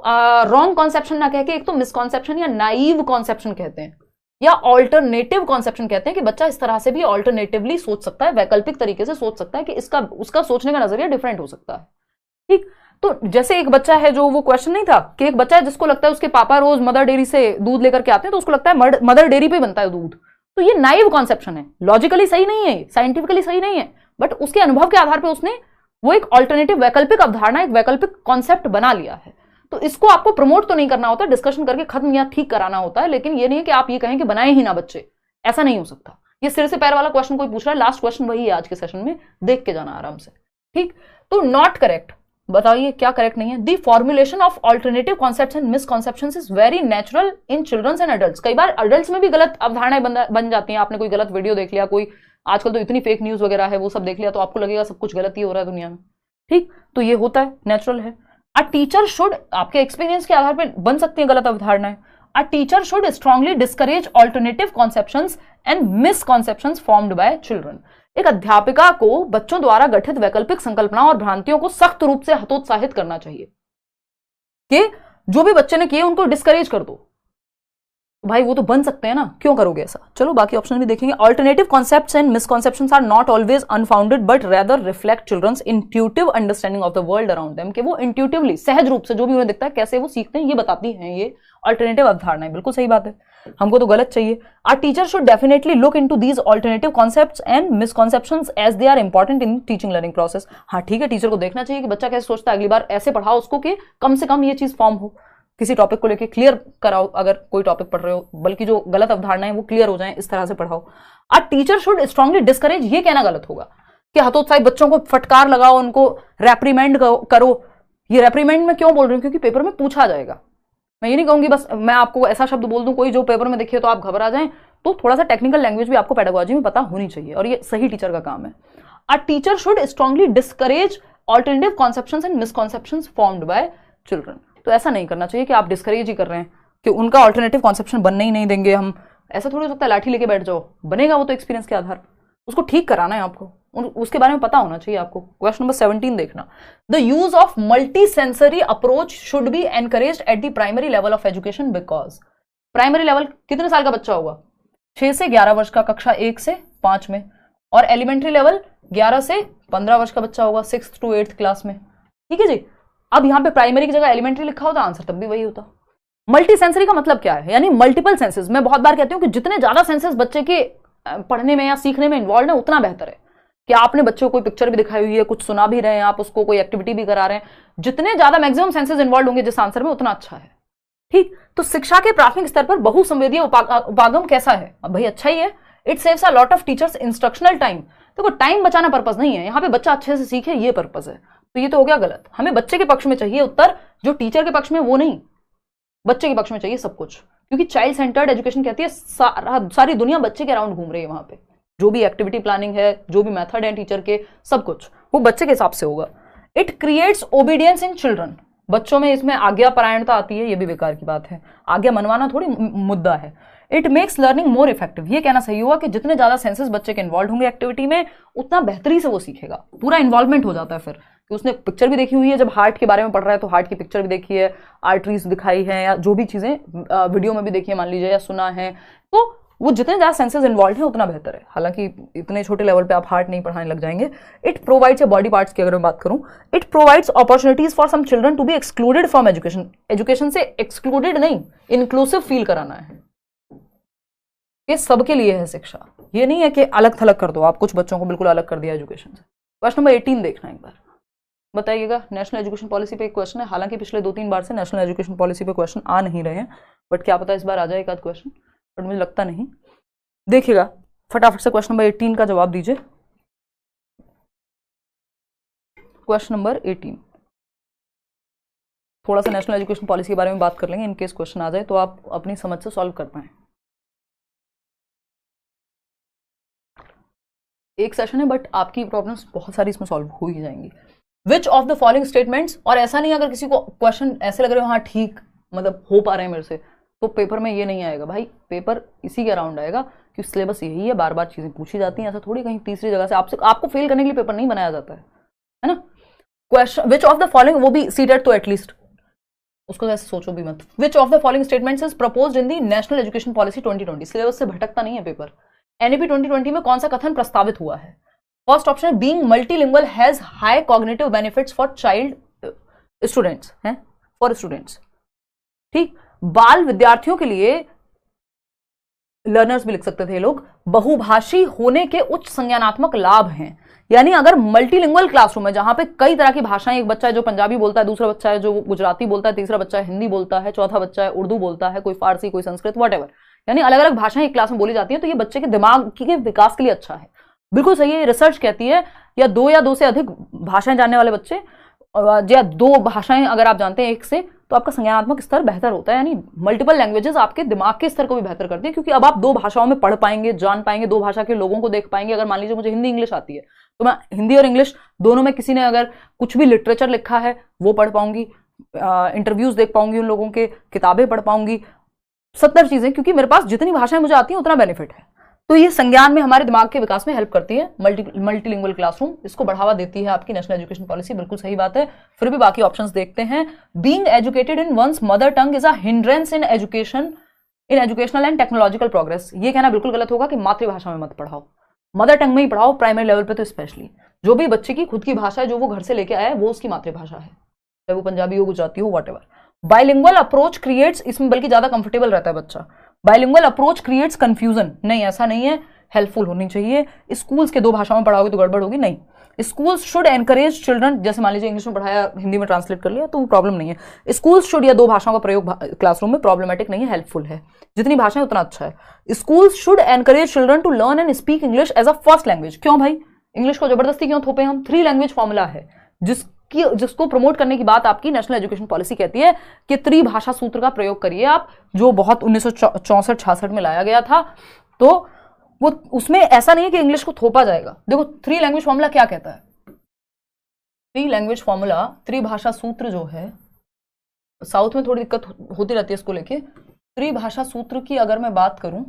[SPEAKER 1] रॉन्ग कॉन्सेप्शन ना कह के एक तो मिसकॉन्सेप्शन या नाइव कॉन्सेप्शन कहते हैं, या ऑल्टरनेटिव कॉन्सेप्शन कहते हैं कि बच्चा इस तरह से भी ऑल्टरनेटिवली सोच सकता है, वैकल्पिक तरीके से सोच सकता है कि इसका उसका सोचने का नजरिया डिफरेंट हो सकता है। ठीक, तो जैसे एक बच्चा है, जो वो क्वेश्चन नहीं था कि एक बच्चा है जिसको लगता है उसके पापा रोज मदर डेयरी से दूध लेकर के आते हैं, तो उसको लगता है मदर डेयरी पे बनता है दूध। तो ये नाइव कॉन्सेप्शन है, लॉजिकली सही नहीं है, साइंटिफिकली सही नहीं है, बट उसके अनुभव के आधार पर उसने वो एक ऑल्टरनेटिव वैकल्पिक अवधारणा, एक वैकल्पिक कॉन्सेप्ट बना लिया है। तो इसको आपको प्रमोट तो नहीं करना होता, डिस्कशन करके खत्म या ठीक कराना होता है, लेकिन ये नहीं है कि आप ये कहें कि बनाए ही ना बच्चे, ऐसा नहीं हो सकता। ये सिर से पैर वाला क्वेश्चन कोई पूछ रहा है, लास्ट क्वेश्चन वही है आज के सेशन में, देख के जाना आराम से। ठीक, तो नॉट करेक्ट, बताइए क्या करेक्ट नहीं है। The formulation of alternative concepts and misconceptions is very natural in childrens and adults. कई बार एडल्ट्स में भी गलत अवधारणाएं बन जाती हैं। आपने कोई गलत वीडियो देख लिया, कोई आजकल तो इतनी फेक न्यूज वगैरह है, वो सब देख लिया तो आपको लगेगा सब कुछ गलत ही हो रहा है दुनिया में। ठीक, तो ये होता है, नेचुरल है। अ टीचर शुड, आपके एक्सपीरियंस के आधार पर बन सकती है गलत अवधारणाएं। A teacher should strongly discourage alternative conceptions and misconceptions formed by children. एक अध्यापिका को बच्चों द्वारा गठित वैकल्पिक संकल्पनाओं और भ्रांतियों को सख्त रूप से हतोत्साहित करना चाहिए कि जो भी बच्चे ने किए उनको डिस्करेज कर दो। भाई वो तो बन सकते हैं ना, क्यों करोगे ऐसा। चलो बाकी ऑप्शन भी देखेंगे। Alternative concepts and misconceptions are not always unfounded but rather reflect children's intuitive understanding of the world around them, कि वो इंट्यूटिवली, सहज रूप से जो भी उन्हें दिखता है कैसे वो सीखते हैं, ये बताती हैं ये ऑल्टरनेटिव अवधारणाएं। बिल्कुल सही बात है, हमको तो गलत चाहिए। Are teacher should definitely look into these alternative concepts and misconceptions as they are important in teaching learning process. हाँ ठीक है, टीचर को देखना चाहिए कि बच्चा कैसे सोचता है, अगली बार ऐसे पढ़ाओ उसको कि कम से कम ये चीज फॉर्म हो, किसी टॉपिक को लेके क्लियर कराओ, अगर कोई टॉपिक पढ़ रहे हो, बल्कि जो गलत अवधारणाएं वो क्लियर हो जाएं, इस तरह से पढ़ाओ। अ टीचर शुड स्ट्रांगली डिस्करेज, ये कहना गलत होगा कि हतोत्साहित बच्चों को फटकार लगाओ, उनको रेप्रीमेंड करो। ये रेप्रीमेंड में क्यों बोल रही हूँ, क्योंकि पेपर में पूछा जाएगा। मैं ये नहीं कहूंगी बस मैं आपको ऐसा शब्द बोल दूं कोई जो पेपर में देखिए तो आप घबरा जाएं, तो थोड़ा सा टेक्निकल लैंग्वेज भी आपको पेडागोजी में पता होनी चाहिए, और ये सही टीचर का काम है। A teacher should strongly discourage alternative conceptions and misconceptions formed by children. तो ऐसा नहीं करना चाहिए कि आप डिस्करेज ही कर रहे हैं कि उनका ऑल्टरनेटिव कॉन्सेप्शन बनने ही नहीं देंगे हम। ऐसा थोड़ी हो सकता है लाठी लेके बैठ जाओ, बनेगा वो तो एक्सपीरियंस के आधार, उसको ठीक कराना है आपको, उसके बारे में पता होना चाहिए आपको। क्वेश्चन नंबर 17 देखना। The use of multi sensory approach should be encouraged at the primary level of education because. Primary level कितने साल का बच्चा होगा, 6 से 11 वर्ष का, कक्षा 1 से 5 में, और एलिमेंट्री लेवल 11 से 15 वर्ष का बच्चा होगा, 6th to 8th क्लास में। ठीक है जी। अब यहां पे प्राइमरी की जगह एलिमेंट्री लिखा होता, आंसर तब भी वही होता। मल्टी सेंसरी का मतलब क्या है, यानी मल्टीपल सेंसेस। मैं बहुत बार कहती हूं कि जितने ज्यादा सेंसेस बच्चे के पढ़ने में या सीखने में इन्वॉल्व है उतना बेहतर है। कि आपने बच्चे को कोई पिक्चर भी दिखाई हुई है, कुछ सुना भी रहे हैं, आप उसको कोई एक्टिविटी भी करा रहे हैं, जितने ज्यादा मैक्सिमम सेंसेस इन्वॉल्व होंगे जिस आंसर में, उतना अच्छा है। ठीक, तो शिक्षा के प्राथमिक स्तर पर बहुसंवेदीय उपागम कैसा है, अब भाई अच्छा ही है। It saves a lot of teachers instructional time. देखो टाइम बचाना पर्पस नहीं है यहाँ पे, बच्चा अच्छे से सीखे ये पर्पस है, तो ये तो हो गया गलत। हमें बच्चे के पक्ष में चाहिए उत्तर, जो टीचर के पक्ष में वो नहीं, बच्चे के पक्ष में चाहिए सब कुछ, क्योंकि चाइल्ड सेंटर्ड एजुकेशन कहती है सारी दुनिया बच्चे के अराउंड घूम रही है। वहां पे जो भी एक्टिविटी प्लानिंग है, जो भी मेथड है टीचर के, सब कुछ वो बच्चे के हिसाब से होगा। It creates obedience in children. बच्चों में इसमें आज्ञा परायणता आती है, ये भी बेकार की बात है, आज्ञा मनवाना थोड़ी मुद्दा है। It makes learning more effective. ये कहना सही हुआ कि जितने ज्यादा सेंसेस बच्चे के इन्वॉल्व होंगे एक्टिविटी में, उतना बेहतरी से वो सीखेगा, पूरा इन्वॉल्वमेंट हो जाता है। फिर कि उसने पिक्चर भी देखी हुई है, जब हार्ट के बारे में पढ़ रहा है तो हार्ट की पिक्चर भी देखी है, आर्टरीज दिखाई है, या जो भी चीजें वीडियो में भी देखी है मान लीजिए, या सुना है, तो वो जितने ज्यादा सेंसेस इन्वॉल्व है उतना बेहतर है। हालांकि इतने छोटे लेवल पे आप हार्ट नहीं पढ़ाने लग जाएंगे। इट प्रोवाइड्स बॉडी पार्ट्स की अगर मैं बात करूं, it provides opportunities for some children to be excluded from education. Education से एक्सक्लूडेड नहीं, इंक्लूसिव फील कराना है। ये सबके लिए है शिक्षा, ये नहीं है कि अलग थलग कर दो आप, कुछ बच्चों को बिल्कुल अलग कर दिया एजुकेशन से। क्वेश्चन नंबर 18 देखना एक बार, बताइएगा। नेशनल एजुकेशन पॉलिसी पे एक क्वेश्चन है, हालांकि पिछले 2-3 बार से नेशनल एजुकेशन पॉलिसी पे क्वेश्चन आ नहीं रहे हैं, बट क्या पता इस बार आ जाए एक आध क्वेश्चन, बट मुझे लगता नहीं। देखिएगा फटाफट से क्वेश्चन नंबर 18 का जवाब दीजिए। क्वेश्चन नंबर 18, थोड़ा सा नेशनल एजुकेशन पॉलिसी के बारे में बात कर लेंगे, इनकेस क्वेश्चन आ जाए तो आप अपनी समझ से सॉल्व कर पाए। एक सेशन है बट आपकी प्रॉब्लम्स बहुत सारी इसमें सॉल्व हो ही जाएंगी। विच ऑफ द फॉलोइंग स्टेटमेंट्स, और ऐसा नहीं अगर किसी को क्वेश्चन ऐसे लग रहे हो हाँ ठीक मतलब हो पा रहे हैं मेरे से, तो पेपर में ये नहीं आएगा भाई, पेपर इसी के अराउंड आएगा क्योंकि सिलेबस यही है, बार बार चीजें पूछी जाती हैं, ऐसा थोड़ी कहीं तीसरी जगह से आपको फेल करने के लिए पेपर नहीं बनाया जाता है ना। Question which of the following, वो भी सीटेट तो एटलीस्ट उसको ऐसे सोचो भी मत, विच of the following statements is proposed in the national education policy 2020, syllabus से भटकता नहीं है पेपर। एनईपी 2020 में कौन सा कथन प्रस्तावित हुआ है? फर्स्ट ऑप्शन है being multilingual has high cognitive benefits for child students, हैं फॉर स्टूडेंट्स, ठीक। बाल विद्यार्थियों के लिए, लर्नर्स भी लिख सकते थे ये लोग, बहुभाषी होने के उच्च संज्ञानात्मक लाभ हैं। यानी अगर मल्टीलिंगुअल क्लासरूम है जहां पे कई तरह की भाषाएं, एक बच्चा है जो पंजाबी बोलता है, दूसरा बच्चा है जो गुजराती बोलता है, तीसरा बच्चा है हिंदी बोलता है, चौथा बच्चा है उर्दू बोलता है, कोई फारसी, कोई संस्कृत, व्हाटएवर, यानी अलग अलग भाषाएं एक क्लास में बोली जाती है, तो ये बच्चे के दिमाग के विकास के लिए अच्छा है। बिल्कुल सही है, रिसर्च कहती है या दो से अधिक भाषाएं जानने वाले बच्चे, या दो भाषाएं अगर आप जानते हैं एक से, तो आपका संज्ञानात्मक स्तर बेहतर होता है। यानी मल्टीपल लैंग्वेजेस आपके दिमाग के स्तर को भी बेहतर करती है, क्योंकि अब आप दो भाषाओं में पढ़ पाएंगे, जान पाएंगे, दो भाषा के लोगों को देख पाएंगे। अगर मान लीजिए मुझे हिंदी इंग्लिश आती है तो मैं हिंदी और इंग्लिश दोनों में किसी ने अगर कुछ भी लिटरेचर लिखा है वो पढ़ पाऊंगी, इंटरव्यूज देख पाऊंगी उन लोगों के, किताबें पढ़ पाऊंगी, 70 चीजें, क्योंकि मेरे पास जितनी भाषाएं मुझे आती हैं उतना बेनिफिट है। तो ये संज्ञान में हमारे दिमाग के विकास में हेल्प करती है मल्टीलिंगुअल क्लासरूम, इसको बढ़ावा देती है आपकी नेशनल एजुकेशन पॉलिसी, बिल्कुल सही बात है। फिर भी बाकी ऑप्शंस देखते हैं। Being educated in one's mother tongue is a hindrance in educational and technological progress, ये कहना बिल्कुल गलत होगा कि मातृभाषा में मत पढ़ाओ, मदर टंग में ही पढ़ाओ, प्राइमरी लेवल पे तो स्पेशली। जो भी बच्चे की खुद की भाषा है जो वो घर से लेके आया है वो उसकी मातृभाषा है, चाहे वो पंजाबी हो, गुजराती हो, व्हाटएवर। बाइलिंगुअल अप्रोच क्रिएट्स, इसमें बल्कि ज्यादा कंफर्टेबल रहता है बच्चा। बाइलिंगुअल अप्रोच क्रिएट्स कंफ्यूजन, नहीं ऐसा नहीं है, हेल्पफुल होनी चाहिए। स्कूल्स के दो भाषाओं में पढ़ाओगे तो गड़बड़ होगी, नहीं। स्कूल्स शुड एनकरेज चिल्ड्रन, जैसे मान लीजिए इंग्लिश में पढ़ाया हिंदी में ट्रांसलेट कर लिया तो वो प्रॉब्लम नहीं है। स्कूल्स शुड, या दो भाषाओं का प्रयोग क्लासरूम में प्रॉब्लमेटिक नहीं है, हेल्पफुल है। जितनी भाषाएं उतना अच्छा है। Schools should encourage children to learn and speak English as a first language. क्यों भाई, इंग्लिश को जबरदस्ती क्यों थोपे हम? 3 लैंग्वेज फॉर्मूला है जिसको प्रमोट करने की बात आपकी नेशनल एजुकेशन पॉलिसी कहती है कि त्रिभाषा सूत्र का प्रयोग करिए आप, जो बहुत 1964-66 में लाया गया था। तो वो उसमें ऐसा नहीं है कि इंग्लिश को थोपा जाएगा। देखो 3 लैंग्वेज फॉर्मूला क्या कहता है, 3 लैंग्वेज फॉर्मूला, त्रिभाषा सूत्र जो है, साउथ में थोड़ी दिक्कत होती रहती है इसको लेके। त्रिभाषा सूत्र की अगर मैं बात करूं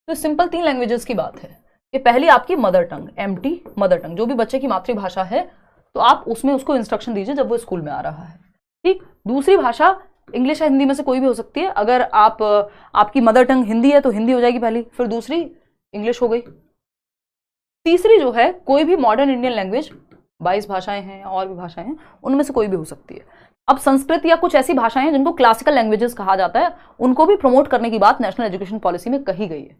[SPEAKER 1] तो सिंपल 3 लैंग्वेजेस की बात है। ये पहली आपकी mother tongue, MT mother tongue, जो भी बच्चे की मातृभाषा है तो आप उसमें उसको इंस्ट्रक्शन दीजिए जब वो स्कूल में आ रहा है, ठीक। दूसरी भाषा इंग्लिश या हिंदी में से कोई भी हो सकती है। अगर आपकी मदर टंग हिंदी है तो हिंदी हो जाएगी पहली, फिर दूसरी इंग्लिश हो गई। तीसरी जो है कोई भी मॉडर्न इंडियन लैंग्वेज, 22 भाषाएं हैं और भी भाषाएं हैं, उनमें से कोई भी हो सकती है। अब संस्कृत या कुछ ऐसी भाषाएं हैं जिनको क्लासिकल लैंग्वेजेस कहा जाता है, उनको भी प्रमोट करने की बात नेशनल एजुकेशन पॉलिसी में कही गई है।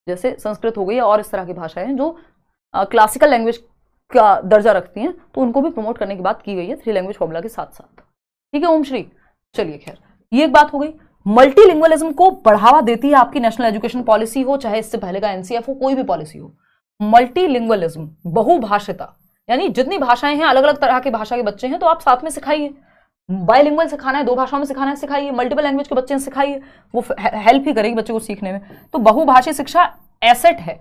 [SPEAKER 1] जैसे संस्कृत हो गई और इस तरह की भाषाएं हैं जो क्लासिकल लैंग्वेज का दर्जा रखती हैं, तो उनको भी प्रमोट करने की बात की गई है 3 लैंग्वेज फॉर्मूला के साथ साथ, ठीक है ओम श्री। चलिए खैर, ये एक बात हो गई। मल्टीलिंगुअलिज्म को बढ़ावा देती है आपकी नेशनल एजुकेशन पॉलिसी हो, चाहे इससे पहले का एनसीएफ हो, कोई भी पॉलिसी हो। मल्टीलिंगुअलिज्म, बहुभाषिता, यानी जितनी भाषाएं हैं, अलग अलग तरह की भाषा के बच्चे हैं तो आप साथ में सिखाइए। बाइलिंगुअल सिखाना है, 2 भाषाओं में सिखाना है, सिखाइए। मल्टीपल लैंग्वेज के बच्चे सिखाइए, वो हेल्प ही करेगी बच्चे को सीखने में। तो बहुभाषी शिक्षा एसेट है,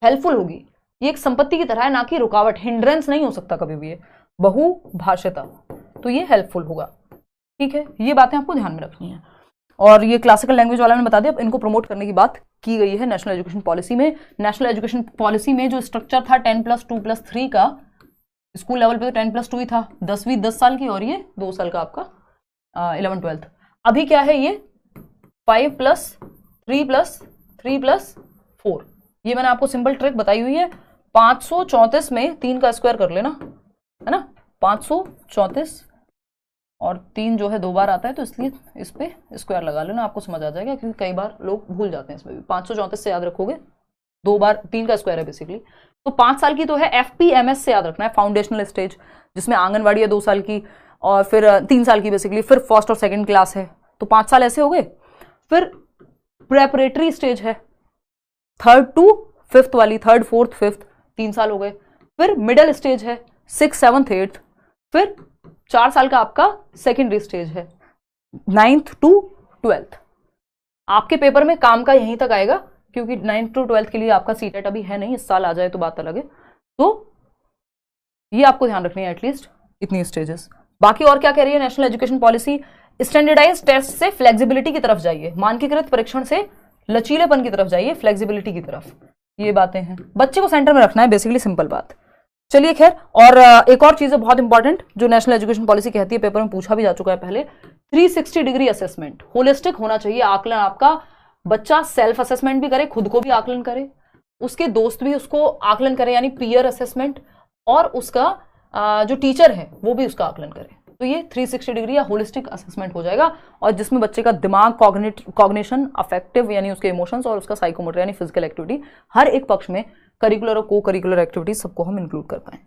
[SPEAKER 1] हेल्पफुल होगी। ये एक संपत्ति की तरह है, ना कि रुकावट, हिंड्रेंस नहीं हो सकता कभी भी ये बहुभाषिता, तो ये हेल्पफुल होगा, ठीक है। ये बातें आपको ध्यान में रखनी है। और ये क्लासिकल लैंग्वेज वाला मैंने बता दिया, इनको प्रमोट करने की बात की गई है नेशनल एजुकेशन पॉलिसी में। नेशनल एजुकेशन पॉलिसी में जो स्ट्रक्चर था 10+2+3 का, स्कूल लेवल पे तो 10+2 ही था, 10वीं 10 साल की और ये 2 साल का आपका 11th-12th। अभी क्या है ये 5+3+3+4। ये मैंने आपको सिंपल ट्रिक बताई हुई है। 534 में 3 का स्क्वायर कर लेना, है ना, 534 और 3 जो है 2 बार आता है तो इसलिए इस पे स्क्वायर लगा लेना, आपको समझ आ जाएगा, क्योंकि कई बार लोग भूल जाते हैं इसमें भी। 534 से याद रखोगे, 2 बार 3 का स्क्वायर है बेसिकली। तो 5 साल की तो है FPMS से याद रखना है, फाउंडेशनल स्टेज, जिसमें आंगनवाड़ी है 2 साल की और फिर 3 साल की बेसिकली, फिर फर्स्ट और सेकेंड क्लास है, तो 5 साल ऐसे हो गए। फिर प्रेपरेटरी स्टेज है 3rd to 5th वाली, 3rd 4th 5th 3 साल हो गए। फिर मिडिल स्टेज है 6th 7th 8th, फिर 4 साल का आपका सेकेंडरी स्टेज है 9th to 12th। आपके पेपर में काम का यहीं तक आएगा, क्योंकि 9th to 12th के लिए आपका सीटेट अभी है नहीं, इस साल आ जाए तो बात अलग है। तो ये आपको ध्यान रखनी है, एटलीस्ट इतनी स्टेजेस। बाकी और क्या कह रही है national education policy, standardise test से फ्लेक्सिबिलिटी की तरफ जाइए, मानकीकृत परीक्षण से लचीलेपन की तरफ जाइए, फ्लेक्सिबिलिटी की तरफ। ये बातें हैं, बच्चे को सेंटर में रखना है, बेसिकली सिंपल बात। चलिए खैर, और एक और चीज है बहुत इंपॉर्टेंट जो नेशनल एजुकेशन पॉलिसी कहती है, पेपर में पूछा भी जा चुका है पहले, 360 डिग्री असेसमेंट, होलिस्टिक होना चाहिए आकलन आपका। बच्चा सेल्फ असेसमेंट भी करे, खुद को भी आकलन करे, उसके दोस्त भी उसको आकलन करे, यानी पीयर असेसमेंट, और उसका जो टीचर है वो भी उसका आकलन करे। तो ये 360 डिग्री या होलिस्टिक असेसमेंट हो जाएगा, और जिसमें बच्चे का दिमाग, कॉग्निशन, अफेक्टिव यानी उसके इमोशंस, और उसका साइकोमोटर यानी फिजिकल एक्टिविटी, हर एक पक्ष में करिकुलर और को करिकुलर एक्टिविटीज सबको हम इंक्लूड कर पाए।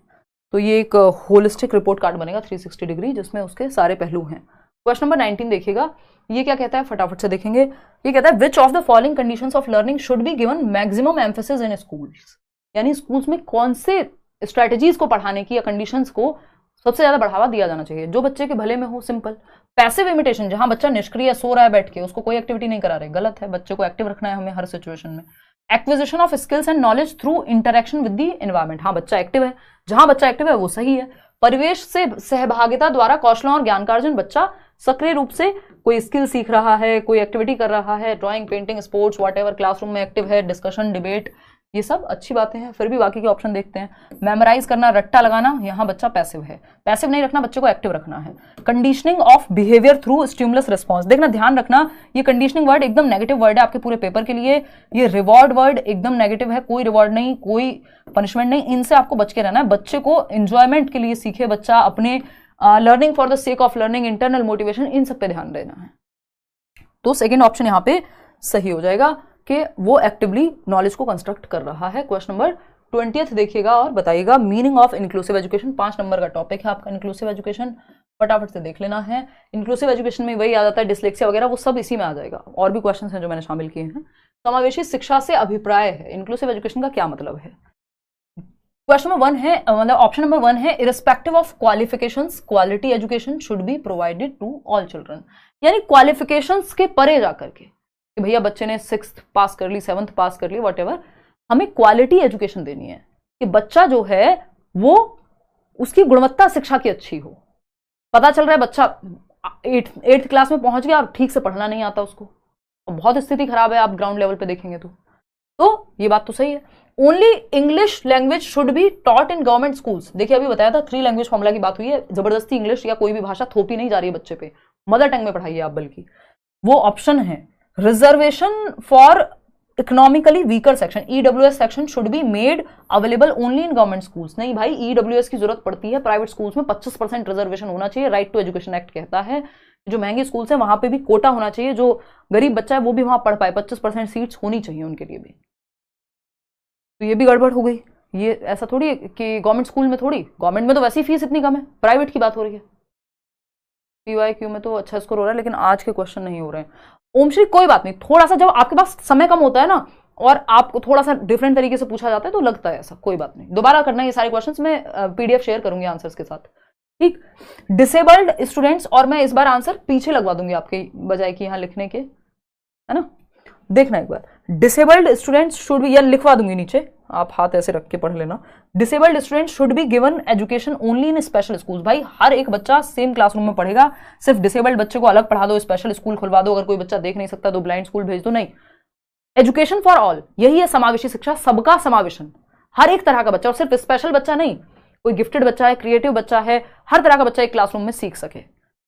[SPEAKER 1] तो ये एक होलिस्टिक रिपोर्ट कार्ड बनेगा 360 डिग्री, जिसमें उसके सारे पहलू हैं। क्वेश्चन नंबर 19 देखिएगा, ये क्या कहता है, फटाफट से देखेंगे। ये कहता है विच of the following conditions of learning should be given maximum emphasis in schools, यानी स्कूल्स में कौन से स्ट्रेटेजीज को पढ़ाने की या कंडीशंस को सबसे ज्यादा बढ़ावा दिया जाना चाहिए जो बच्चे के भले में हो। सिंपल। पैसिव इमिटेशन, जहां बच्चा निष्क्रिय सो रहा है बैठ के, उसको कोई एक्टिविटी नहीं करा रहे, गलत है, बच्चे को एक्टिव रखना है हमें हर सिचुएशन में। Acquisition of skills and knowledge through interaction with the environment, हाँ बच्चा एक्टिव है, जहां बच्चा एक्टिव है वो सही है। परिवेश से सहभागिता द्वारा कौशलों और ज्ञानकार्जन, बच्चा सक्रिय रूप से कोई स्किल सीख रहा है, कोई एक्टिविटी कर रहा है, drawing, painting, sports, whatever, classroom में एक्टिव है, डिस्कशन, डिबेट, ये सब अच्छी बातें हैं। फिर भी बाकी के ऑप्शन देखते हैं। मेमोराइज करना, रट्टा लगाना, यहाँ बच्चा पैसिव है, पैसिव नहीं रखना, बच्चे को एक्टिव रखना है। Conditioning of behaviour through stimulus response, देखना, ध्यान रखना, ये कंडीशनिंग वर्ड एकदम नेगेटिव वर्ड है आपके पूरे पेपर के लिए। ये रिवॉर्ड वर्ड एकदम नेगेटिव है, कोई रिवॉर्ड नहीं, कोई पनिशमेंट नहीं, इनसे आपको बच के रहना है। बच्चे को एंजॉयमेंट के लिए सीखे, बच्चा अपने learning for the sake of learning, internal motivation, इन सब पे ध्यान देना है। तो सेकेंड ऑप्शन यहाँ पे सही हो जाएगा कि वो एक्टिवली नॉलेज को कंस्ट्रक्ट कर रहा है। क्वेश्चन नंबर 20 देखिएगा और बताइएगा meaning of inclusive education. 5 number का टॉपिक है आपका इंक्लूसिव एजुकेशन, फटाफट से देख लेना है। इंक्लूसिव एजुकेशन में वही आ जाता है, डिसलेक्सिया वगैरह, वो सब इसी में आ जाएगा। और भी क्वेश्चन हैं जो मैंने शामिल किए हैं। समावेशी शिक्षा से अभिप्राय है, इंक्लूसिव एजुकेशन का क्या मतलब है। क्वेश्चन नंबर 1 है, मतलब ऑप्शन नंबर 1 है, irrespective of qualifications quality education should be provided to all children, यानी क्वालिफिकेशंस के परे जाकर के कि भैया बच्चे ने 6th पास कर ली, 7th पास कर ली, व्हाटएवर, हमें क्वालिटी एजुकेशन देनी है कि बच्चा जो है वो उसकी गुणवत्ता शिक्षा की अच्छी हो। पता चल रहा है बच्चा 8th क्लास में पहुंच गया और ठीक से पढ़ना नहीं आता उसको, तो बहुत स्थिति खराब है, आप ग्राउंड लेवल पे देखेंगे तो ये बात तो सही है। Only English language should be taught in government schools, देखिए अभी बताया था 3 लैंग्वेज फॉर्मूला की बात हुई है, जबरदस्ती इंग्लिश या कोई भी भाषा थोपी नहीं जा रही है बच्चे पे, मदर टंग में पढ़ाइए आप, बल्कि वो ऑप्शन है। Reservation for economically weaker section, EWS section should be made available only in government schools, नहीं भाई, ईडब्ल्यूएस की जरूरत पड़ती है प्राइवेट स्कूल्स में, 25% रिजर्वेशन होना चाहिए, राइट टू एजुकेशन एक्ट कहता है। जो महंगे स्कूल्स हैं वहां पे भी कोटा होना चाहिए, जो गरीब बच्चा है वो भी वहां पढ़ पाए, 25% सीट्स होनी चाहिए उनके लिए भी। तो ये भी गड़बड़ हो गई, ये ऐसा थोड़ी है कि गवर्नमेंट स्कूल में थोड़ी, गवर्नमेंट में तो वैसी फीस इतनी कम है, प्राइवेट की बात हो रही है। PYQ में तो अच्छा स्कोर हो रहा है, लेकिन आज के क्वेश्चन नहीं हो रहे हैं। ओम श्री कोई बात नहीं, थोड़ा सा जब आपके पास समय कम होता है ना और आपको थोड़ा सा डिफरेंट तरीके से पूछा जाता है तो लगता है ऐसा, कोई बात नहीं, दोबारा करना है ये सारे क्वेश्चंस, मैं PDF शेयर करूंगी आंसर्स के साथ, ठीक। डिसेबल्ड स्टूडेंट्स, और मैं इस बार आंसर पीछे लगवा दूंगी आपके बजाय कि यहाँ लिखने के, है ना, देखना एक बार। डिसेबल्ड स्टूडेंट्स शुड बी, या लिखवा दूंगी नीचे, आप हाथ ऐसे रख के पढ़ लेना। Disabled students should be given education only in special schools, भाई हर एक बच्चा सेम क्लासरूम में पढ़ेगा, सिर्फ डिसेबल्ड बच्चे को अलग पढ़ा दो, स्पेशल स्कूल खुलवा दो, अगर कोई बच्चा देख नहीं सकता तो ब्लाइंड स्कूल भेज दो, नहीं। एजुकेशन फॉर ऑल, यही है समावेशी शिक्षा, सबका समावेशन, हर एक तरह का बच्चा, और सिर्फ स्पेशल बच्चा नहीं, कोई गिफ्टेड बच्चा है, क्रिएटिव बच्चा है, हर तरह का बच्चा एक क्लासरूम में सीख सके,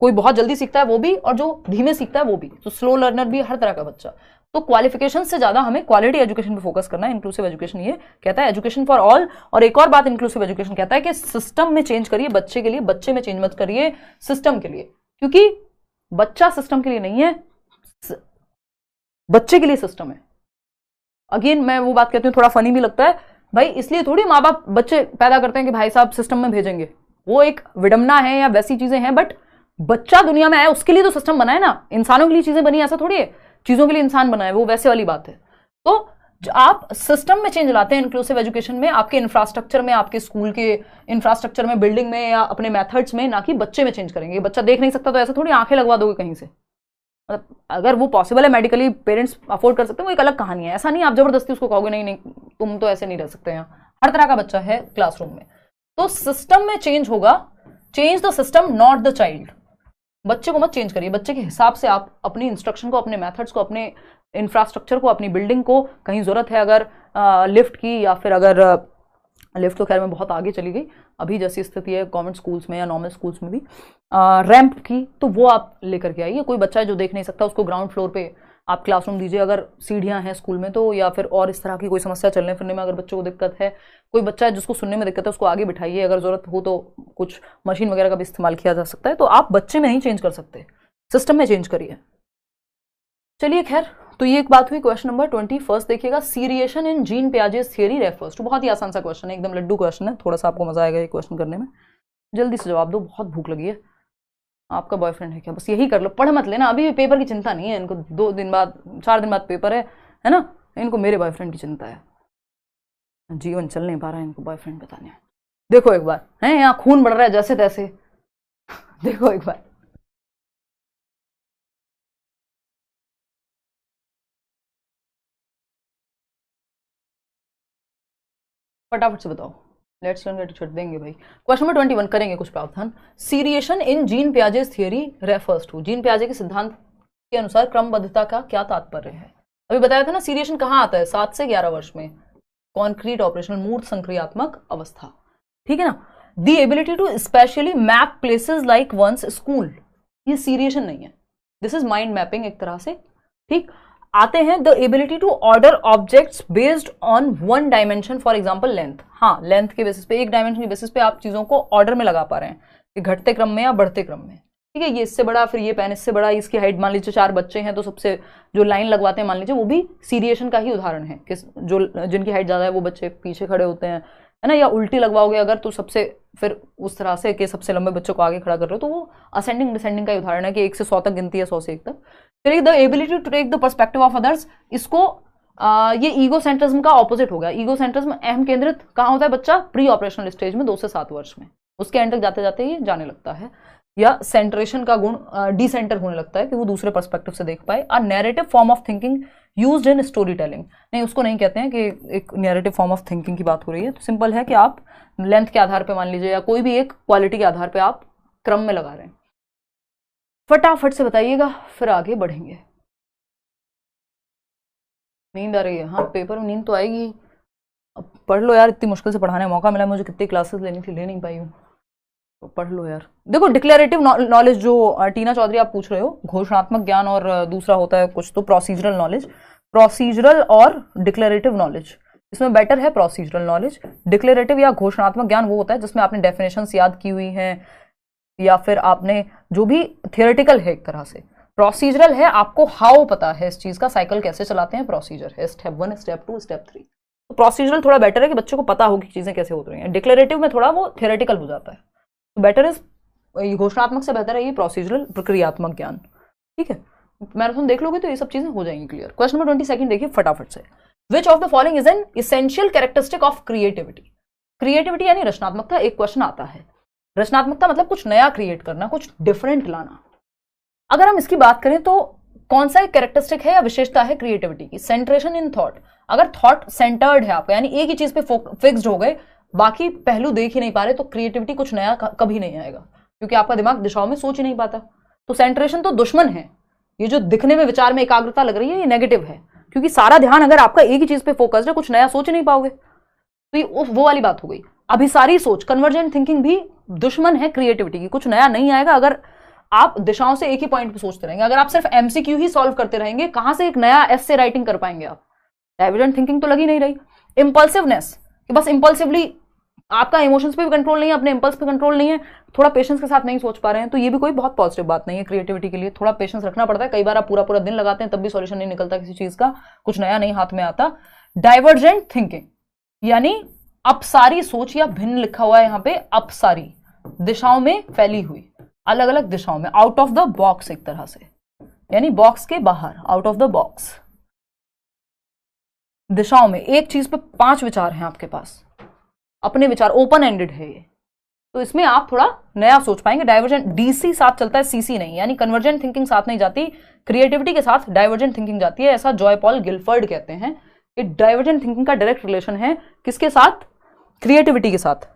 [SPEAKER 1] कोई बहुत जल्दी सीखता है वो भी, और जो धीमे सीखता है वो भी, तो स्लो लर्नर भी, हर तरह का बच्चा। तो क्वालिफिकेशन से ज्यादा हमें क्वालिटी एजुकेशन पे फोकस करना है। इंक्लूसिव एजुकेशन ये कहता है एजुकेशन फॉर ऑल। और एक और बात इंक्लूसिव एजुकेशन कहता है कि सिस्टम में चेंज करिए बच्चे के लिए, बच्चे में चेंज मत करिए सिस्टम के लिए, क्योंकि बच्चा सिस्टम के लिए नहीं है, बच्चे के लिए सिस्टम है। अगेन मैं वो बात कहती हूँ, थोड़ा फनी भी लगता है भाई, इसलिए थोड़ी माँ बाप बच्चे पैदा करते हैं कि भाई साहब सिस्टम में भेजेंगे, वो एक विडंबना है या वैसी चीजें हैं, बट बच्चा दुनिया में आया उसके लिए तो सिस्टम बना है ना, इंसानों के लिए चीजें बनी ऐसा थोड़ी है, चीजों के लिए इंसान बना है, वो वैसे वाली बात है। तो आप सिस्टम में चेंज लाते हैं इंक्लूसिव एजुकेशन में, आपके इंफ्रास्ट्रक्चर में, आपके स्कूल के इंफ्रास्ट्रक्चर में, बिल्डिंग में, या अपने मेथड्स में, ना कि बच्चे में चेंज करेंगे। बच्चा देख नहीं सकता तो ऐसा थोड़ी आंखें लगवा दोगे कहीं से, मतलब अगर वो पॉसिबल है, मेडिकली पेरेंट्स अफोर्ड कर सकते हैं, वो एक अलग कहानी है, ऐसा नहीं आप जबरदस्ती उसको कहोगे नहीं नहीं तुम तो ऐसे नहीं रह सकते हैं। हर तरह का बच्चा है क्लासरूम में। तो सिस्टम में चेंज होगा, change the system not the child. बच्चे को मत चेंज करिए, बच्चे के हिसाब से आप अपनी इंस्ट्रक्शन को, अपने मेथड्स को, अपने इंफ्रास्ट्रक्चर को, अपनी बिल्डिंग को, कहीं जरूरत है अगर लिफ्ट की, या फिर अगर लिफ्ट तो खैर में बहुत आगे चली गई, अभी जैसी स्थिति है गवर्नमेंट स्कूल्स में या नॉर्मल स्कूल्स में भी रैंप की, तो वो आप लेकर के आइए। कोई बच्चा है जो देख नहीं सकता, उसको ग्राउंड फ्लोर पे आप क्लासरूम दीजिए। अगर सीढ़ियां हैं स्कूल में तो, या फिर और इस तरह की कोई समस्या चलने फिरने में अगर बच्चों को दिक्कत है, कोई बच्चा है जिसको सुनने में दिक्कत है, उसको आगे बिठाइए। अगर जरूरत हो तो कुछ मशीन वगैरह का भी इस्तेमाल किया जा सकता है। तो आप बच्चे में नहीं चेंज कर सकते, सिस्टम में चेंज करिए। चलिए खैर, तो ये एक बात हुई। क्वेश्चन नंबर 21 देखिएगा, seriation in Jean Piaget's theory refers to. बहुत ही आसान सा क्वेश्चन है, एकदम लड्डू क्वेश्चन है, थोड़ा सा आपको मजा आएगा ये क्वेश्चन करने में। जल्दी से जवाब दो, बहुत भूख लगी है। आपका बॉयफ्रेंड है क्या? बस यही कर लो, पढ़ मत लेना, अभी पेपर की चिंता नहीं है इनको, 2 दिन बाद 4 दिन बाद पेपर है ना। इनको मेरे बॉयफ्रेंड की चिंता है, जीवन चल नहीं पा रहा है, इनको बॉयफ्रेंड बताने। देखो एक बार, है यहाँ खून बढ़ रहा है जैसे तैसे, देखो एक बार। फटाफट से बताओ, लेट्स लर्न गेट देंगे भाई। क्वेश्चन नंबर 21 करेंगे कुछ प्रावधान। Seriation in Jean Piaget's theory refers to. Jean पियाजे के सिद्धांत के अनुसार क्रमबद्धता का क्या तात्पर्य है? अभी बताया था ना, सीरिएशन कहाँ आता है? 7 से 11 वर्ष में, कॉन्क्रीट ऑपरेशनल मूर्त संक्रियात्मक अवस्था, ठीक है ना। The ability to spatially map places like one's school, ये सीरिएशन नहीं है, दिस इज माइंड मैपिंग एक तरह से, ठीक। आते हैं the ability to order objects based on one dimension, for example length. हाँ, लेंथ के बेसिस पे, एक डायमेंशन के बेसिस पे आप चीजों को ऑर्डर में लगा पा रहे हैं कि घटते क्रम में या बढ़ते क्रम में, ठीक है। ये इससे बड़ा, फिर ये पेन इससे बड़ा, इसकी हाइट मान लीजिए 4 बच्चे हैं तो सबसे जो लाइन लगवाते हैं मान लीजिए, वो भी सीरिएशन का ही उदाहरण है कि जो जिनकी हाइट ज्यादा है वो बच्चे पीछे खड़े होते हैं, है ना। या उल्टी लगवाओगे अगर तो सबसे, फिर उस तरह से कि सबसे लंबे बच्चों को आगे खड़ा कर रहे हो, तो वो असेंडिंग डिसेंडिंग का उदाहरण है कि 1 से 100 तक गिनती है, 100 से 1 तक। फिर the ability to take the perspective of others, इसको ये ईगोसेंट्रिज्म का ऑपोजिट हो गया। ईगोसेंट्रिज्म अहम केंद्रित कहाँ होता है बच्चा? प्री ऑपरेशनल स्टेज में 2 से 7 वर्ष में, उसके एंड तक जाते जाते ये जाने लगता है। या सेंट्रेशन का गुण डिसेंटर होने लगता है कि वो दूसरे पर्सपेक्टिव से देख पाए। A narrative form of thinking used in story telling, नहीं उसको नहीं कहते हैं कि एक नैरेटिव फॉर्म ऑफ थिंकिंग की बात हो रही है। तो सिंपल है कि आप लेंथ के आधार पे मान लीजिए, या कोई भी एक क्वालिटी के आधार पे आप क्रम में लगा रहे हैं। फटाफट से बताइएगा, फिर आगे बढ़ेंगे। नींद आ रही है? हाँ, पेपर में नींद तो आएगी, अब पढ़ लो यार, इतनी मुश्किल से पढ़ाने का मौका मिला मुझे, कितनी क्लासेस लेनी थी, ले नहीं पाई हूँ, तो पढ़ लो यार। देखो डिक्लेरेटिव नॉलेज जो टीना चौधरी आप पूछ रहे हो, घोषणात्मक ज्ञान, और दूसरा होता है कुछ तो प्रोसीजरल नॉलेज। प्रोसीजरल और डिक्लेरेटिव नॉलेज, इसमें बेटर है प्रोसीजरल नॉलेज। डिक्लेरेटिव या घोषणात्मक ज्ञान वो होता है जिसमें आपने डेफिनेशंस याद की हुई हैं, या फिर आपने जो भी थियोरेटिकल है एक तरह से। प्रोसीजरल है आपको हाउ पता है इस चीज का, साइकिल कैसे चलाते हैं, प्रोसीजर है, स्टेप 1 स्टेप 2 स्टेप 3। तो प्रोसीजरल थोड़ा बेटर है कि बच्चों को पता हो कि चीजें कैसे हो रही हैं। डिक्लेरेटिव में थोड़ा वो थियोरेटिकल हो जाता है, तो बेटर इज घोषणात्मक से बेहतर है ये प्रोसीजरल प्रक्रियात्मक ज्ञान, ठीक है। मैराथन देख लोगे तो ये सब चीजें हो जाएंगी क्लियर। क्वेश्चन नंबर 22 देखिए फटाफट से। विच of the following is an essential characteristic of creativity? Creativity यानी रचनात्मकता। एक क्वेश्चन आता है, रचनात्मकता मतलब कुछ नया क्रिएट करना, कुछ डिफरेंट लाना। अगर हम इसकी बात करें तो कौन सा एक कैरेक्टरिस्टिक है या विशेषता है क्रिएटिविटी की? सेंट्रेशन इन थॉट। अगर थॉट सेंटर्ड है आपका, यानी एक ही चीज पे फिक्स्ड हो गए, बाकी पहलू देख ही नहीं पा रहे, तो क्रिएटिविटी कुछ नया कभी नहीं आएगा, क्योंकि आपका दिमाग दिशाओं में सोच ही नहीं पाता। तो सेंट्रेशन तो दुश्मन है। ये जो दिखने में विचार में एकाग्रता लग रही है, ये नेगेटिव है, क्योंकि सारा ध्यान अगर आपका एक ही चीज पे फोकस्ड है, कुछ नया सोच ही नहीं पाओगे, तो ये वो वाली बात हो गई। अभिसारी सोच, कन्वर्जेंट थिंकिंग भी दुश्मन है क्रिएटिविटी की। कुछ नया नहीं आएगा अगर आप दिशाओं से एक ही पॉइंट पे सोचते रहेंगे। अगर आप सिर्फ एमसीक्यू ही सॉल्व करते रहेंगे, कहां से एक नया एस्से राइटिंग कर पाएंगे आप? डाइवर्जेंट थिंकिंग तो लगी नहीं रही। इंपल्सिवनेस, कि बस इंपल्सिवली आपका इमोशंस पे भी कंट्रोल नहीं है, अपने इंपल्स पे कंट्रोल नहीं है, थोड़ा पेशेंस के साथ नहीं सोच पा रहे हैं, तो ये भी कोई बहुत पॉजिटिव बात नहीं है क्रिएटिविटी के लिए। थोड़ा पेशेंस रखना पड़ता है, कई बार आप पूरा पूरा दिन लगाते हैं तब भी सॉल्यूशन नहीं निकलता किसी चीज का, कुछ नया नहीं हाथ में आता। डाइवर्जेंट थिंकिंग यानी अपसारी सोच, या भिन्न लिखा हुआ है यहाँ पे, अपसारी, दिशाओं में फैली हुई, अलग अलग दिशाओं में, आउट ऑफ द बॉक्स एक तरह से, यानी बॉक्स के बाहर, आउट ऑफ द बॉक्स, दिशाओं में। एक चीज पे 5 विचार हैं आपके पास, अपने विचार, ओपन एंडेड है ये, तो इसमें आप थोड़ा नया सोच पाएंगे। डाइवर्जेंट, डीसी साथ चलता है, सीसी नहीं, यानी कन्वर्जेंट थिंकिंग साथ नहीं जाती, क्रिएटिविटी के साथ डाइवर्जेंट थिंकिंग जाती है, ऐसा जॉय पॉल गिलफर्ड कहते हैं। डाइवर्जेंट थिंकिंग का डायरेक्ट रिलेशन है किसके साथ? क्रिएटिविटी के साथ।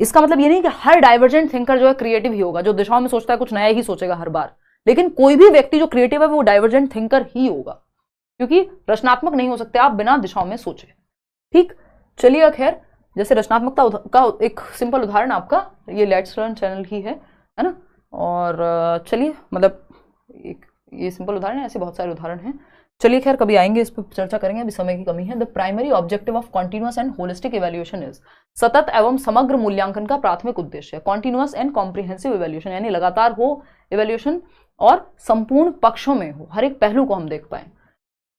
[SPEAKER 1] इसका मतलब ये नहीं कि हर डाइवर्जेंट थिंकर जो है क्रिएटिव ही होगा, जो दिशाओं में सोचता है कुछ नया ही सोचेगा हर बार, लेकिन कोई भी व्यक्ति जो क्रिएटिव है वो डाइवर्जेंट थिंकर ही होगा, क्योंकि रचनात्मक नहीं हो सकते आप बिना दिशाओं में सोचे। ठीक, चलिए खैर, जैसे रचनात्मकता का एक सिंपल उदाहरण आपका ये लेट्स लर्न चैनल ही है ना। और चलिए, मतलब एक ये सिंपल उदाहरण है, ऐसे बहुत सारे उदाहरण हैं। चलिए खैर, कभी आएंगे इस पर चर्चा करेंगे, अभी समय की कमी है। The primary objective of continuous and holistic evaluation is, सतत एवं समग्र मूल्यांकन का प्राथमिक उद्देश्य। कॉन्टिन्यूअस एंड कॉम्प्रिहेंसिव इवैल्यूएशन यानी लगातार हो इवैल्यूएशन और संपूर्ण पक्षों में हो, हर एक पहलू को हम देख पाए।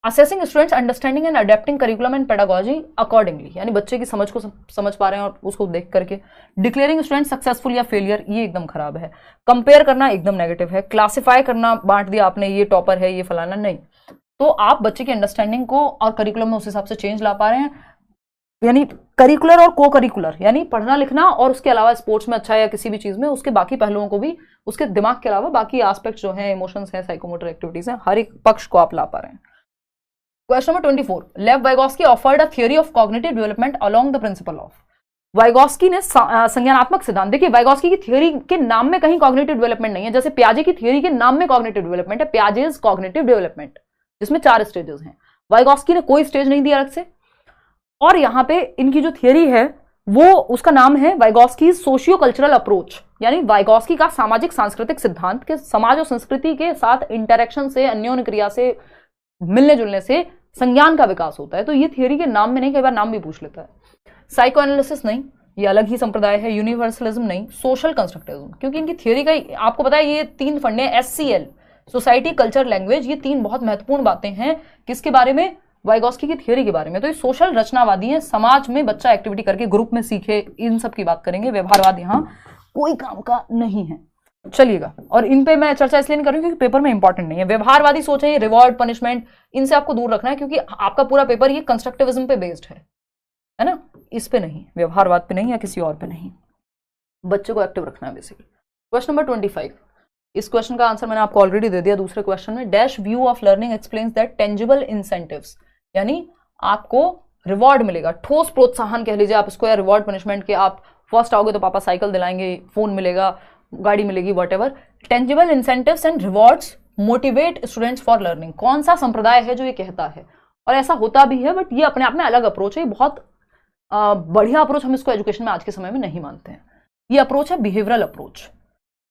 [SPEAKER 1] Assessing students understanding and adapting curriculum and pedagogy accordingly, यानी बच्चे की समझ को समझ पा रहे हैं और उसको देख करके। डिक्लेयरिंग स्टूडेंट सक्सेसफुल या फेलियर, ये एकदम खराब है। कंपेयर करना एकदम नेगेटिव है। क्लासिफाई करना, बांट दिया आपने, ये टॉपर है, ये फलाना, नहीं। तो आप बच्चे की अंडरस्टैंडिंग को और करिकुलम में उस हिसाब से चेंज ला पा रहे हैं, यानी करिकुलर और को करिकुलर, यानी पढ़ना लिखना और उसके अलावा स्पोर्ट्स में अच्छा है या किसी भी चीज में, उसके बाकी पहलुओं को भी, उसके दिमाग के अलावा बाकी एस्पेक्ट्स जो है, इमोशंस है, साइकोमोटर एक्टिविटीज है, हर एक पक्ष को आप ला पा रहे हैं। क्वेश्चन नंबर 24, लेव Vygotsky offered a theory of cognitive development along the principle of. Vygotsky ने संज्ञानात्मक सिद्धांत, देखिए वाइगोस्की की थियोरी के नाम में कहीं कॉग्निटिव डेवलपमेंट नहीं है, जैसे पियाजे की थियोरी के नाम में कॉग्निटिव डेवलपमेंट है, पियाजेज कॉग्निटिव डेवलपमेंट, जिसमें 4 स्टेजेस हैं। वाइगोस्की ने कोई स्टेज नहीं दिया अलग से, और यहां पे इनकी जो थियोरी है वो, उसका नाम है वाइगोस्की सोशियो कल्चरल अप्रोच, यानी वाइगोस्की का सामाजिक सांस्कृतिक सिद्धांत के समाज और संस्कृति के साथ इंटरेक्शन से, अन्योन्य क्रिया से, मिलने जुलने से संज्ञान का विकास होता है। तो ये थियोरी के नाम में नहीं, कई बार नाम भी पूछ लेता है। साइको एनालिसिस नहीं, ये अलग ही संप्रदाय है। यूनिवर्सलिज्म नहीं, सोशल कंस्ट्रक्टिविज्म, क्योंकि इनकी थियोरी का आपको पता है ये 3 फंडे, SCL, सोसाइटी, कल्चर, लैंग्वेज, ये 3 बहुत महत्वपूर्ण बातें हैं किसके बारे में, वाइगोस्की की थियोरी के बारे में। तो ये सोशल रचनावादी है, समाज में बच्चा एक्टिविटी करके ग्रुप में सीखे, इन सब की बात करेंगे। व्यवहारवाद यहाँ कोई काम का नहीं है, चलिएगा। और इन पे मैं चर्चा इसलिए नहीं करूंगी क्योंकि पेपर में इंपॉर्टेंट नहीं है। व्यवहारवादी सोच है, रिवॉर्ड, पनिशमेंट, इनसे आपको दूर रखना है, क्योंकि आपका पूरा पेपर ये कंस्ट्रक्टिविज्म पे बेस्ड है ना, इस पे नहीं, व्यवहारवाद पे नहीं या किसी और पे नहीं। बच्चे को एक्टिव रखना है बेसिकली। क्वेश्चन नंबर 25, इस क्वेश्चन का आंसर मैंने आपको ऑलरेडी दे दिया दूसरे क्वेश्चन में। Dash view of learning explains that tangible incentives, यानी आपको रिवॉर्ड मिलेगा, ठोस प्रोत्साहन कह लीजिए आप इसको, या रिवॉर्ड पनिशमेंट के, आप फर्स्ट आओगे तो पापा साइकिल दिलाएंगे, फोन मिलेगा, गाड़ी मिलेगी, whatever. Tangible incentives and rewards motivate students for learning, कौन सा संप्रदाय है जो ये कहता है, और ऐसा होता भी है, बट ये अपने आप में अलग अप्रोच है, बहुत बढ़िया अप्रोच हम इसको एजुकेशन में आज के समय में नहीं मानते हैं। ये अप्रोच है बिहेवियरल अप्रोच।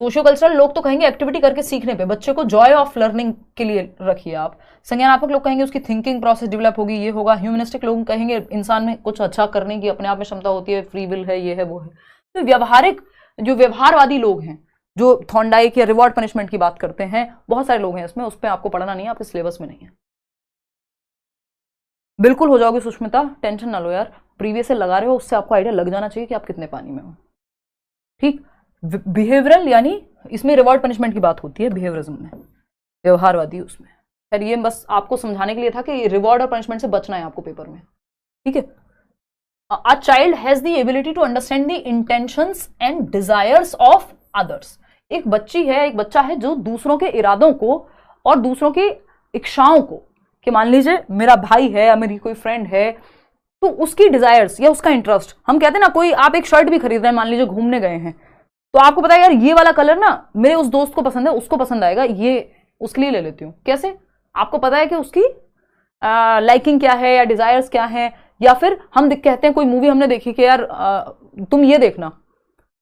[SPEAKER 1] सोशियो कल्चरल लोग तो कहेंगे एक्टिविटी करके सीखने पे, बच्चे को जॉय ऑफ लर्निंग के लिए रखिए आप। संज्ञानात्मक लोग कहेंगे उसकी थिंकिंग प्रोसेस डेवलप होगी, ये होगा। ह्यूमनिस्टिक लोग कहेंगे इंसान में कुछ अच्छा करने की अपने आप में क्षमता होती है, फ्री विल है, ये है, वो है। तो व्यावहारिक जो व्यवहारवादी लोग हैं, जो थॉर्नडाइक या रिवॉर्ड पनिशमेंट की बात करते हैं, बहुत सारे लोग हैं इसमें, उस पर आपको पढ़ना नहीं है, आपके सिलेबस में नहीं है। बिल्कुल हो जाओगे सुष्मिता, टेंशन ना लो यार, प्रीवियस से लगा रहे हो, उससे आपको आइडिया लग जाना चाहिए कि आप कितने पानी में हो। ठीक, बिहेवियरल यानी इसमें रिवॉर्ड पनिशमेंट की बात होती है, बिहेवियरिज्म में, व्यवहारवादी उसमें। खैर ये बस आपको समझाने के लिए था कि रिवॉर्ड और पनिशमेंट से बचना है आपको पेपर में, ठीक है। A child has the ability to understand the intentions and desires of others. एक बच्ची है, एक बच्चा है जो दूसरों के इरादों को और दूसरों की इच्छाओं को, कि मान लीजिए मेरा भाई है या मेरी कोई फ्रेंड है, तो उसकी डिजायर्स या उसका इंटरेस्ट, हम कहते हैं ना, कोई आप एक शर्ट भी खरीद रहे हैं, मान लीजिए घूमने गए हैं, तो आपको पता है यार ये वाला कलर ना मेरे उस दोस्त को पसंद है, उसको पसंद आएगा, ये उसके लिए ले लेती हूँ। कैसे? आपको पता है कि उसकी लाइकिंग क्या है या डिजायर्स क्या है। या फिर हम कहते हैं कोई मूवी हमने देखी कि यार तुम ये देखना,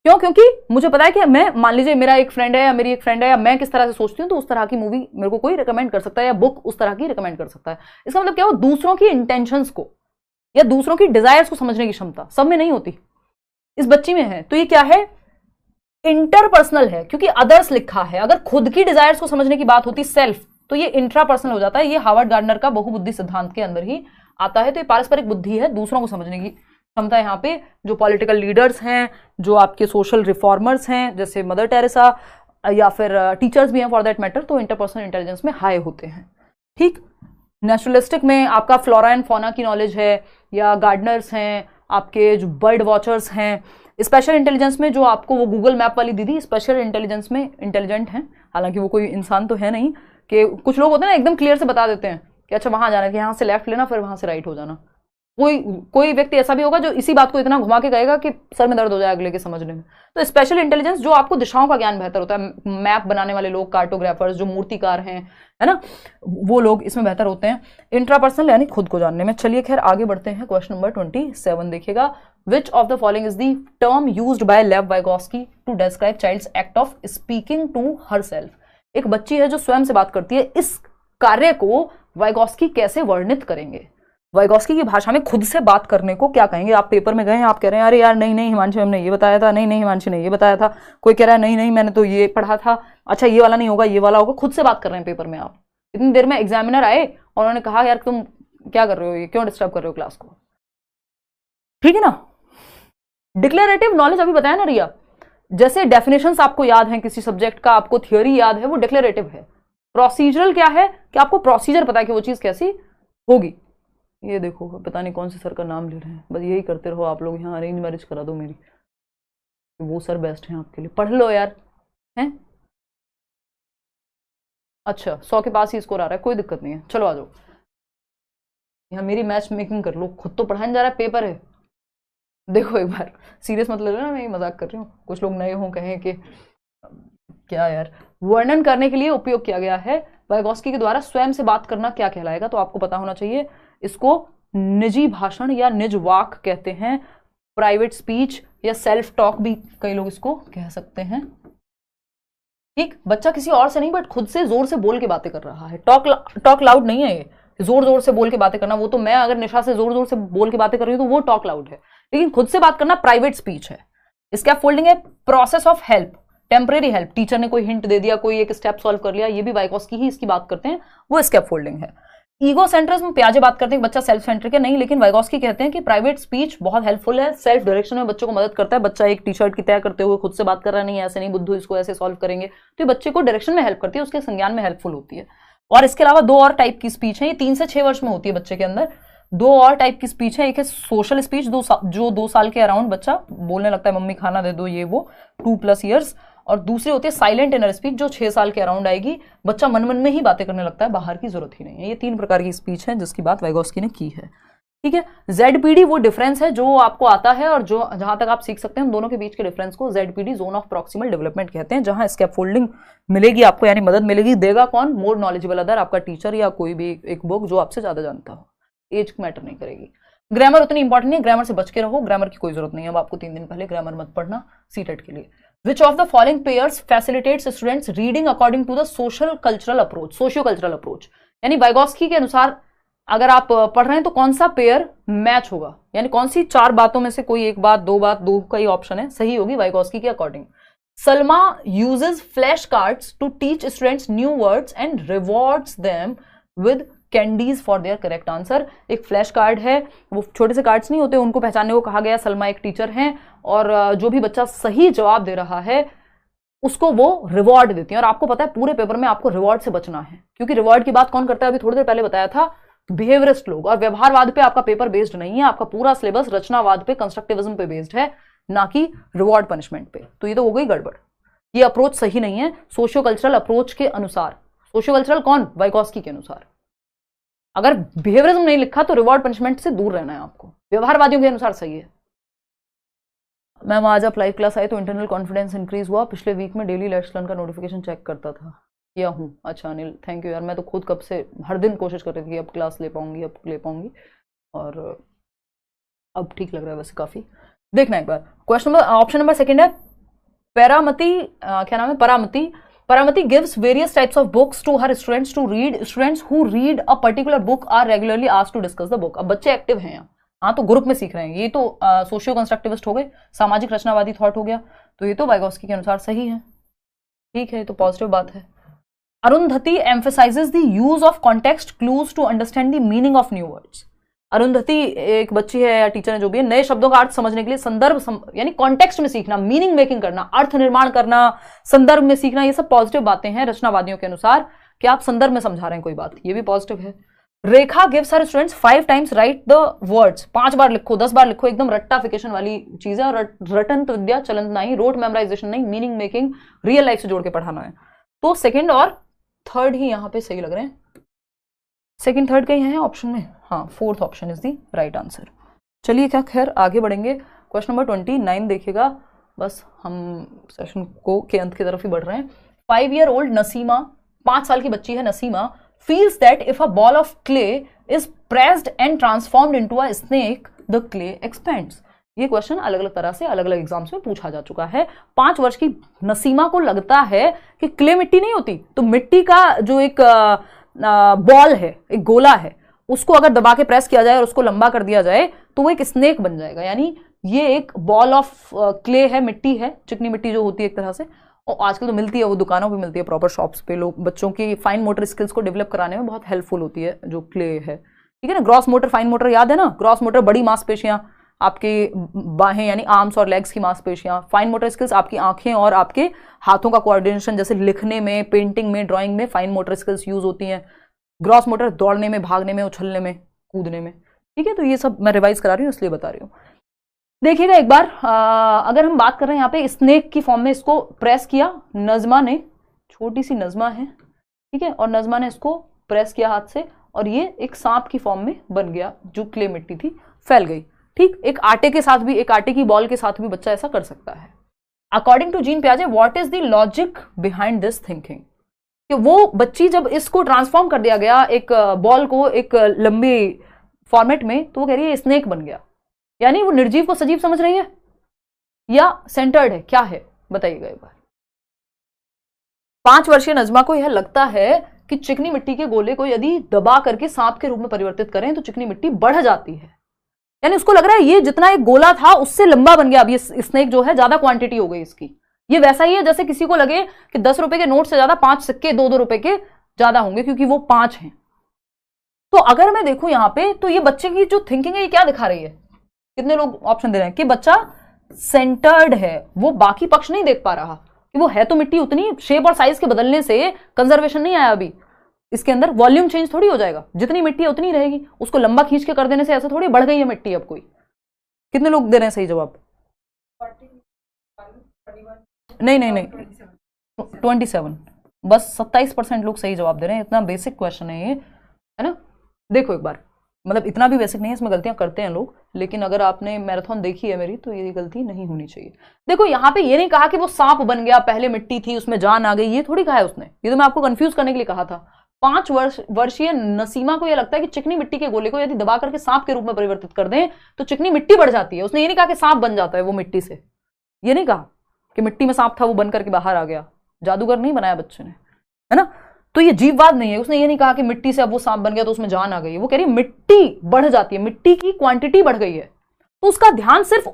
[SPEAKER 1] क्यों? क्योंकि मुझे पता है कि मैं, मान लीजिए मेरा एक फ्रेंड है या मेरी एक फ्रेंड है, या मैं किस तरह से सोचती हूँ, तो उस तरह की मूवी मेरे को कोई रिकमेंड कर सकता है, या बुक उस तरह की रिकमेंड कर सकता है। इसका मतलब क्या हो, दूसरों की इंटेंशंस को या दूसरों की डिजायर्स को समझने की क्षमता सब में नहीं होती, इस बच्ची में है। तो ये क्या है, इंटरपर्सनल है, क्योंकि अदर्स लिखा है। अगर खुद की डिजायर्स को समझने की बात होती, सेल्फ, तो ये इंट्रापर्सनल हो जाता है। ये हार्वर्ड गार्डनर का बहुबुद्धि सिद्धांत के अंदर ही आता है। तो ये पारस्परिक बुद्धि है, दूसरों को समझने की क्षमता। यहाँ पे जो पॉलिटिकल लीडर्स हैं, जो आपके सोशल रिफॉर्मर्स हैं, जैसे मदर टेरेसा, या फिर टीचर्स भी हैं फॉर दैट मैटर, तो इंटरपर्सनल इंटेलिजेंस में हाई होते हैं। ठीक, नेचुरलिस्टिक में आपका फ्लोरा एंड फौना की नॉलेज है, या गार्डनर्स हैं, आपके जो बर्ड वॉचर्स हैं। स्पेशल इंटेलिजेंस में जो आपको वो गूगल मैप वाली दीदी स्पेशल इंटेलिजेंस में इंटेलिजेंट हैं, हालांकि वो कोई इंसान तो है नहीं, कि कुछ लोग होते हैं ना एकदम क्लियर से बता देते हैं कि अच्छा वहां जाना है, कि यहाँ से लेफ्ट लेना, फिर वहां से राइट हो जाना। कोई व्यक्ति ऐसा भी होगा जो इसी बात को इतना घुमा के कहेगा कि सर में दर्द हो जाए अगले के समझने में। तो स्पेशल इंटेलिजेंस जो आपको दिशाओं का ज्ञान बेहतर होता है, मैप बनाने वाले लोग, कार्टोग्राफर्स, जो मूर्तिकार हैं, है ना, वो लोग इसमें बेहतर होते हैं इंट्रापर्सनल यानी खुद को जानने में। चलिए खैर आगे बढ़ते हैं। क्वेश्चन नंबर 27 देखिएगा, which of the following is the term used by Lev Vygotsky to describe child's act of speaking to herself. एक बच्ची है जो स्वयं से बात करती है, इस कार्य को वाइगोस्की कैसे वर्णित करेंगे? वाइगोस्की की भाषा में खुद से बात करने को क्या कहेंगे? आप पेपर में गए हैं, आप कह रहे हैं अरे यार नहीं नहीं हिमांशु हमने ये बताया था, नहीं नहीं हिमांशु ने ये बताया था, कोई कह रहा है नहीं नहीं मैंने तो ये पढ़ा था, अच्छा ये वाला नहीं होगा ये वाला होगा, खुद से बात कर रहे हैं पेपर में आप। इतनी देर में एग्जामिनर आए और उन्होंने कहा यार तुम क्या कर रहे हो, ये क्यों डिस्टर्ब कर रहे हो क्लास को? ठीक है ना। डिक्लेरेटिव नॉलेज अभी बताया ना रिया, जैसे डेफिनेशंस आपको याद है किसी सब्जेक्ट का, आपको थियोरी याद है, वो डिक्लेरेटिव है। प्रोसीजरल क्या है कि आपको प्रोसीजर पता है कि वो चीज कैसी होगी। ये देखो पता नहीं कौन से सर का नाम ले रहे हैं, बस यही करते रहो आप लोग, यहाँ अरेंज मैरिज करा दो मेरी, वो सर बेस्ट हैं आपके लिए, पढ़ लो यार हैं। अच्छा 100 के पास ही स्कोर आ रहा है, कोई दिक्कत नहीं है, चलो आ जाओ यहाँ मेरी मैच मेकिंग कर लो, खुद तो पढ़ाने जा रहा है, पेपर है। देखो एक बार सीरियस मत ले लो ना, मैं मजाक कर रही हूँ, कुछ लोग नए हों कहें कि क्या यार। वर्णन करने के लिए उपयोग किया गया है, वाइगोस्की के द्वारा स्वयं से बात करना क्या कहलाएगा? तो आपको पता होना चाहिए, इसको निजी भाषण या निज वाक कहते हैं, प्राइवेट स्पीच या सेल्फ टॉक भी कई लोग इसको कह सकते हैं। ठीक, बच्चा किसी और से नहीं बट खुद से जोर से बोल के बातें कर रहा है। टॉक लाउड नहीं है ये, जोर जोर से बोल के बातें करना, वो तो मैं अगर निशा से जोर जोर से बोल के बातें कर रही हूँ तो वो टॉक लाउड है, लेकिन खुद से बात करना प्राइवेट स्पीच है। इसका फोल्डिंग है process of help, temporary help, teacher ने कोई हिंट दे दिया, कोई एक स्टेप सॉल्व कर लिया, ये भी वाइगोस्की ही इसकी बात करते हैं, वो स्केप फोल्डिंग है। ईगो सेंट्रिज्म पियाजे बात करते हैं बच्चा सेल्फ सेंट्रिक है, नहीं, लेकिन वाइगोस्की कहते हैं कि प्राइवेट स्पीच बहुत हेल्पफुल है, सेल्फ डायरेक्शन में बच्चों को मदद करता है। बच्चा एक टी शर्ट की तय करते हुए खुद से बात कर रहा है, नहीं ऐसे नहीं बुद्धू इसको ऐसे सॉल्व करेंगे, तो ये बच्चे को डायरेक्शन में हेल्प करती है, उसके संज्ञान में हेल्पफुल होती है। और इसके अलावा 2 और टाइप की स्पीच है, ये 3 से 6 वर्ष में होती है बच्चे के अंदर। 2 और टाइप की स्पीच है, एक है सोशल स्पीच जो 2 साल के अराउंड बच्चा बोलने लगता है, मम्मी खाना दे दो ये वो, 2+ ईयर्स, और दूसरी होती है साइलेंट इनर स्पीच जो 6 साल के अराउंड आएगी, बच्चा मन मन में ही बातें करने लगता है, बाहर की जरूरत ही नहीं है। ये 3 प्रकार की स्पीच है जिसकी बात वाइगोस्की ने की है। ठीक है, ZPD वो डिफरेंस है जो आपको आता है और जो जहां तक आप सीख सकते हैं, उन दोनों के बीच के डिफरेंस को ZPD zone of proximal development कहते हैं, जहां स्कैफोल्डिंग मिलेगी आपको, यानी मदद मिलेगी। देगा कौन? मोर नॉलेजेबल अदर, आपका टीचर या कोई भी एक बुक जो आपसे ज्यादा जानता हो, एज मैटर नहीं करेगी। ग्रामर उतनी इंपॉर्टेंट नहीं है, ग्रामर से बच के रहो, ग्रामर की कोई जरूरत नहीं है। अब आपको 3 दिन पहले ग्रामर मत पढ़ना सीटेट के लिए। Which of the following pairs facilitates students reading according to the social cultural approach? Socio cultural approach, यानी वाइगोस्की के अनुसार अगर आप पढ़ रहे हैं तो कौन सा पेयर मैच होगा, यानी कौन सी 4 बातों में से कोई एक बात, 2 बात, 2 का ही ऑप्शन है, सही होगी वाइगोस्की के according. Salma uses flash cards to teach students new words and rewards them with candies for their correct answer. एक फ्लैश कार्ड है, वो छोटे से कार्ड्स नहीं होते, उनको पहचानने को कहा गया। सलमा एक टीचर हैं और जो भी बच्चा सही जवाब दे रहा है उसको वो रिवॉर्ड देती हैं। और आपको पता है पूरे पेपर में आपको रिवॉर्ड से बचना है, क्योंकि रिवॉर्ड की बात कौन करता है? अभी थोड़ी देर पहले बताया था, बिहेवियरिस्ट लोग। और व्यवहारवाद पे आपका पेपर बेस्ड नहीं है, आपका पूरा सिलेबस रचनावाद पे, कंस्ट्रक्टिविज्म पे बेस्ड है, ना कि रिवॉर्ड पनिशमेंट पे। तो ये तो हो गई गड़बड़, ये अप्रोच सही नहीं है सोशियो कल्चरल अप्रोच के अनुसार। सोशियो कल्चरल कौन? वाइगोस्की के अनुसार। अगर बिहेवियरिज्म नहीं लिखा तो रिवॉर्ड पनिशमेंट से दूर रहना है आपको, व्यवहारवादियों के अनुसार सही है। मैम आज आप लाइव क्लास आए तो इंटरनल कॉन्फिडेंस इंक्रीज हुआ, पिछले वीक में डेली लेक्चर का नोटिफिकेशन चेक करता था, किया हूँ। अच्छा अनिल थैंक यू यार, मैं तो खुद कब से हर दिन कोशिश कर रही थी कि अब क्लास ले पाऊंगी, अब ले पाऊंगी, और अब ठीक लग रहा है वैसे काफी। देखना एक बार क्वेश्चन नंबर, ऑप्शन नंबर 2 है पैरामती, क्या नाम है, परामती। Paramati gives various types of books to her students to read. Students who read a particular book are regularly asked to discuss the book. अब बच्चे एक्टिव हैं यहाँ, हाँ तो ग्रुप में सीख रहे हैं। ये तो सोशियो कंस्ट्रक्टिविस्ट हो गए, सामाजिक रचनावादी थॉट हो गया, तो ये तो वाइगोस्की के अनुसार सही है। ठीक है, तो पॉजिटिव बात है। Arundhati emphasizes the use of context clues to understand the meaning of new words. Arundhati एक बच्ची है या टीचर है जो भी है, नए शब्दों का अर्थ समझने के लिए संदर्भ यानी कॉन्टेक्स्ट में सीखना, मीनिंग मेकिंग करना, अर्थ निर्माण करना, संदर्भ में सीखना, ये सब पॉजिटिव बातें हैं रचनावादियों के अनुसार कि आप संदर्भ में समझा रहे हैं कोई बात, ये भी पॉजिटिव है। Rekha gives her students 5 times write the words, 5 बार लिखो, 10 बार लिखो, एकदम रट्टाफिकेशन वाली चीज है। और रटंत विद्या चलंत नहीं, रोट मेमोराइजेशन नहीं, मीनिंग मेकिंग रियल लाइफ से जोड़ के पढ़ाना है। तो 2nd और 3rd ही यहाँ पे सही लग रहे हैं। सेकंड थर्ड कहीं है ऑप्शन में? हाँ, fourth option is the right answer. चलिए क्या खैर आगे बढ़ेंगे। क्वेश्चन नंबर 29 देखिएगा, बस हम सेशन को के अंत की तरफ ही बढ़ रहे हैं। 5 year old नसीमा, 5 साल की बच्ची है Naseema, feels that if a ball of clay is pressed and transformed into a snake, the clay expands। ये क्वेश्चन अलग अलग तरह से अलग अलग एग्जाम्स में पूछा जा चुका है। 5 वर्ष की नसीमा को लगता है कि क्ले मिट्टी नहीं होती, तो मिट्टी का जो एक बॉल है, एक गोला है, उसको अगर दबा के प्रेस किया जाए और उसको लंबा कर दिया जाए तो वो एक स्नेक बन जाएगा। यानी ये एक बॉल ऑफ क्ले है, मिट्टी है, चिकनी मिट्टी जो होती है एक तरह से, और आजकल तो मिलती है, वो दुकानों पे मिलती है, प्रॉपर शॉप्स पे। लोग बच्चों की फाइन मोटर स्किल्स को डेवलप कराने में बहुत हेल्पफुल होती है जो क्ले है, ठीक है ना। ग्रॉस मोटर, फाइन मोटर याद है ना? ग्रॉस मोटर बड़ी मांसपेशियां, आपके बाहें यानी आर्म्स और लेग्स की मांसपेशियां। फाइन मोटर स्किल्स आपकी आंखें और आपके हाथों का कोऑर्डिनेशन, जैसे लिखने में, पेंटिंग में, ड्राइंग में फाइन मोटर स्किल्स यूज होती हैं। ग्रॉस मोटर दौड़ने में, भागने में, उछलने में, कूदने में, ठीक है। तो ये सब मैं रिवाइज करा रही हूँ इसलिए बता रही हूँ। देखिएगा एक बार, अगर हम बात कर रहे हैं यहाँ पे स्नेक की फॉर्म में इसको प्रेस किया नजमा ने, छोटी सी नजमा है, ठीक है, और नजमा ने इसको प्रेस किया हाथ से और ये एक सांप की फॉर्म में बन गया, जो क्ले मिट्टी थी फैल गई, ठीक। एक आटे के साथ भी, एक आटे की बॉल के साथ भी बच्चा ऐसा कर सकता है। अकॉर्डिंग टू जीन पियाजे, what is the logic behind this thinking? कि वो बच्ची जब इसको ट्रांसफॉर्म कर दिया गया, एक बॉल को एक लंबी फॉर्मेट में, तो वो कह रही है स्नेक बन गया। यानी वो निर्जीव को सजीव समझ रही है या सेंटर्ड है, क्या है बताइएगा एक बार। 5 वर्षीय नजमा को यह लगता है कि चिकनी मिट्टी के गोले को यदि दबा करके सांप के रूप में परिवर्तित करें तो चिकनी मिट्टी बढ़ जाती है। यानी उसको लग रहा है ये जितना एक गोला था उससे लंबा बन गया, अब ये स्नेक जो है ज्यादा क्वांटिटी हो गई इसकी। ये वैसा ही है जैसे किसी को लगे कि 10 रुपए के नोट से ज्यादा 5 सिक्के 2-2 रुपए के ज्यादा होंगे, क्योंकि वो 5 हैं। तो अगर मैं देखूं यहां पे, तो ये बच्चे की जो थिंकिंग है ये क्या दिखा रही है? कितने लोग ऑप्शन दे रहे हैं कि बच्चा सेंटर्ड है, वो बाकी पक्ष नहीं देख पा रहा कि वो है तो मिट्टी उतनी, शेप और साइज के बदलने से कंजर्वेशन नहीं आया अभी, इसके अंदर वॉल्यूम चेंज थोड़ी हो जाएगा, जितनी मिट्टी है उतनी रहेगी। उसको लंबा खींच के कर देने से ऐसा थोड़ी बढ़ गई है मिट्टी अब कोई। कितने लोग दे रहे हैं सही जवाब? नहीं नहीं नहीं, 27, बस 27% लोग सही जवाब दे रहे हैं। इतना बेसिक क्वेश्चन है ये, है ना। देखो एक बार, मतलब इतना भी बेसिक नहीं है, इसमें गलतियां करते हैं लोग, लेकिन अगर आपने मैराथन देखी है मेरी तो ये गलती नहीं होनी चाहिए। देखो यहाँ पे ये नहीं कहा कि वो सांप बन गया, पहले मिट्टी थी उसमें जान आ गई, ये थोड़ी कहा है उसने। ये तो मैं आपको कंफ्यूज करने के लिए कहा था। 5 वर्षीय नसीमा को यह लगता है कि चिकनी मिट्टी के गोले को यदि दबा करके सांप के रूप में परिवर्तित कर दें तो चिकनी मिट्टी बढ़ जाती है। उसने ये नहीं कहा कि सांप बन जाता है वो मिट्टी से, ये नहीं कहा कि मिट्टी में सांप था वो बन करके बाहर आ गया। जादूगर नहीं बनाया बच्चे ने, है ना। तो ये जीववाद नहीं है। उसने ये नहीं कहा कि मिट्टी से अब वो सांप बन गया तो उसमें जान आ गई है। वो कह रही है मिट्टी बढ़ जाती है, मिट्टी की क्वांटिटी बढ़ गई है, तो उसका ध्यान सिर्फ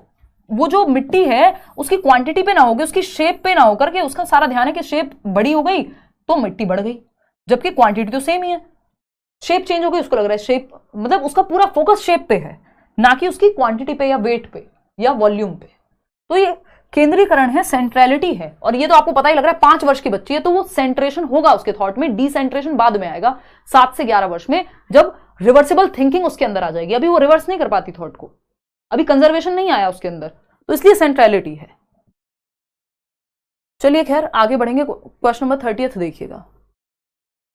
[SPEAKER 1] वो जो मिट्टी है उसकी क्वांटिटी पे ना होगी, उसकी शेप पे ना होकर के उसका सारा ध्यान है कि शेप बड़ी हो गई तो मिट्टी बढ़ गई, जबकि क्वांटिटी तो सेम ही है। शेप चेंज हो गई, उसको लग रहा है शेप, मतलब उसका पूरा फोकस शेप पे है, ना कि उसकी क्वांटिटी पे या वेट पे या वॉल्यूम पे। तो ये केंद्रीकरण है, सेंट्रलिटी है। और ये तो आपको पता ही लग रहा है 5 वर्ष की बच्ची है, तो वो सेंट्रेशन होगा उसके थॉट में, डिसेंट्रेशन बाद में आएगा 7 से 11 वर्ष में, जब रिवर्सिबल थिंकिंग उसके अंदर आ जाएगी। अभी वो रिवर्स नहीं कर पाती थॉट को, अभी कंजर्वेशन नहीं आया उसके अंदर, तो इसलिए सेंट्रलिटी है। चलिए खैर आगे बढ़ेंगे। क्वेश्चन नंबर 30 देखिएगा।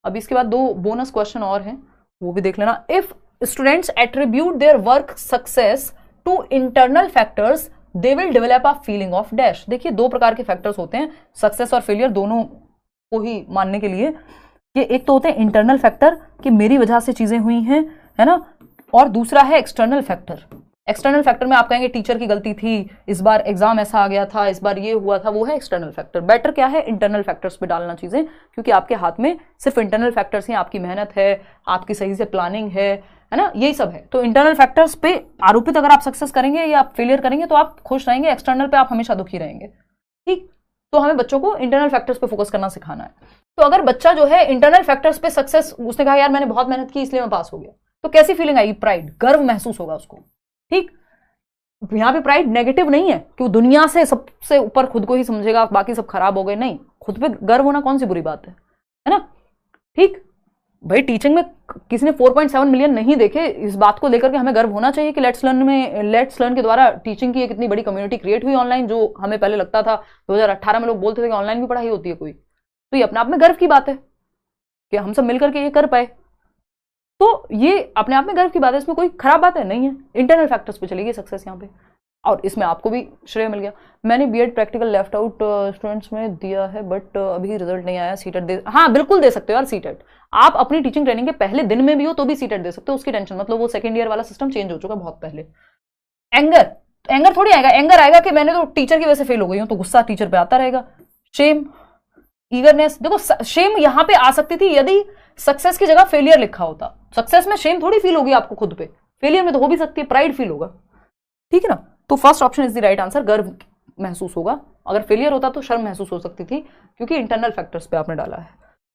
[SPEAKER 1] अब इसके बाद 2 बोनस क्वेश्चन और हैं, वो भी देख लेना। If students attribute their work success to internal factors they will develop a feeling of dash. देखिए 2 प्रकार के फैक्टर्स होते हैं सक्सेस और फेलियर दोनों को ही मानने के लिए। ये एक तो होते हैं इंटरनल फैक्टर कि मेरी वजह से चीजें हुई हैं, है ना, और दूसरा है एक्सटर्नल फैक्टर। एक्सटर्नल फैक्टर में आप कहेंगे टीचर की गलती थी, इस बार एग्जाम ऐसा आ गया था, इस बार ये हुआ था, वो है एक्सटर्नल फैक्टर। बेटर क्या है इंटरनल फैक्टर्स पे डालना चीजें, क्योंकि आपके हाथ में सिर्फ इंटरनल फैक्टर्स हैं, आपकी मेहनत है, आपकी सही से प्लानिंग है ना, यही सब है। तो इंटरनल फैक्टर्स पे आरोपित अगर आप सक्सेस करेंगे या आप फेलियर करेंगे तो आप खुश रहेंगे, एक्सटर्नल पे आप हमेशा दुखी रहेंगे, ठीक। तो हमें बच्चों को इंटरनल फैक्टर्स पे फोकस करना सिखाना है। तो अगर बच्चा जो है इंटरनल फैक्टर्स पे सक्सेस, उसने कहा यार मैंने बहुत मेहनत की इसलिए मैं पास हो गया, तो कैसी फीलिंग आएगी? प्राइड, गर्व महसूस होगा उसको, ठीक। यहां पे प्राइड नेगेटिव नहीं है कि वो दुनिया से सबसे ऊपर खुद को ही समझेगा, बाकी सब खराब हो गए, नहीं। खुद पे गर्व होना कौन सी बुरी बात है ना, ठीक। भाई टीचिंग में किसी ने 4.7 मिलियन नहीं देखे, इस बात को लेकर के हमें गर्व होना चाहिए कि लेट्स लर्न के द्वारा टीचिंग की एक इतनी बड़ी कम्युनिटी क्रिएट हुई ऑनलाइन, जो हमें पहले लगता था 2018 में लोग बोलते थे कि ऑनलाइन भी पढ़ाई होती है कोई, तो ये अपने आप में गर्व की बात है कि हम सब मिलकर के ये कर पाए। तो ये अपने आप में गर्व की बात है, इसमें कोई खराब बात है नहीं है। इंटरनल फैक्टर्स पे चलेगी सक्सेस यहाँ पे, और इसमें आपको भी श्रेय मिल गया। मैंने BEd practical left out students में दिया है, बट अभी रिजल्ट नहीं आया। सीटेट दे, हाँ बिल्कुल दे सकते हो यार सीटेट। आप अपनी टीचिंग ट्रेनिंग के पहले दिन में भी हो तो भी सीटेट दे सकते हो, उसकी टेंशन मतलब, वो सेकंड ईयर वाला सिस्टम चेंज हो चुका बहुत पहले। एंगर थोड़ी आएगा, एंगर आएगा कि मैंने तो टीचर की वजह से फेल हो गई हूं, तो गुस्सा टीचर पे आता रहेगा। शेम, ईगरनेस, देखो शेम यहां पे आ सकती थी यदि सक्सेस की जगह फेलियर लिखा होता। सक्सेस में शेम थोड़ी फील होगी आपको खुद पे, फेलियर में तो हो भी सकती है, प्राइड फील होगा, ठीक है ना। तो first option is the right answer, गर्व महसूस होगा। अगर फेलियर होता तो शर्म महसूस हो सकती थी, क्योंकि इंटरनल फैक्टर्स पे आपने डाला है।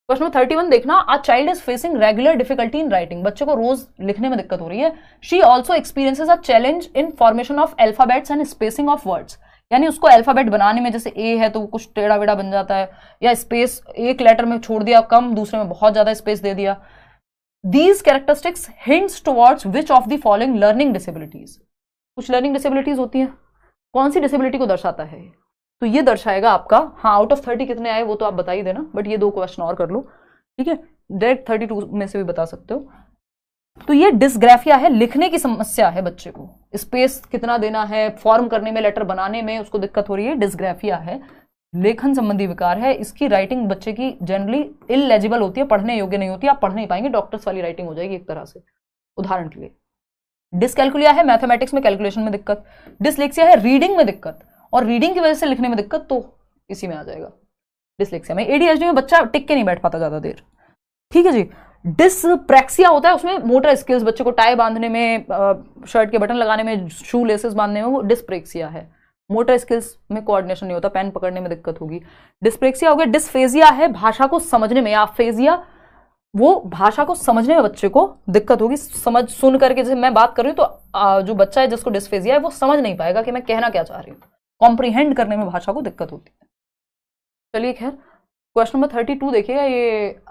[SPEAKER 1] क्वेश्चन नंबर 31 देखना, a child is facing regular difficulty in writing, बच्चे को रोज लिखने में दिक्कत हो रही है। She also experiences a challenge in formation of alphabets and spacing of words, यानी उसको अल्फाबेट बनाने में, जैसे ए है तो कुछ टेढ़ा वेढ़ा बन जाता है, या स्पेस एक लेटर में छोड़ दिया कम, दूसरे में बहुत ज्यादा स्पेस दे दिया। These characteristics hints towards which of the following learning disabilities? कुछ लर्निंग डिसेबिलिटीज होती हैं, कौन सी डिसेबिलिटी को दर्शाता है? तो ये दर्शाएगा आपका, हाँ आउट ऑफ 30 कितने आए वो तो आप बता ही देना, बट ये 2 क्वेश्चन और कर लो, ठीक है, डायरेक्ट 32 में से भी बता सकते हो। तो ये डिस्ग्राफिया है, लिखने की समस्या है बच्चे को, स्पेस कितना देना है, फॉर्म करने में, लेटर बनाने में उसको दिक्कत हो रही है, डिस्ग्राफिया है, लेखन संबंधी विकार है। इसकी राइटिंग बच्चे की जनरली इलेजिबल होती है, पढ़ने योग्य नहीं होती, आप पढ़ नहीं पाएंगे, डॉक्टर्स वाली राइटिंग हो जाएगी एक तरह से। उदाहरण के लिए डिसकैलकुलिया है, मैथमेटिक्स में कैलकुलेशन में दिक्कत। डिसलेक्सिया है, रीडिंग में दिक्कत, और रीडिंग की वजह से लिखने में दिक्कत, तो इसी में आ जाएगा डिसलेक्सिया में। एडीएचडी में बच्चा टिक के नहीं बैठ पाता ज्यादा देर, ठीक है जी। डिसप्रेक्सिया होता है, उसमें मोटर स्किल्स, बच्चे को टाई बांधने में, शर्ट के बटन लगाने में, शू लेसेस बांधने में, वो डिसप्रेक्सिया है। मोटर स्किल्स में कोऑर्डिनेशन नहीं होता, पेन पकड़ने में दिक्कत होगी, डिस्प्रेक्सिया हो गया। डिस्फेजिया है, भाषा को समझने में, या फेजिया, वो भाषा को समझने में बच्चे को दिक्कत होगी, समझ सुन करके, जैसे मैं बात कर रही हूँ तो जो बच्चा है जिसको डिस्फेजिया है वो समझ नहीं पाएगा कि मैं कहना क्या चाह रही हूँ, कॉम्प्रीहेंड करने में भाषा को दिक्कत होती है। चलिए खैर, क्वेश्चन नंबर 32 देखिएगा, ये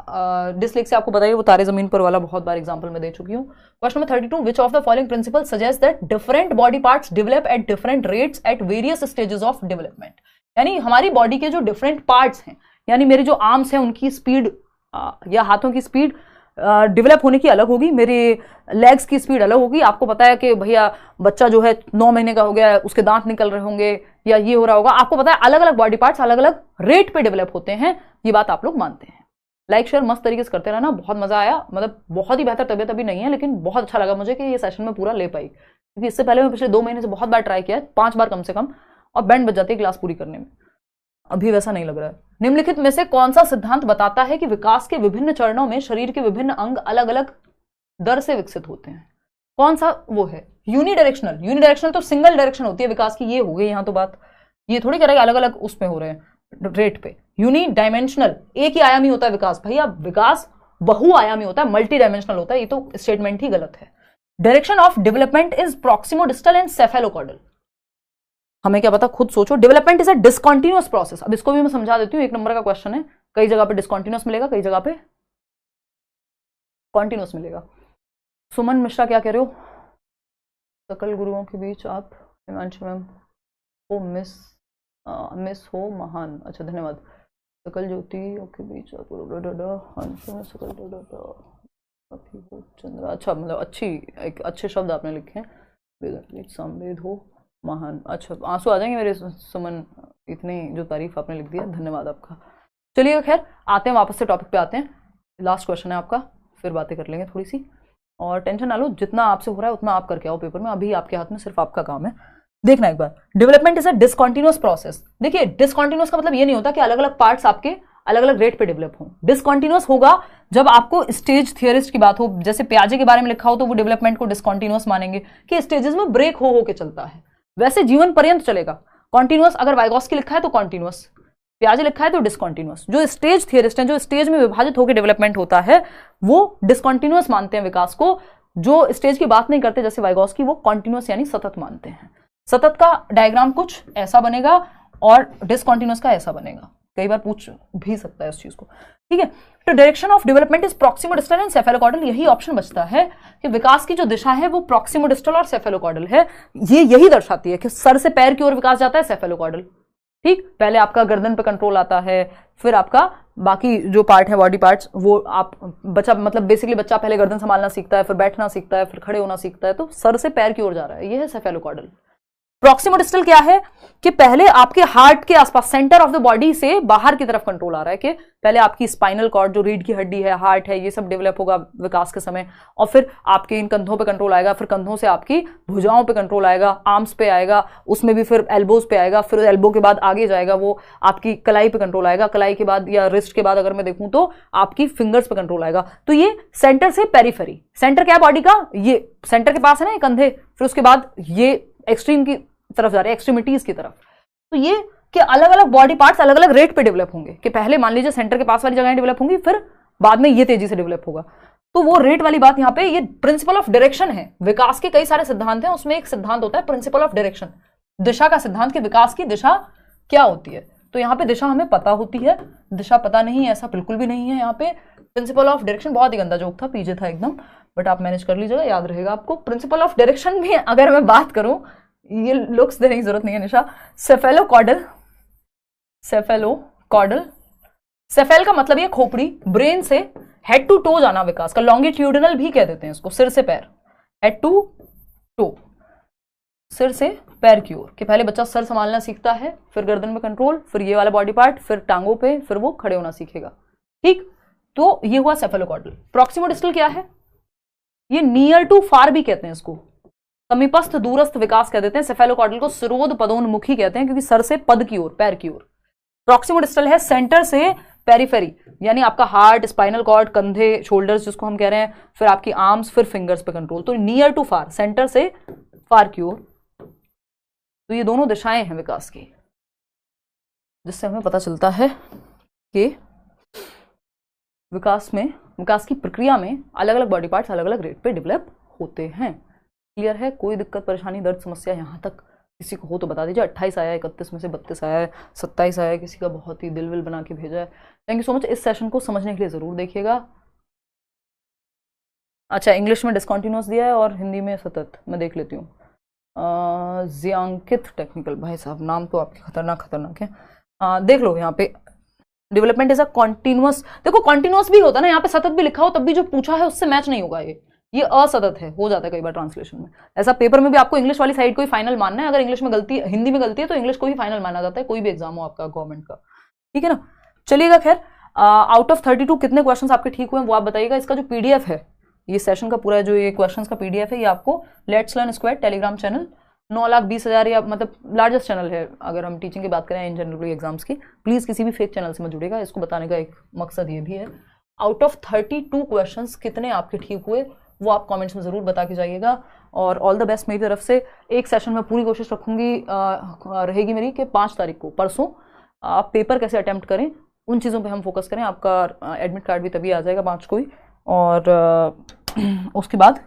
[SPEAKER 1] डिसलेक्सिया आपको बताइए, वो तारे जमीन पर वाला बहुत बार एग्जांपल में दे चुकी हूँ। Question number 32, which of the following principle suggest that different body parts develop at different rates at various stages of development, यानी हमारी बॉडी के जो डिफरेंट पार्ट्स हैं, यानी मेरे जो आर्म्स हैं उनकी स्पीड या हाथों की स्पीड डेवलप होने की अलग होगी, मेरे लेग्स की स्पीड अलग होगी। आपको पता है कि भैया बच्चा जो है 9 महीने का हो गया है, उसके दांत निकल रहे होंगे या ये हो रहा होगा, आपको पता है अलग अलग बॉडी पार्ट्स अलग अलग रेट पे डेवलप होते हैं, ये बात आप लोग मानते हैं। लाइक शेयर मस्त तरीके से करते रहना, बहुत मजा आया, मतलब बहुत ही बेहतर तबियत अभी नहीं है, लेकिन बहुत अच्छा लगा मुझे कि ये सेशन में पूरा ले पाई, क्योंकि इससे पहले मैं पिछले 2 महीने से बहुत बार ट्राई किया है, 5 बार कम से कम, और बैंड बज जाती है क्लास पूरी करने में, अभी वैसा नहीं लग रहा है। निम्नलिखित में से कौन सा सिद्धांत बताता है कि विकास के विभिन्न चरणों में शरीर के विभिन्न अंग अलग अलग दर से विकसित होते हैं? कौन सा वो है? यूनिडायरेक्शनल। यूनिडायरेक्शनल तो सिंगल डायरेक्शन होती है विकास की, ये हो गई यहाँ तो बात, ये थोड़ी कह रहा है अलग अलग उसमें हो रहे हैं रेट पे। यूनि डायमेंशनल, एक ही आयामी होता है विकास, भैया विकास बहुआयामी होता है, मल्टी डायमेंशनल होता है, ये तो स्टेटमेंट ही गलत है। Direction of development is proximodistal and cephalocaudal, हमें क्या पता, खुद सोचो। Development is a discontinuous process, अब इसको भी मैं समझा देती हूँ, 1 नंबर का क्वेश्चन है, कई जगह पे डिसकंटिन्यूअस मिलेगा, कई जगह पे कॉन्टिन्यूअस मिलेगा। सुमन मिश्रा क्या कह रहे हो? सकल गुरुओं के बीच आप हिमांशु मैम को मिस हो महान, अच्छा धन्यवाद। सकल ज्योतियों के बीच चंद्रा, अच्छा मतलब एक अच्छे शब्द आपने लिखे हैं, संवेद हो महान, अच्छा आंसू आ जाएंगे मेरे सुमन, इतनी जो तारीफ आपने लिख दी है, धन्यवाद आपका। चलिए खैर आते हैं वापस से टॉपिक पे आते हैं, लास्ट क्वेश्चन है आपका, फिर बातें कर लेंगे थोड़ी सी, और टेंशन ना लो, जितना आपसे हो रहा है उतना आप करके आओ पेपर में, अभी आपके हाथ में सिर्फ आपका काम है। देखना एक बार, development is a discontinuous process. देखिए डिसकंटिन्यूअस का मतलब ये नहीं होता कि अलग अलग पार्ट्स आपके अलग अलग रेट पे डेवलप हो। डिसकंटिन्यूअस होगा जब आपको स्टेज थियरिस्ट की बात हो, जैसे प्याजे के बारे में लिखा हो तो वो डेवलपमेंट को डिसकंटिन्यूअस मानेंगे कि स्टेजेस में ब्रेक हो के चलता है, वैसे जीवन पर्यंत चलेगा। कॉन्टिन्यूअस अगर वाइगॉस्की लिखा है तो कॉन्टिन्यूअस, प्याजे लिखा है तो डिसकंटिन्यूअस। जो स्टेज थियरिस्ट हैं, जो स्टेज में विभाजित होकर डेवलपमेंट होता है, वो डिसकंटिन्यूअस मानते हैं विकास को। जो स्टेज की बात नहीं करते जैसे वाइगॉस्की, वो कॉन्टिन्यूअस यानी सतत मानते हैं। सतत का डायग्राम कुछ ऐसा बनेगा और डिसकंटिन्यूअस का ऐसा बनेगा, कई बार पूछ भी सकता है इस चीज को, ठीक है। तो direction of development is proximodistal and cephalocaudal, यही ऑप्शन बचता है कि विकास की जो दिशा है वो प्रॉक्सिमोडिस्टल और सेफेलोकॉर्डल है। ये यही दर्शाती है कि सर से पैर की ओर विकास जाता है सेफेलोकॉर्डल, ठीक, पहले आपका गर्दन पे कंट्रोल आता है, फिर आपका बाकी जो पार्ट है बॉडी पार्ट्स वो आप बच्चा मतलब बेसिकली बच्चा पहले गर्दन संभालना सीखता है, फिर बैठना सीखता है, फिर खड़े होना सीखता है, तो सर से पैर की ओर जा रहा है, ये है सेफेलोकॉर्डल। प्रॉक्सिमोडिस्टल क्या है कि पहले आपके हार्ट के आसपास सेंटर ऑफ द बॉडी से बाहर की तरफ कंट्रोल आ रहा है कि पहले आपकी स्पाइनल कॉर्ड जो रीढ़ की हड्डी है, हार्ट है, ये सब डेवलप होगा विकास के समय, और फिर आपके इन कंधों पे कंट्रोल आएगा, फिर कंधों से आपकी भुजाओं पे कंट्रोल आएगा, आर्म्स पे आएगा, उसमें भी फिर एल्बोज पे आएगा, फिर एल्बो के बाद आगे जाएगा वो आपकी कलाई पे कंट्रोल आएगा, कलाई के बाद या रिस्ट के बाद अगर मैं देखूं तो आपकी फिंगर्स पे कंट्रोल आएगा। तो ये सेंटर से पेरिफेरी, सेंटर क्या है बॉडी का, ये सेंटर के पास है ना ये कंधे, फिर उसके बाद ये एक्सट्रीम की तरफ जा रहे हैं, एक्सट्रीमिटीज की तरफ। तो ये कि अलग अलग बॉडी पार्ट्स अलग अलग रेट पे डेवलप होंगे, कि पहले मान लीजिए सेंटर के पास वाली जगहें डेवलप होंगी, फिर बाद में ये तेजी से डेवलप होगा। तो वो रेट वाली बात यहाँ पे, ये प्रिंसिपल ऑफ डायरेक्शन है। विकास के कई सारे सिद्धांत हैं, उसमें एक सिद्धांत होता है प्रिंसिपल ऑफ डायरेक्शन, दिशा का सिद्धांत, कि विकास की दिशा क्या होती है। तो यहाँ पे दिशा हमें पता होती है, दिशा पता नहीं है ऐसा बिल्कुल भी नहीं है। यहाँ पे प्रिंसिपल ऑफ डायरेक्शन बहुत ही गंदा जोक था, पीछे था एकदम, बट आप मैनेज कर लीजिएगा, याद रहेगा आपको। प्रिंसिपल ऑफ डायरेक्शन भी अगर मैं बात करूं, ये लुक्स देने की जरूरत नहीं है निशा। सेफेलोकॉर्डल, सेफेलोकॉर्डल, सेफेल का मतलब ये खोपड़ी, ब्रेन से हेड टू टो जाना विकास का, लॉन्गिट्यूडिनल भी कह देते हैं इसको, सिर से पैर, हेड टू टो, सिर से पैर की ओर, कि पहले बच्चा सर संभालना सीखता है, फिर गर्दन में कंट्रोल, फिर ये वाला बॉडी पार्ट, फिर टांगों पे, फिर वो खड़े होना सीखेगा। ठीक, तो ये हुआ सेफेलोकॉर्डल। प्रॉक्सिमोडिस्टल क्या है, ये नियर टू फार भी कहते हैं इसको, समीपस्थ दूरस्थ विकास कह देते हैं। सेफेलोकॉर्डल को सिरोध पदोन्मुखी कहते हैं, क्योंकि सर से पद की ओर, पैर की ओर। प्रॉक्सिमोडिस्टल है सेंटर से पेरिफेरी, यानी आपका हार्ट, स्पाइनल कॉर्ड, कंधे, शोल्डर्स जिसको हम कह रहे हैं, फिर आपकी आर्म्स, फिर फिंगर्स पे कंट्रोल। तो नियर टू फार, सेंटर से फार की ओर। तो ये दोनों दिशाएं हैं विकास की, जिससे हमें पता चलता है कि विकास में, विकास की प्रक्रिया में अलग अलग बॉडी पार्ट्स अलग अलग रेट पे डेवलप होते हैं। क्लियर है? कोई दिक्कत, परेशानी, दर्द, समस्या यहाँ तक किसी को हो तो बता दीजिए। 28 आया है, 31 में से 32 आया है, 27 आया है, किसी का बहुत ही दिल विल बना के भेजा है। Thank you so much. इस सेशन को समझने के लिए ज़रूर देखिएगा। अच्छा, इंग्लिश में डिसकॉन्टिन्यूस दिया है और हिंदी में सतत, मैं देख लेती हूँ। जियांकित टेक्निकल, भाई साहब नाम तो आपके खतरनाक खतरनाक है। देख लो यहाँ पे, डेवलपमेंट इज अ कॉन्टिन्यूस। देखो कॉन्टिन्यूस भी होता है ना, यहाँ पे सतत भी लिखा हो तब भी जो पूछा है उससे मैच नहीं होगा। ये असतत है, हो जाता है कई बार ट्रांसलेशन में ऐसा। पेपर में भी आपको इंग्लिश वाली साइड को ही फाइनल मानना है। अगर इंग्लिश में गलती, हिंदी में गलती है तो इंग्लिश को ही फाइनल माना जाता है, कोई भी एग्जाम हो आपका गवर्नमेंट का। ठीक है ना? चलिएगा, खैर आउट ऑफ 32 कितने क्वेश्चन आपके ठीक हुए वो आप बताइएगा। इसका जो पीडीएफ है, ये सेशन का पूरा जो ये क्वेश्चन का पीडीएफ है, ये आपको let's learn square Telegram channel 9,20,000 या मतलब लार्जेस्ट चैनल है अगर हम टीचिंग की बात करें इन जनरल एग्जाम्स की। प्लीज़ किसी भी फेक चैनल से मत जुड़ेगा। इसको बताने का एक मकसद ये भी है। आउट ऑफ 32 क्वेश्चंस कितने आपके ठीक हुए वो आप कमेंट्स में ज़रूर बता के जाइएगा। और ऑल द बेस्ट मेरी तरफ से। एक सेशन में पूरी कोशिश रखूँगी रहेगी मेरी कि 5 तारीख को, परसों, आप पेपर कैसे अटैम्प्ट करें उन चीज़ों पे हम फोकस करें। आपका एडमिट कार्ड भी तभी आ जाएगा 5 को ही, और उसके बाद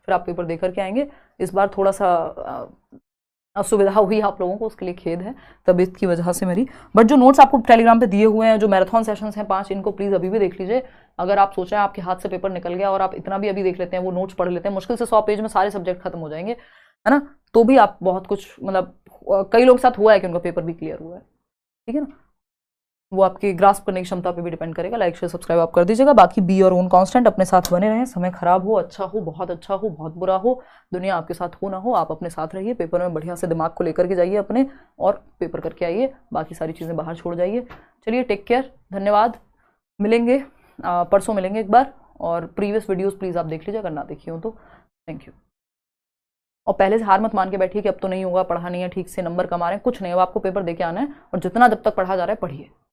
[SPEAKER 1] फिर आप पेपर दे करके आएंगे। इस बार थोड़ा सा असुविधा हुई आप लोगों को, उसके लिए खेद है तबीयत की वजह से मेरी। बट जो नोट्स आपको टेलीग्राम पे दिए हुए हैं, जो मैराथन सेशंस हैं 5, इनको प्लीज़ अभी भी देख लीजिए। अगर आप सोच रहे हैं आपके हाथ से पेपर निकल गया और आप इतना भी अभी देख लेते हैं, वो नोट्स पढ़ लेते हैं, मुश्किल से 100 पेज में सारे सब्जेक्ट खत्म हो जाएंगे, है ना? तो भी आप बहुत कुछ, मतलब कई लोग के साथ हुआ है कि उनका पेपर भी क्लियर हुआ है। ठीक है ना? वो आपकी ग्रास्प करने की क्षमता पे भी डिपेंड करेगा। लाइक शेयर सब्सक्राइब आप कर दीजिएगा। बाकी बी और ओन कांस्टेंट, अपने साथ बने रहें। समय खराब हो, अच्छा हो, बहुत अच्छा हो, बहुत बुरा हो, दुनिया आपके साथ हो ना हो, आप अपने साथ रहिए। पेपर में बढ़िया से दिमाग को लेकर के जाइए अपने, और पेपर करके आइए। बाकी सारी चीज़ें बाहर छोड़ जाइए। चलिए, टेक केयर, धन्यवाद। मिलेंगे परसों, मिलेंगे एक बार। और प्रीवियस वीडियोज़ प्लीज़ आप देख लीजिए अगर ना देखी हो तो। Thank you. और पहले से हार मत मान के बैठिए कि अब तो नहीं होगा, पढ़ा नहीं है ठीक से, नंबर कम आ रहे हैं, कुछ नहीं। अब आपको पेपर दे के आना है, और जितना जब तक पढ़ा जा रहा है पढ़िए।